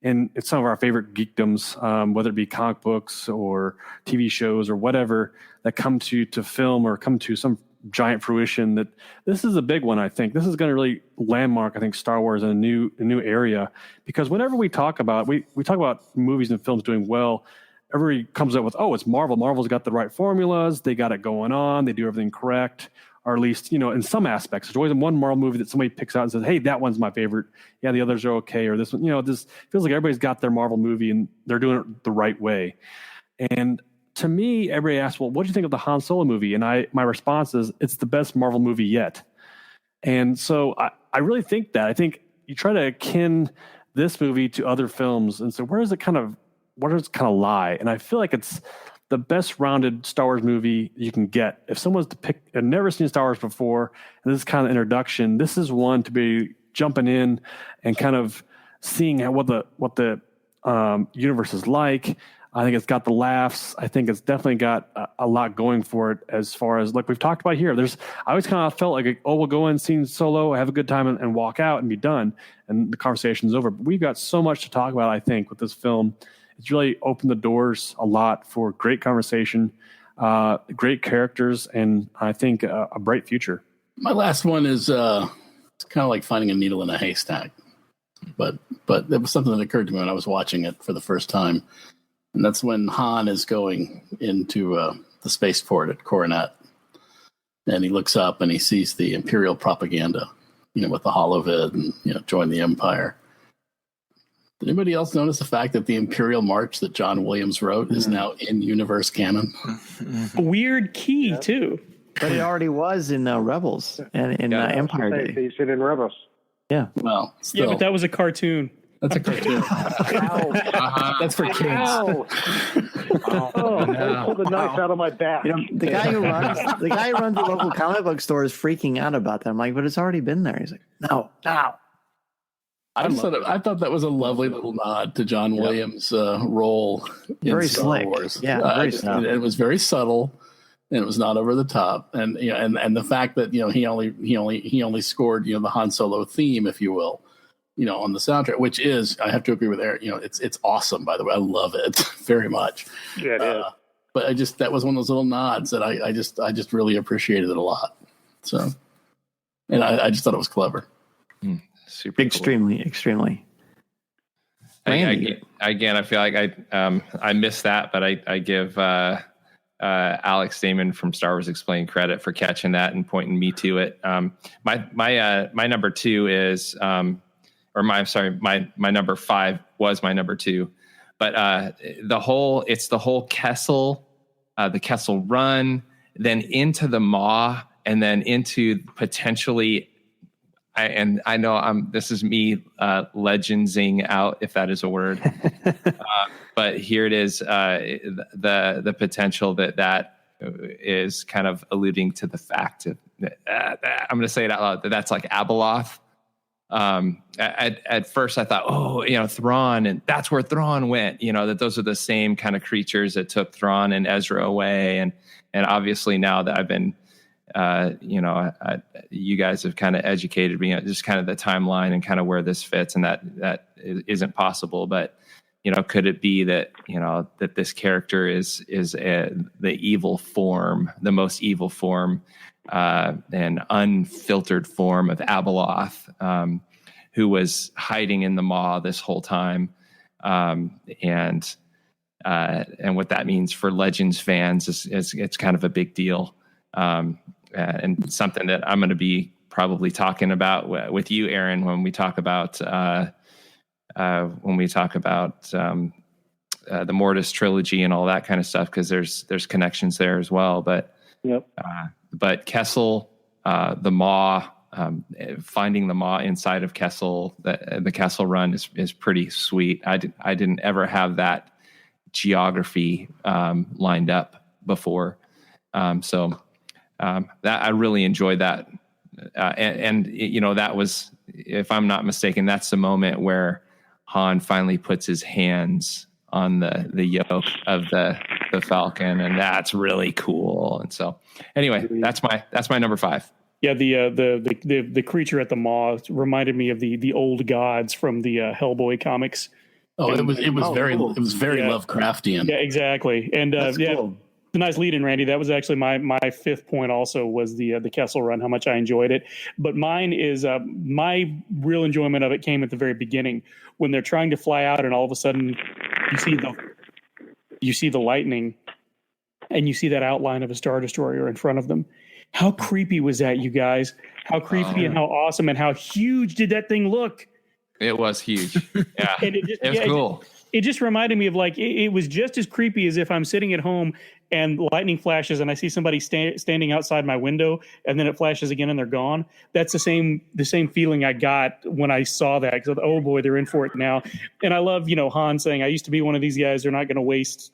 and it's some of our favorite geekdoms, whether it be comic books or TV shows or whatever that come to film or come to some giant fruition, that this is a big one. I think this is going to really landmark, I think, Star Wars in a new area, because whenever we talk about, we talk about movies and films doing well, everybody comes up with, oh, it's Marvel. Marvel's got the right formulas. They got it going on. They do everything correct. Or at least, in some aspects. There's always one Marvel movie that somebody picks out and says, hey, that one's my favorite. Yeah, the others are okay. Or this one, this feels like everybody's got their Marvel movie and they're doing it the right way. And to me, everybody asks, well, what do you think of the Han Solo movie? And my response is, it's the best Marvel movie yet. And so I really think that. I think you try to akin this movie to other films. And so where does it kind of lie? And I feel like it's the best rounded Star Wars movie you can get. If someone's to pick, I've never seen Star Wars before, and this is kind of introduction, this is one to be jumping in and kind of seeing what the universe is like. I think it's got the laughs. I think it's definitely got a lot going for it as far as, like we've talked about here. I always kind of felt like, we'll go in, see Solo, have a good time, and walk out and be done, and the conversation's over. But we've got so much to talk about, I think, with this film. It's really opened the doors a lot for great conversation, great characters, and I think a bright future. My last one is it's kind of like finding a needle in a haystack, but it was something that occurred to me when I was watching it for the first time, and that's when Han is going into the spaceport at Coronet, and he looks up and he sees the Imperial propaganda, with the holovid and join the Empire. Did anybody else notice the fact that the Imperial March that John Williams wrote is now in universe canon? A weird key, too. But it already was in Rebels and in Empire Day. He's in Rebels. Yeah. Well, still. Yeah, but that was a cartoon. That's a cartoon. That's for kids. Ow. Pull the knife out of my back. The guy who runs the local comic book store is freaking out about that. I'm like, but it's already been there. He's like, no. I thought that was a lovely little nod to John Williams' role in Very Star slick. Wars. Yeah, very slick. It was very subtle. and it was not over the top, and and the fact that he only scored the Han Solo theme, if you will, on the soundtrack, which is, I have to agree with Eric, it's awesome. By the way, I love it very much. Yeah, it is. But that was one of those little nods that I just really appreciated it a lot. So, and I just thought it was clever. Super cool. Extremely. Again, I feel like I missed that, but I give Alex Damon from Star Wars Explained credit for catching that and pointing me to it. My number two is, my number five was my number two, but the whole Kessel, the Kessel run, then into the Maw, and then into potentially. I know this is me legendsing out, if that is a word, but here it is, the potential that is kind of alluding to the fact of, I'm going to say it out loud, that's like Abeloth. At first I thought, Thrawn, and that's where Thrawn went, that those are the same kind of creatures that took Thrawn and Ezra away. And obviously now that I've been, you guys have kind of educated me on just kind of the timeline and kind of where this fits, and that isn't possible. But, could it be that, that this character is the evil form, the most evil form, and unfiltered form of Abeloth, who was hiding in the Maw this whole time. And what that means for Legends fans is it's kind of a big deal. And something that I'm going to be probably talking about with you, Aaron, when we talk about the Mortis trilogy and all that kind of stuff, because there's connections there as well. But but Kessel, the Maw, finding the Maw inside of Kessel, the Kessel run is pretty sweet. I didn't ever have that geography lined up before, so. That I really enjoyed that, and that was, if I'm not mistaken, that's the moment where Han finally puts his hands on the yoke of the Falcon, and that's really cool. And so, anyway, that's my number five. Yeah, the creature at the Maw reminded me of the old gods from the Hellboy comics. Oh, it was very Lovecraftian. Yeah, exactly, and cool. A nice lead in, Randy. That was actually my fifth point also, was the Kessel run, how much I enjoyed it. But mine is my real enjoyment of it came at the very beginning, when they're trying to fly out and all of a sudden you see the lightning and you see that outline of a Star Destroyer in front of them. How creepy was that, you guys? How creepy and how awesome and how huge did that thing look? It was huge. Yeah. And it was cool. It just reminded me of, like, it was just as creepy as if I'm sitting at home and lightning flashes and I see somebody standing outside my window, and then it flashes again and they're gone. That's the same feeling I got when I saw that. Because, oh boy, they're in for it now. And I love, Han saying, I used to be one of these guys. They're not going to waste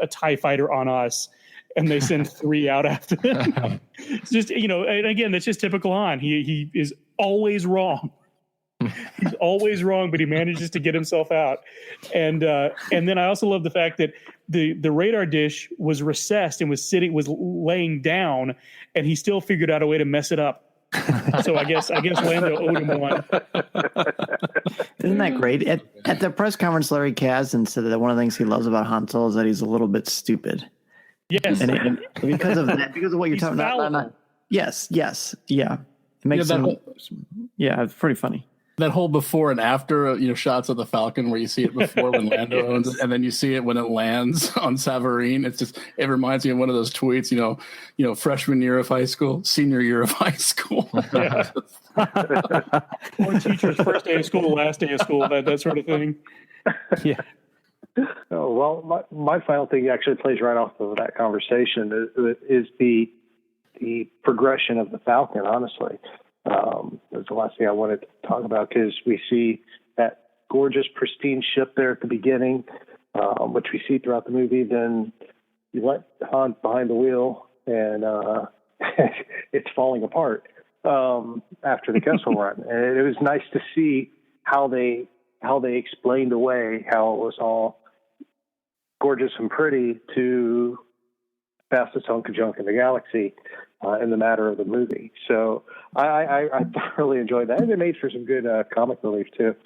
a TIE fighter on us. And they send 3 out after them. It's just, and again, that's just typical Han. He is always wrong. He's always wrong, but he manages to get himself out. And then I also love the fact that the radar dish was recessed and was laying down, and he still figured out a way to mess it up. So I guess Lando owed him one. Isn't that great? At the press conference, Larry Kasdan said that one of the things he loves about Han Solo is that he's a little bit stupid. Yes, and because of what you're talking about. Yes, yeah. It makes it's pretty funny. That whole before and after, shots of the Falcon where you see it before when Lando owns it, and then you see it when it lands on Savareen. It reminds me of one of those tweets, freshman year of high school, senior year of high school. Yeah. Or teacher's first day of school, last day of school, that sort of thing. Yeah. Oh, well, my final thing actually plays right off of that conversation is the progression of the Falcon, honestly. That's the last thing I wanted to talk about, because we see that gorgeous, pristine ship there at the beginning, which we see throughout the movie. Then you let Han behind the wheel, and it's falling apart after the Kessel run. And it was nice to see how they explained away how it was all gorgeous and pretty to fastest hunk of junk in the galaxy in the matter of the movie. So I thoroughly enjoyed that. And it made for some good comic relief, too,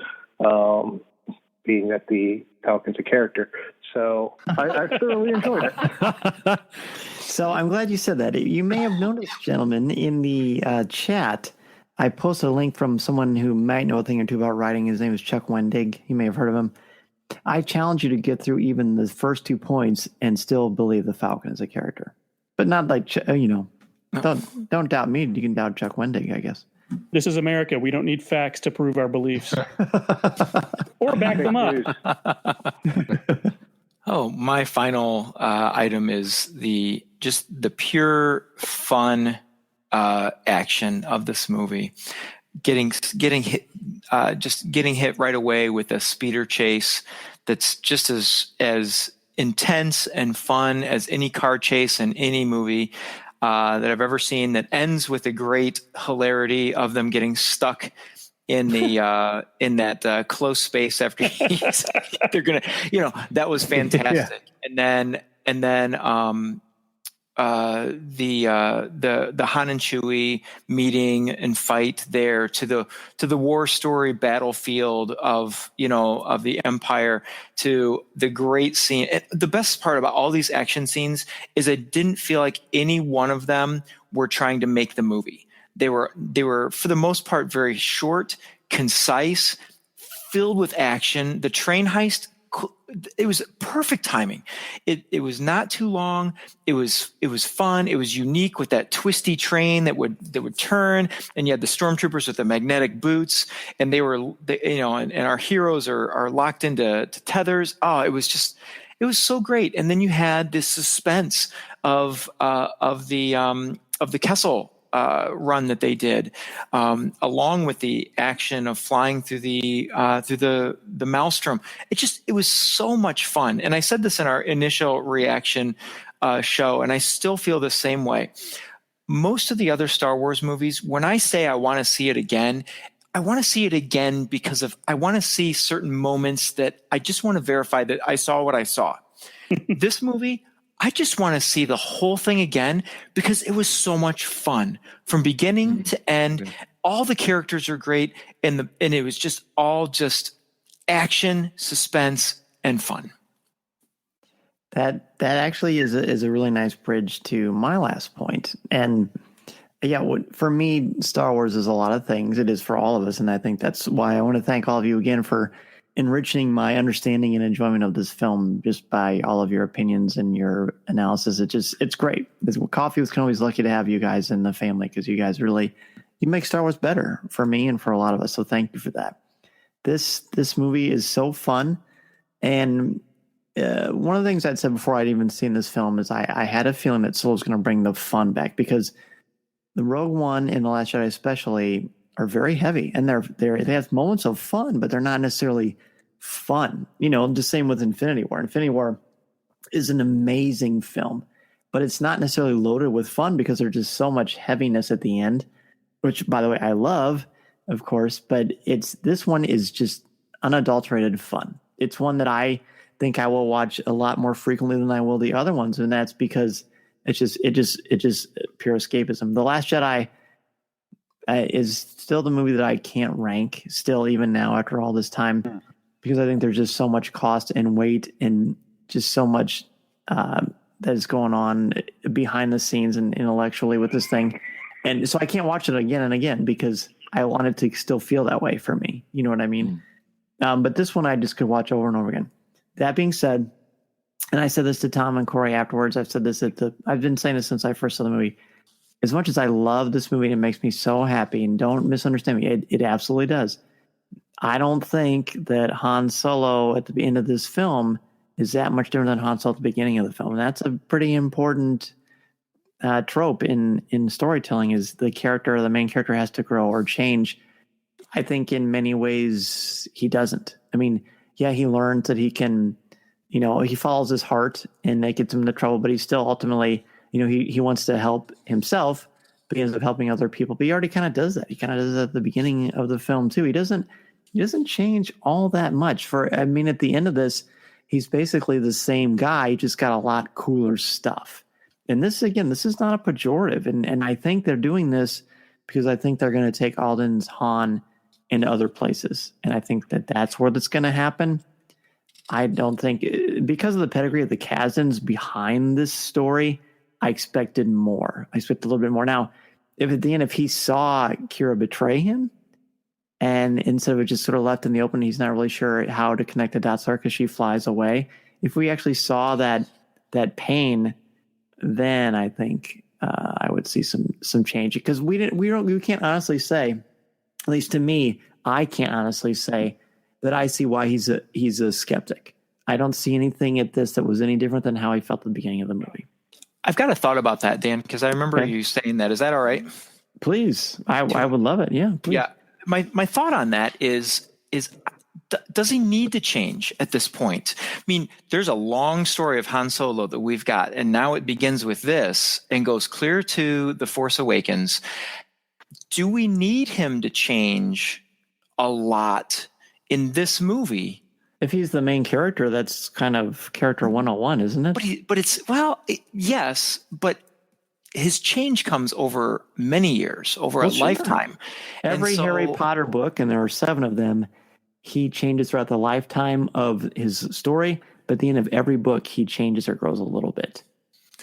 being that the Falcon's a character. So I thoroughly enjoyed it. So I'm glad you said that. You may have noticed, gentlemen, in the chat, I posted a link from someone who might know a thing or two about writing. His name is Chuck Wendig. You may have heard of him. I challenge you to get through even the first 2 points and still believe the Falcon is a character, but not like, don't doubt me. You can doubt Chuck Wendig, I guess. This is America. We don't need facts to prove our beliefs or back them up. Oh, my final item is the pure fun action of this movie. Getting hit right away with a speeder chase that's just as intense and fun as any car chase in any movie that I've ever seen, that ends with a great hilarity of them getting stuck in the in that close space after they're gonna, that was fantastic. Yeah. And then the Han and Chewie meeting and fight there to the war story battlefield of the Empire, to the great scene. And the best part about all these action scenes is I didn't feel like any one of them were trying to make the movie. They were for the most part very short, concise, filled with action. The train heist, it was perfect timing. It was not too long. It was fun. It was unique with that twisty train that would turn, and you had the stormtroopers with the magnetic boots, and and our heroes are locked into tethers. Oh, it was so great. And then you had this suspense of the Kessel run that they did, along with the action of flying through the maelstrom. It was so much fun. And I said this in our initial reaction show, and I still feel the same way. Most of the other Star Wars movies, when I say I want to see it again, I want to see it again because I want to see certain moments that I just want to verify that I saw what I saw. This movie, I just want to see the whole thing again because it was so much fun from beginning to end. All the characters are great, and it was just all action, suspense, and fun. That actually is a really nice bridge to my last point. And yeah, for me, Star Wars is a lot of things. It is for all of us, and I think that's why I want to thank all of you again for enriching my understanding and enjoyment of this film just by all of your opinions and your analysis. It's great. Coffee with Kenobi is lucky to have you guys in the family because you guys you make Star Wars better for me and for a lot of us. So thank you for that. This movie is so fun. And one of the things I'd said before I'd even seen this film is I had a feeling that Solo's going to bring the fun back because the Rogue One and The Last Jedi especially are very heavy, and they have moments of fun, but they're not necessarily fun. The same with Infinity War. Infinity War is an amazing film, but it's not necessarily loaded with fun because there's just so much heaviness at the end, which, by the way, I love, of course, but this one is just unadulterated fun. It's one that I think I will watch a lot more frequently than I will the other ones, and that's because it's just pure escapism. The Last Jedi is still the movie that I can't rank still even now after all this time because I think there's just so much cost and weight and just so much that is going on behind the scenes and intellectually with this thing. And so I can't watch it again and again because I want it to still feel that way for me. You know what I mean? But this one I just could watch over and over again. That being said, and I said this to Tom and Cory afterwards, I've been saying this since I first saw the movie. As much as I love this movie and it makes me so happy, and don't misunderstand me, it absolutely does. I don't think that Han Solo at the end of this film is that much different than Han Solo at the beginning of the film. And that's a pretty important trope in storytelling is the main character has to grow or change. I think in many ways he doesn't. I mean, yeah, he learns that he can, he follows his heart and that gets him into trouble, but he's still ultimately, he wants to help himself, but he ends up helping other people. But he already kind of does that. He kind of does that at the beginning of the film too. He doesn't change all that much. At the end of this, he's basically the same guy. He just got a lot cooler stuff. And this is not a pejorative, and I think they're doing this because I think they're going to take Alden's Han into other places, and I think that's where that's going to happen. I don't think, because of the pedigree of the Kazdans behind this story, I expected more. I expected a little bit more. Now, if at the end, if he saw Kira betray him, and instead of it just sort of left in the open, he's not really sure how to connect the dots because she flies away. If we actually saw that pain, then I think I would see some change, because we can't honestly say, at least to me, I can't honestly say that I see why he's a skeptic. I don't see anything at this that was any different than how he felt at the beginning of the movie. I've got a thought about that, Dan, because I remember you saying that. Is that all right? Please. I would love it. Yeah. Please. Yeah. My thought on that is does he need to change at this point? I mean, there's a long story of Han Solo that we've got, and now it begins with this and goes clear to The Force Awakens. Do we need him to change a lot in this movie? If he's the main character, that's kind of character 101, isn't it? Yes, but his change comes over many years, over a lifetime. Every Harry Potter book, and there are 7 of them, he changes throughout the lifetime of his story, but at the end of every book, he changes or grows a little bit.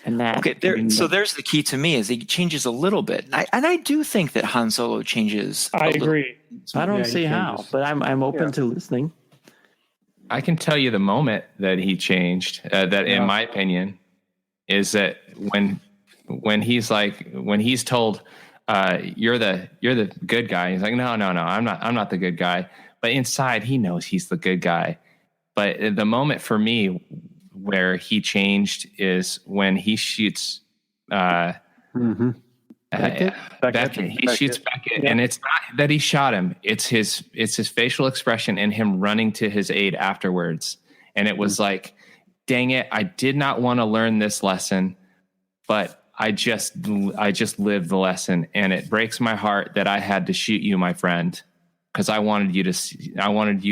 And that so there's the key to me, is he changes a little bit. And I do think that Han Solo changes. I agree. I don't see how, but I'm open to listening. I can tell you the moment that he changed, in my opinion, is that when he's told, you're the good guy. He's like, no, I'm not the good guy. But inside he knows he's the good guy. But the moment for me where he changed is when he shoots, Beckett. He shoots Beckett, and it's not that he shot him. It's his facial expression and him running to his aid afterwards. And it was like, dang it, I did not want to learn this lesson, but I just lived the lesson, and it breaks my heart that I had to shoot you, my friend, because I wanted you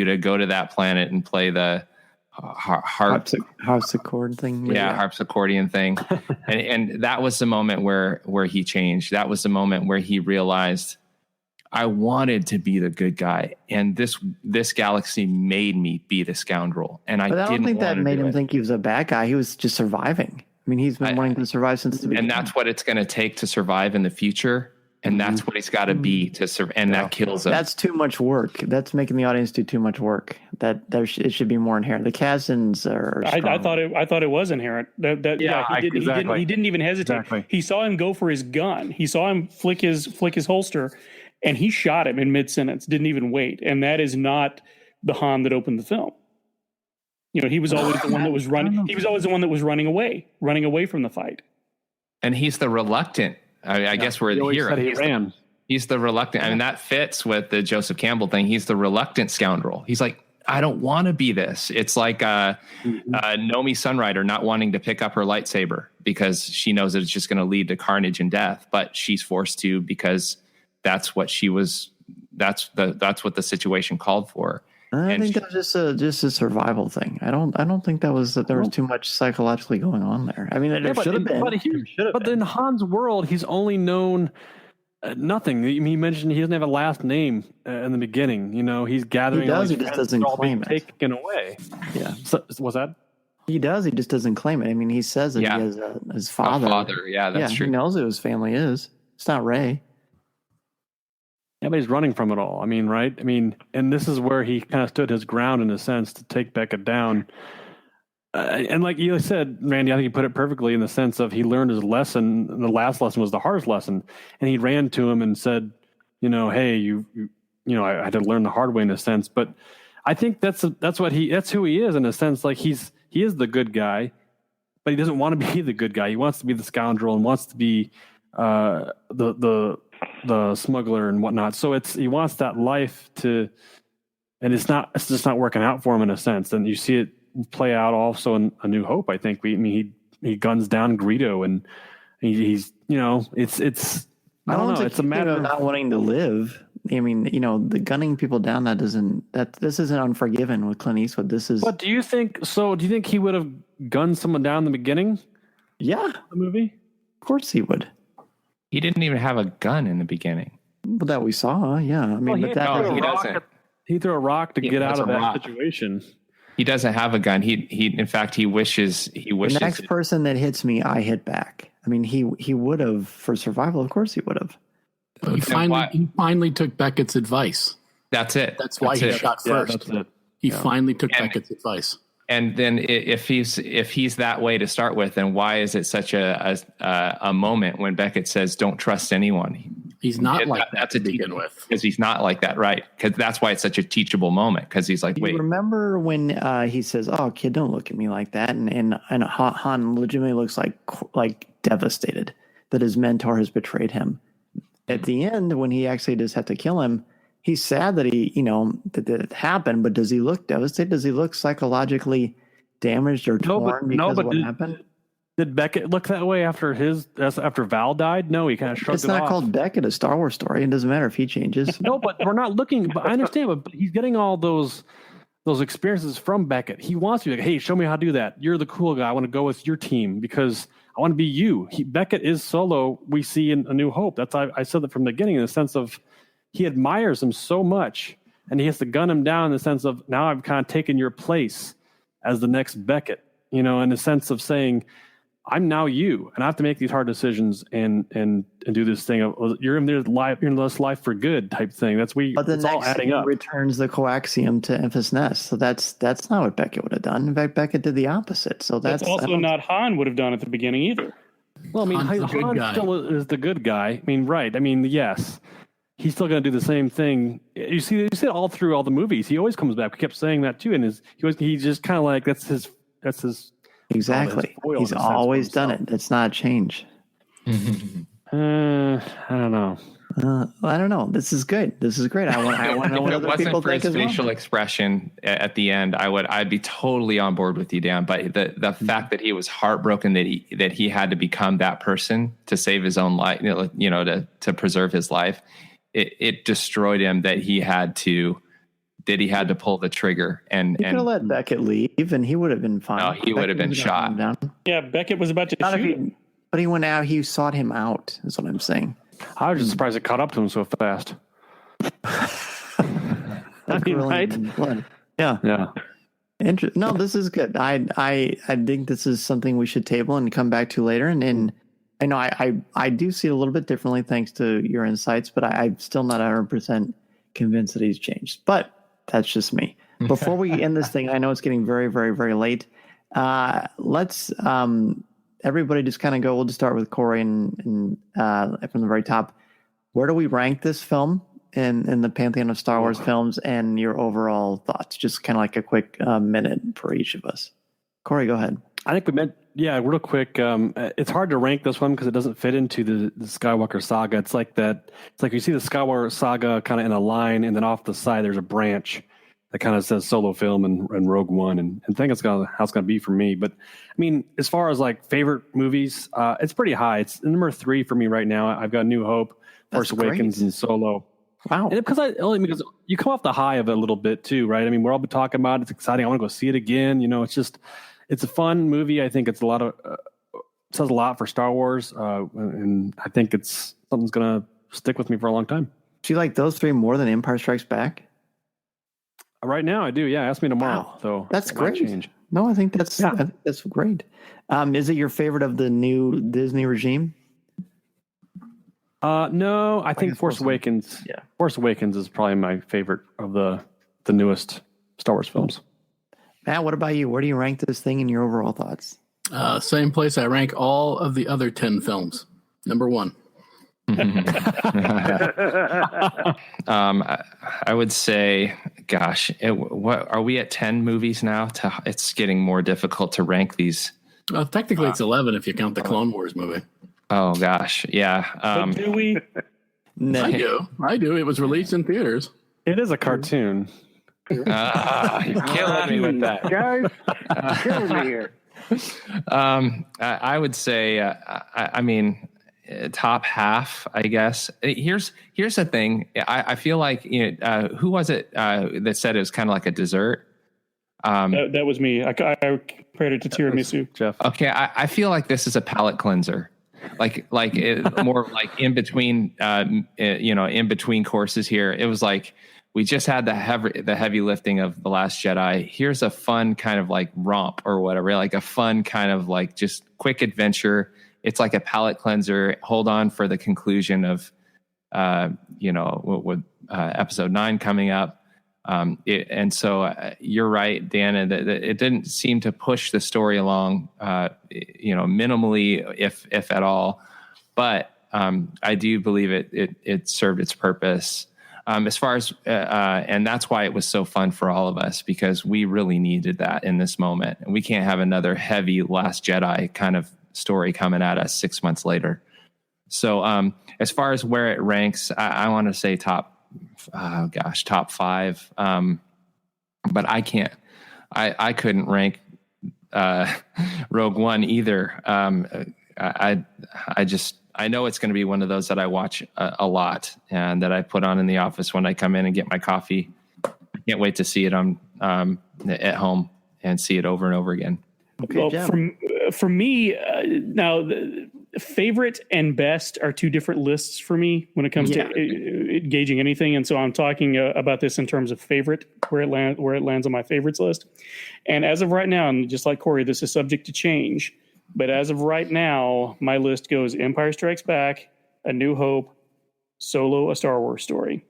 to go to that planet and play the harpsichord thing. Yeah, harpsichordian thing. and that was the moment where he changed. That was the moment where he realized, I wanted to be the good guy, and this galaxy made me be the scoundrel. And I don't think that made him think he was a bad guy. He was just surviving. I mean, he's been wanting to survive since the beginning. And that's what it's going to take to survive in the future. And that's what he's got to be to survive. And that kills him. That's too much work. That's making the audience do too much work. It should be more inherent. The Kazdans are strong. I thought it was inherent. He didn't even hesitate. Exactly. He saw him go for his gun. He saw him flick his holster, and he shot him in mid-sentence. Didn't even wait. And that is not the Han that opened the film. You know, he was always the one that was running. He was always the one that was running away from the fight. And he's the reluctant. I guess we're the hero. He's the reluctant. I mean, that fits with the Joseph Campbell thing. He's the reluctant scoundrel. He's like, I don't want to be this. It's like Nomi Sunrider not wanting to pick up her lightsaber because she knows that it's just going to lead to carnage and death, but she's forced to because that's what she was. That's what the situation called for. I think that was just a survival thing. I don't think that was there was too much psychologically going on there. I mean, there should have been. But in Han's world, he's only known nothing. He mentioned he doesn't have a last name in the beginning. You know, he's gathering. He does. He just doesn't claim it. Taken away. Yeah. So, was that? He does. He just doesn't claim it. I mean, he says that he has his father. A father. Yeah, that's true. He knows who his family is. It's not Rey. Yeah, but he's running from it all. I mean, right? I mean, and this is where he kind of stood his ground in a sense to take Beckett down. And like you said, Randy, I think you put it perfectly in the sense of he learned his lesson. The last lesson was the hardest lesson. And he ran to him and said, you know, hey, you know, I had to learn the hard way in a sense. But I think that's who he is in a sense. Like he is the good guy, but he doesn't want to be the good guy. He wants to be the scoundrel and wants to be the smuggler and whatnot. So he wants that life to, and it's just not working out for him in a sense. And you see it play out also in A New Hope. I think he guns down Greedo, and he's, you know, it's I don't know. It's a matter of not wanting to live. I mean, you know, the gunning people down, this isn't Unforgiven with Clint Eastwood. This is. But do you think he would have gunned someone down in the beginning? Yeah, the movie. Of course he would. He didn't even have a gun in the beginning. Well, that we saw, yeah. I mean, but that he doesn't. He threw a rock to get out of that situation. He doesn't have a gun. He in fact he wishes the next person that hits me, I hit back. I mean, he would have for survival. Of course, he would have. He finally took Beckett's advice. That's it. That's why he shot first. He finally took Beckett's advice. And then if he's that way to start with, then why is it such a moment when Beckett says, "Don't trust anyone"? He's not that to begin with. Because he's not like that, right? Because that's why it's such a teachable moment. Because he's like, wait. You remember when he says, "Oh, kid, don't look at me like that," and Han legitimately looks like devastated that his mentor has betrayed him. At the end, when he actually does have to kill him, he's sad that that it happened. But does he look devastated? Does he look psychologically damaged or torn because of what happened? Did Beckett look that way after Val died? No, he kind of shrugged it off. It's not called Beckett, a Star Wars story. It doesn't matter if he changes. No, but we're not looking. But I understand. But he's getting all those experiences from Beckett. He wants to be like, hey, show me how to do that. You're the cool guy. I want to go with your team because I want to be you. Beckett is Solo. We see in A New Hope. I said that from the beginning in the sense of he admires him so much, and he has to gun him down in the sense of now I've kind of taken your place as the next Beckett. In the sense of saying, I'm now you, and I have to make these hard decisions and do this thing of you're in this life for good type thing. But the next all adding up. Returns the coaxium to Enfys Nest, so that's not what Beckett would have done. In fact, Beckett did the opposite. So that's also not Han would have done at the beginning either. Well, I mean, Han still is the good guy. I mean, right? I mean, yes, he's still going to do the same thing. You see it all through all the movies. He always comes back. We kept saying that too, and he just kind of like that's his. Exactly. He's always done it. It's not a change. I don't know. I don't know. This is good. This is great. I want to know what other people think as well. If it wasn't for his facial expression at the end, I'd be totally on board with you, Dan. But the fact that he was heartbroken that he had to become that person to save his own life, to preserve his life, it destroyed him. That he had to pull the trigger and he could have let Beckett leave and he would have been fine. No, he would have been shot. Yeah, Beckett was about to shoot him. But he went out, he sought him out, is what I'm saying. I was just surprised it caught up to him so fast. Right? Yeah. Yeah. No, this is good. I think this is something we should table and come back to later. And I know I do see it a little bit differently thanks to your insights, but I'm still not 100% convinced that he's changed. But that's just me. Before we end this thing, I know it's getting very, very, very late. Let's everybody just kind of go. We'll just start with Cory and from the very top. Where do we rank this film in the pantheon of Star Wars films, and your overall thoughts? Just kind of like a quick minute for each of us. Cory, go ahead. I think real quick. It's hard to rank this one because it doesn't fit into the Skywalker saga. It's like you see the Skywalker saga kind of in a line, and then off the side there's a branch that kind of says Solo film and Rogue One, and I think it's how it's going to be for me. But I mean, as far as like favorite movies, it's pretty high. It's number 3 for me right now. I've got New Hope, Force Awakens, and Solo. Wow. And because you come off the high of it a little bit too, right? I mean, we're all talking about it. It's exciting. I want to go see it again. It's a fun movie. I think it's says a lot for Star Wars, and I think it's something's going to stick with me for a long time. Do you like those 3 more than Empire Strikes Back? Right now, I do. Yeah, ask me tomorrow. Wow. So that's great. Change. No, I think that's great. Is it your favorite of the new Disney regime? No, I think Force Awakens. Yeah, Force Awakens is probably my favorite of the newest Star Wars films. Matt, what about you? Where do you rank this thing in your overall thoughts? Same place I rank all of the other 10 films. Number 1. I would say, gosh, what are we at 10 movies now? It's getting more difficult to rank these. Technically, it's 11 if you count the Clone Wars movie. Oh gosh, yeah. But do we? No. I do. It was released in theaters. It is a cartoon. You're killing me with that, guys. Killing me here. I would say, I mean, top half, I guess. Here's the thing. I feel like who was it that said it was kind of like a dessert? That was me. I compared it to tiramisu. Jeff. Okay, I feel like this is a palate cleanser. more like in between, in between courses here. It was like we just had the heavy lifting of The Last Jedi. Here's a fun kind of like romp or whatever, like a fun kind of like just quick adventure. It's like a palate cleanser. Hold on for the conclusion of, with episode 9 coming up. You're right, Dan, it didn't seem to push the story along, minimally, if at all. But I do believe it served its purpose. As far as, and that's why it was so fun for all of us, because we really needed that in this moment. And we can't have another heavy Last Jedi kind of story coming at us 6 months later. So as far as where it ranks, I want to say top 5. But I can't, I couldn't rank Rogue One either. I know it's going to be one of those that I watch a lot and that I put on in the office when I come in and get my coffee. I can't wait to see it at home and see it over and over again. Okay, well, for me, now the favorite and best are two different lists for me when it comes to gauging anything. And so I'm talking about this in terms of favorite, where it lands on my favorites list. And as of right now, and just like Cory, this is subject to change. But as of right now, my list goes Empire Strikes Back, A New Hope, Solo, A Star Wars Story.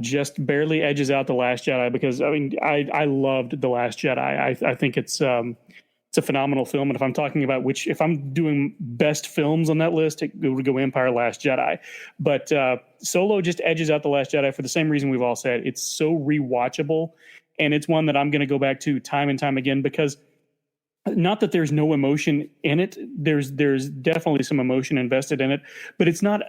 Just barely edges out The Last Jedi because, I loved The Last Jedi. I think it's a phenomenal film. And if I'm talking about if I'm doing best films on that list, it would go Empire, Last Jedi. But Solo just edges out The Last Jedi for the same reason we've all said. It's so rewatchable. And it's one that I'm going to go back to time and time again because not that there's no emotion in it. There's definitely some emotion invested in it, but it's not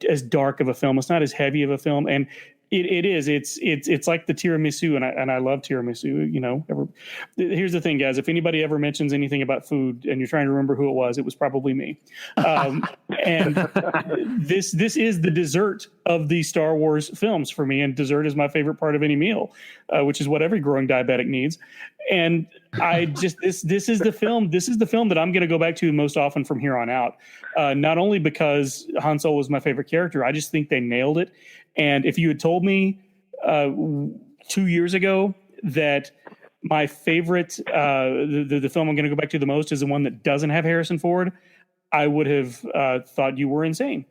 as dark of a film. It's not as heavy of a film. And it's like the tiramisu, and I love tiramisu. Here's the thing, guys. If anybody ever mentions anything about food and you're trying to remember who it was probably me. And this is the dessert of the Star Wars films for me, and dessert is my favorite part of any meal, which is what every growing diabetic needs. And this is the film. This is the film that I'm going to go back to most often from here on out. Not only because Han Solo is my favorite character, I just think they nailed it. And if you had told me 2 years ago that my favorite, the film I'm going to go back to the most is the one that doesn't have Harrison Ford, I would have thought you were insane.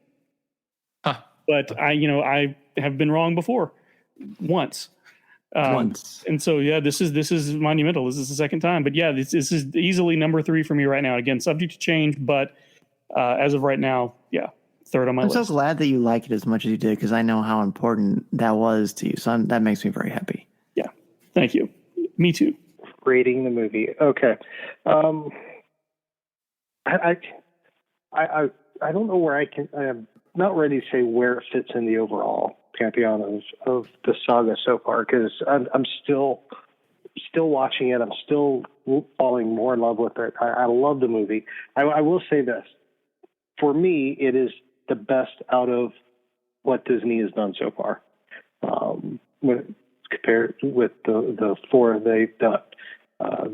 Huh. But I have been wrong before, once. And so this is monumental. This is the second time. But this is easily number 3 for me right now. Again, subject to change, but as of right now, third on my list. I'm so glad that you like it as much as you did because I know how important that was to you. So that makes me very happy. Yeah, thank you. Me too. Rating the movie. Okay. I don't know where I'm not ready to say where it fits in the overall pantheon of the saga so far because I'm still watching it. I'm still falling more in love with it. I love the movie. I will say this. For me, it is the best out of what Disney has done so far. When compared with the 4 they've done,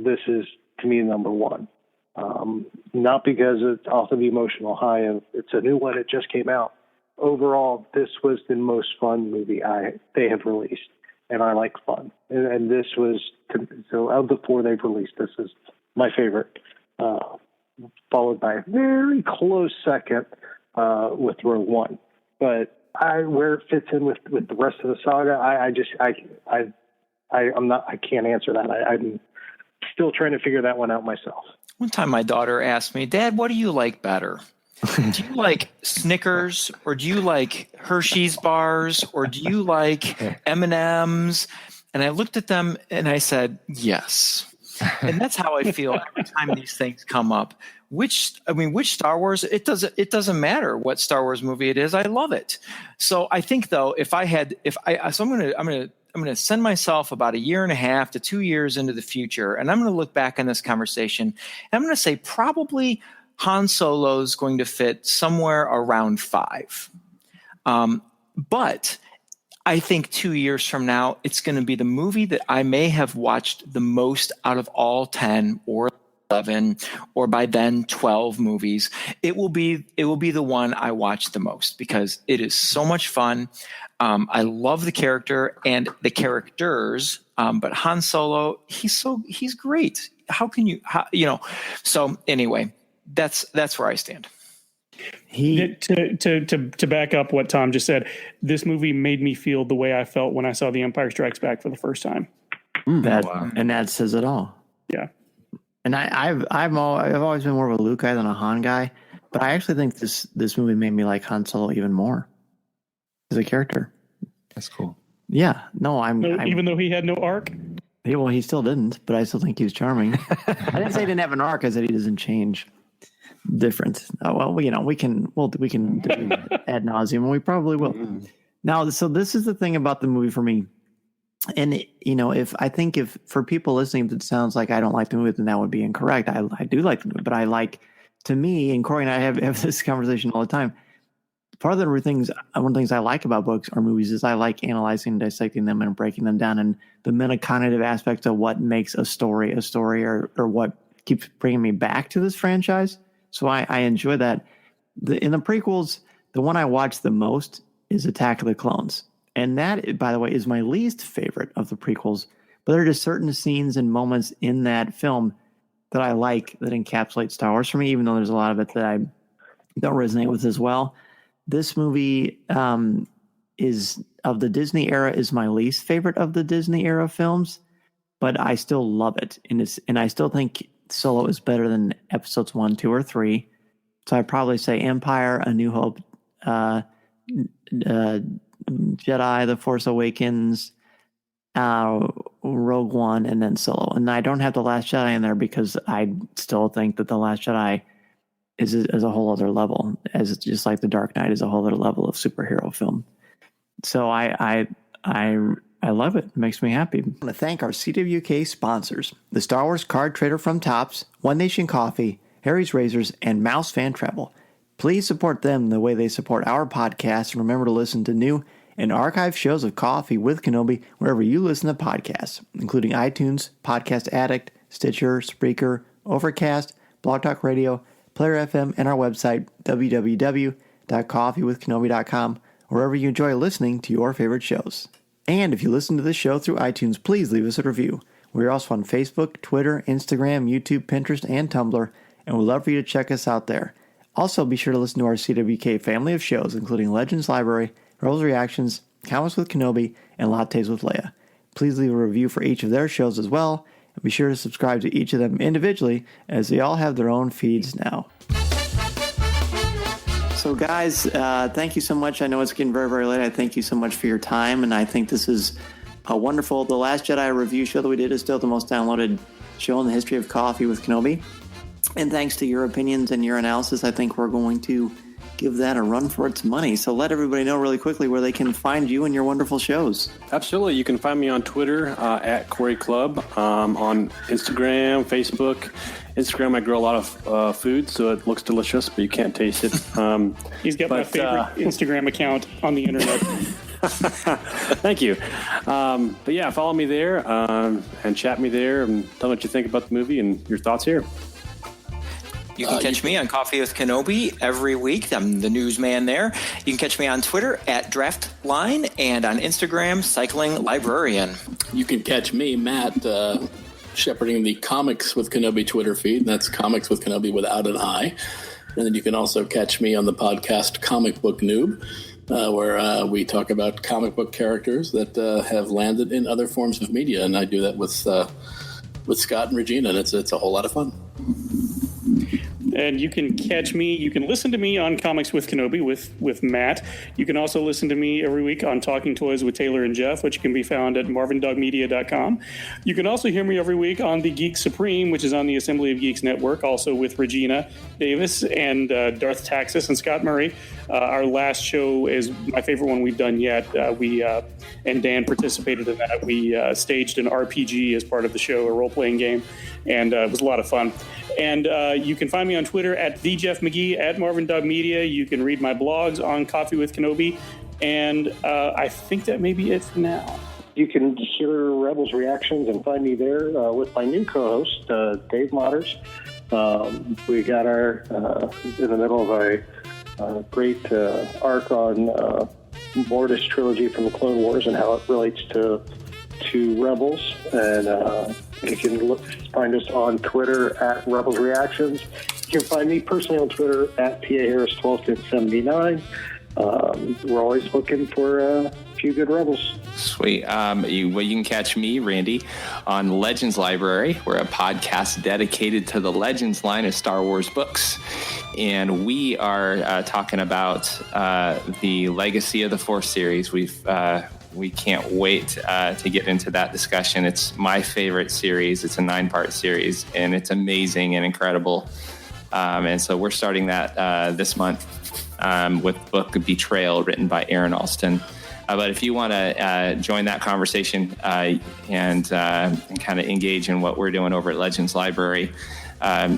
this is to me number 1. Not because it's off of the emotional high of it's a new one, it just came out. Overall, this was the most fun movie they have released, and I like fun. And this was so of the 4 they've released, this is my favorite. Followed by a very close second with Rogue One, but where it fits in with the rest of the saga, I can't answer that. I'm still trying to figure that one out myself. One time, my daughter asked me, "Dad, what do you like better? Do you like Snickers, or do you like Hershey's bars, or do you like M&Ms?" And I looked at them and I said, "Yes." And that's how I feel every time these things come up. Which Star Wars? It doesn't matter what Star Wars movie it is. I love it. So I think though, I'm going to send myself about 1.5 to 2 years into the future, and I'm going to look back on this conversation, and I'm going to say probably Han Solo is going to fit somewhere around 5. But I think 2 years from now, it's going to be the movie that I may have watched the most out of all 10 or 11 or by then 12 movies, it will be the one I watch the most because it is so much fun. I love the character and the characters, but Han Solo, he's great. How can you, so anyway, that's where I stand. To back up what Tom just said, this movie made me feel the way I felt when I saw The Empire Strikes Back for the first time. And that says it all. Yeah. And I've always been more of a Luke guy than a Han guy, but I actually think this movie made me like Han Solo even more as a character. That's cool. Yeah. No, even though he had no arc. Well, he still didn't, but I still think he was charming. I didn't say he didn't have an arc. I said he doesn't change. Different. We can do ad nauseum, and we probably will. Now, so this is the thing about the movie for me. And, if for people listening, it sounds like I don't like the movie, then that would be incorrect. I do like the movie, but I like, to me, and Cory and I have this conversation all the time. One of the things I like about books or movies is I like analyzing and dissecting them and breaking them down and the metacognitive aspects of what makes a story or what keeps bringing me back to this franchise. So I enjoy that. In the prequels, the one I watch the most is Attack of the Clones. And that, by the way, is my least favorite of the prequels. But there are just certain scenes and moments in that film that I like that encapsulate Star Wars for me, even though there's a lot of it that I don't resonate with as well. This movie is of the Disney era is my least favorite of the Disney era films, but I still love it. And I still think Solo is better than episodes 1, 2, or 3. So I'd probably say Empire, A New Hope, Jedi, The Force Awakens, Rogue One, and then Solo. And I don't have The Last Jedi in there because I still think that The Last Jedi is a whole other level, as it's just like The Dark Knight is a whole other level of superhero film. So I love it. It makes me happy. I want to thank our CWK sponsors, the Star Wars Card Trader from Topps, One Nation Coffee, Harry's Razors, and Mouse Fan Travel. Please support them the way they support our podcast, and remember to listen to new and archive shows of Coffee with Kenobi wherever you listen to podcasts, including iTunes, Podcast Addict, Stitcher, Spreaker, Overcast, Blog Talk Radio, Player FM, and our website, www.coffeewithkenobi.com, wherever you enjoy listening to your favorite shows. And if you listen to this show through iTunes, please leave us a review. We're also on Facebook, Twitter, Instagram, YouTube, Pinterest, and Tumblr, and we'd love for you to check us out there. Also, be sure to listen to our CWK family of shows, including Legends Library, Rebels Reactions, Comics with Kenobi, and Lattes with Leia. Please leave a review for each of their shows as well, and be sure to subscribe to each of them individually, as they all have their own feeds now. So guys, thank you so much. I know it's getting very, very late. I thank you so much for your time, and I think this is a wonderful. The Last Jedi review show that we did is still the most downloaded show in the history of Coffee with Kenobi. And thanks to your opinions and your analysis, I think we're going to give that a run for its money. So let everybody know really quickly where they can find you and your wonderful shows. Absolutely. You can find me on Twitter at Cory Clubb, on Instagram, Facebook. Instagram, I grow a lot of food, so it looks delicious, but you can't taste it. He's got my favorite Instagram account on the internet. Thank you. But yeah, follow me there and chat me there and tell me what you think about the movie and your thoughts here. You can catch me on Coffee with Kenobi every week. I'm the newsman there. You can catch me on Twitter at Draftline and on Instagram, Cycling Librarian. You can catch me, Matt, shepherding the Comics with Kenobi Twitter feed. That's Comics with Kenobi without an I. And then you can also catch me on the podcast Comic Book Noob, where we talk about comic book characters that have landed in other forms of media. And I do that with Scott and Regina, and it's a whole lot of fun. And you can catch me, you can listen to me on Comics with Kenobi with Matt. You can also listen to me every week on Talking Toys with Taylor and Jeff, which can be found at marvindogmedia.com. You can also hear me every week on The Geek Supreme, which is on the Assembly of Geeks Network, also with Regina Davis and Darth Taxis and Scott Murray. Our last show is my favorite one we've done yet. And Dan participated in that. We staged an RPG as part of the show, a role-playing game, and it was a lot of fun. And you can find me on Twitter at @TheJeffMcGee, at MarvinDogMedia. You can read my blogs on Coffee with Kenobi. And I think that may be it for now. you can hear Rebels reactions and find me there with my new co-host, Dave Motters. We got our in the middle of a great arc on Mortis trilogy from the Clone Wars and how it relates to Rebels. And you can find us on Twitter at Rebels Reactions. You can find me personally on Twitter at PAHarris1279. We're always looking for a few good Rebels. Sweet. You can catch me, Randy, on Legends Library. We're a podcast dedicated to the Legends line of Star Wars books. And we are talking about the Legacy of the Force series. We can't wait to get into that discussion. It's my favorite series. It's a 9-part series, and it's amazing and incredible. And so we're starting that this month with the book Betrayal, written by Aaron Alston. But if you want to join that conversation and kind of engage in what we're doing over at Legends Library,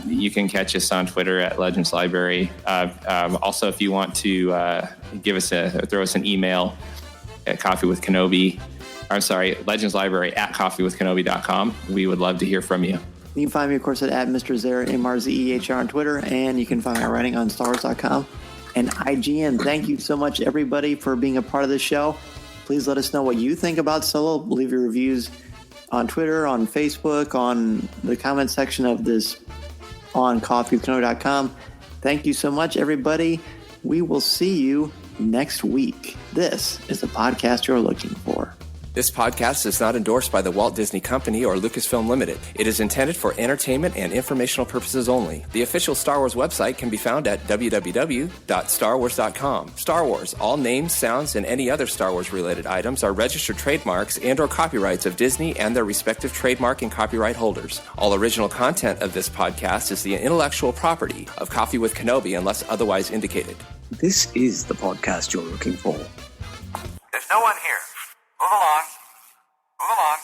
you can catch us on Twitter at Legends Library. Also, if you want to throw us an email at Coffee with Kenobi, Legends Library at coffeewithkenobi.com. We would love to hear from you. You can find me, of course, at Mr. Zer, MRZEHR on Twitter, and you can find my writing on StarWars.com and IGN. Thank you so much, everybody, for being a part of this show. Please let us know what you think about Solo. Leave your reviews on Twitter, on Facebook, on the comment section of this on coffeewithkenobi.com. Thank you so much, everybody. We will see you next week. This is the podcast you're looking for. This podcast is not endorsed by the Walt Disney Company or Lucasfilm Limited. It is intended for entertainment and informational purposes only. The official Star Wars website can be found at www.starwars.com. Star Wars, all names, sounds, and any other Star Wars-related items are registered trademarks and/or copyrights of Disney and their respective trademark and copyright holders. All original content of this podcast is the intellectual property of Coffee with Kenobi unless otherwise indicated. This is the podcast you're looking for. There's no one here. Move along. Move along.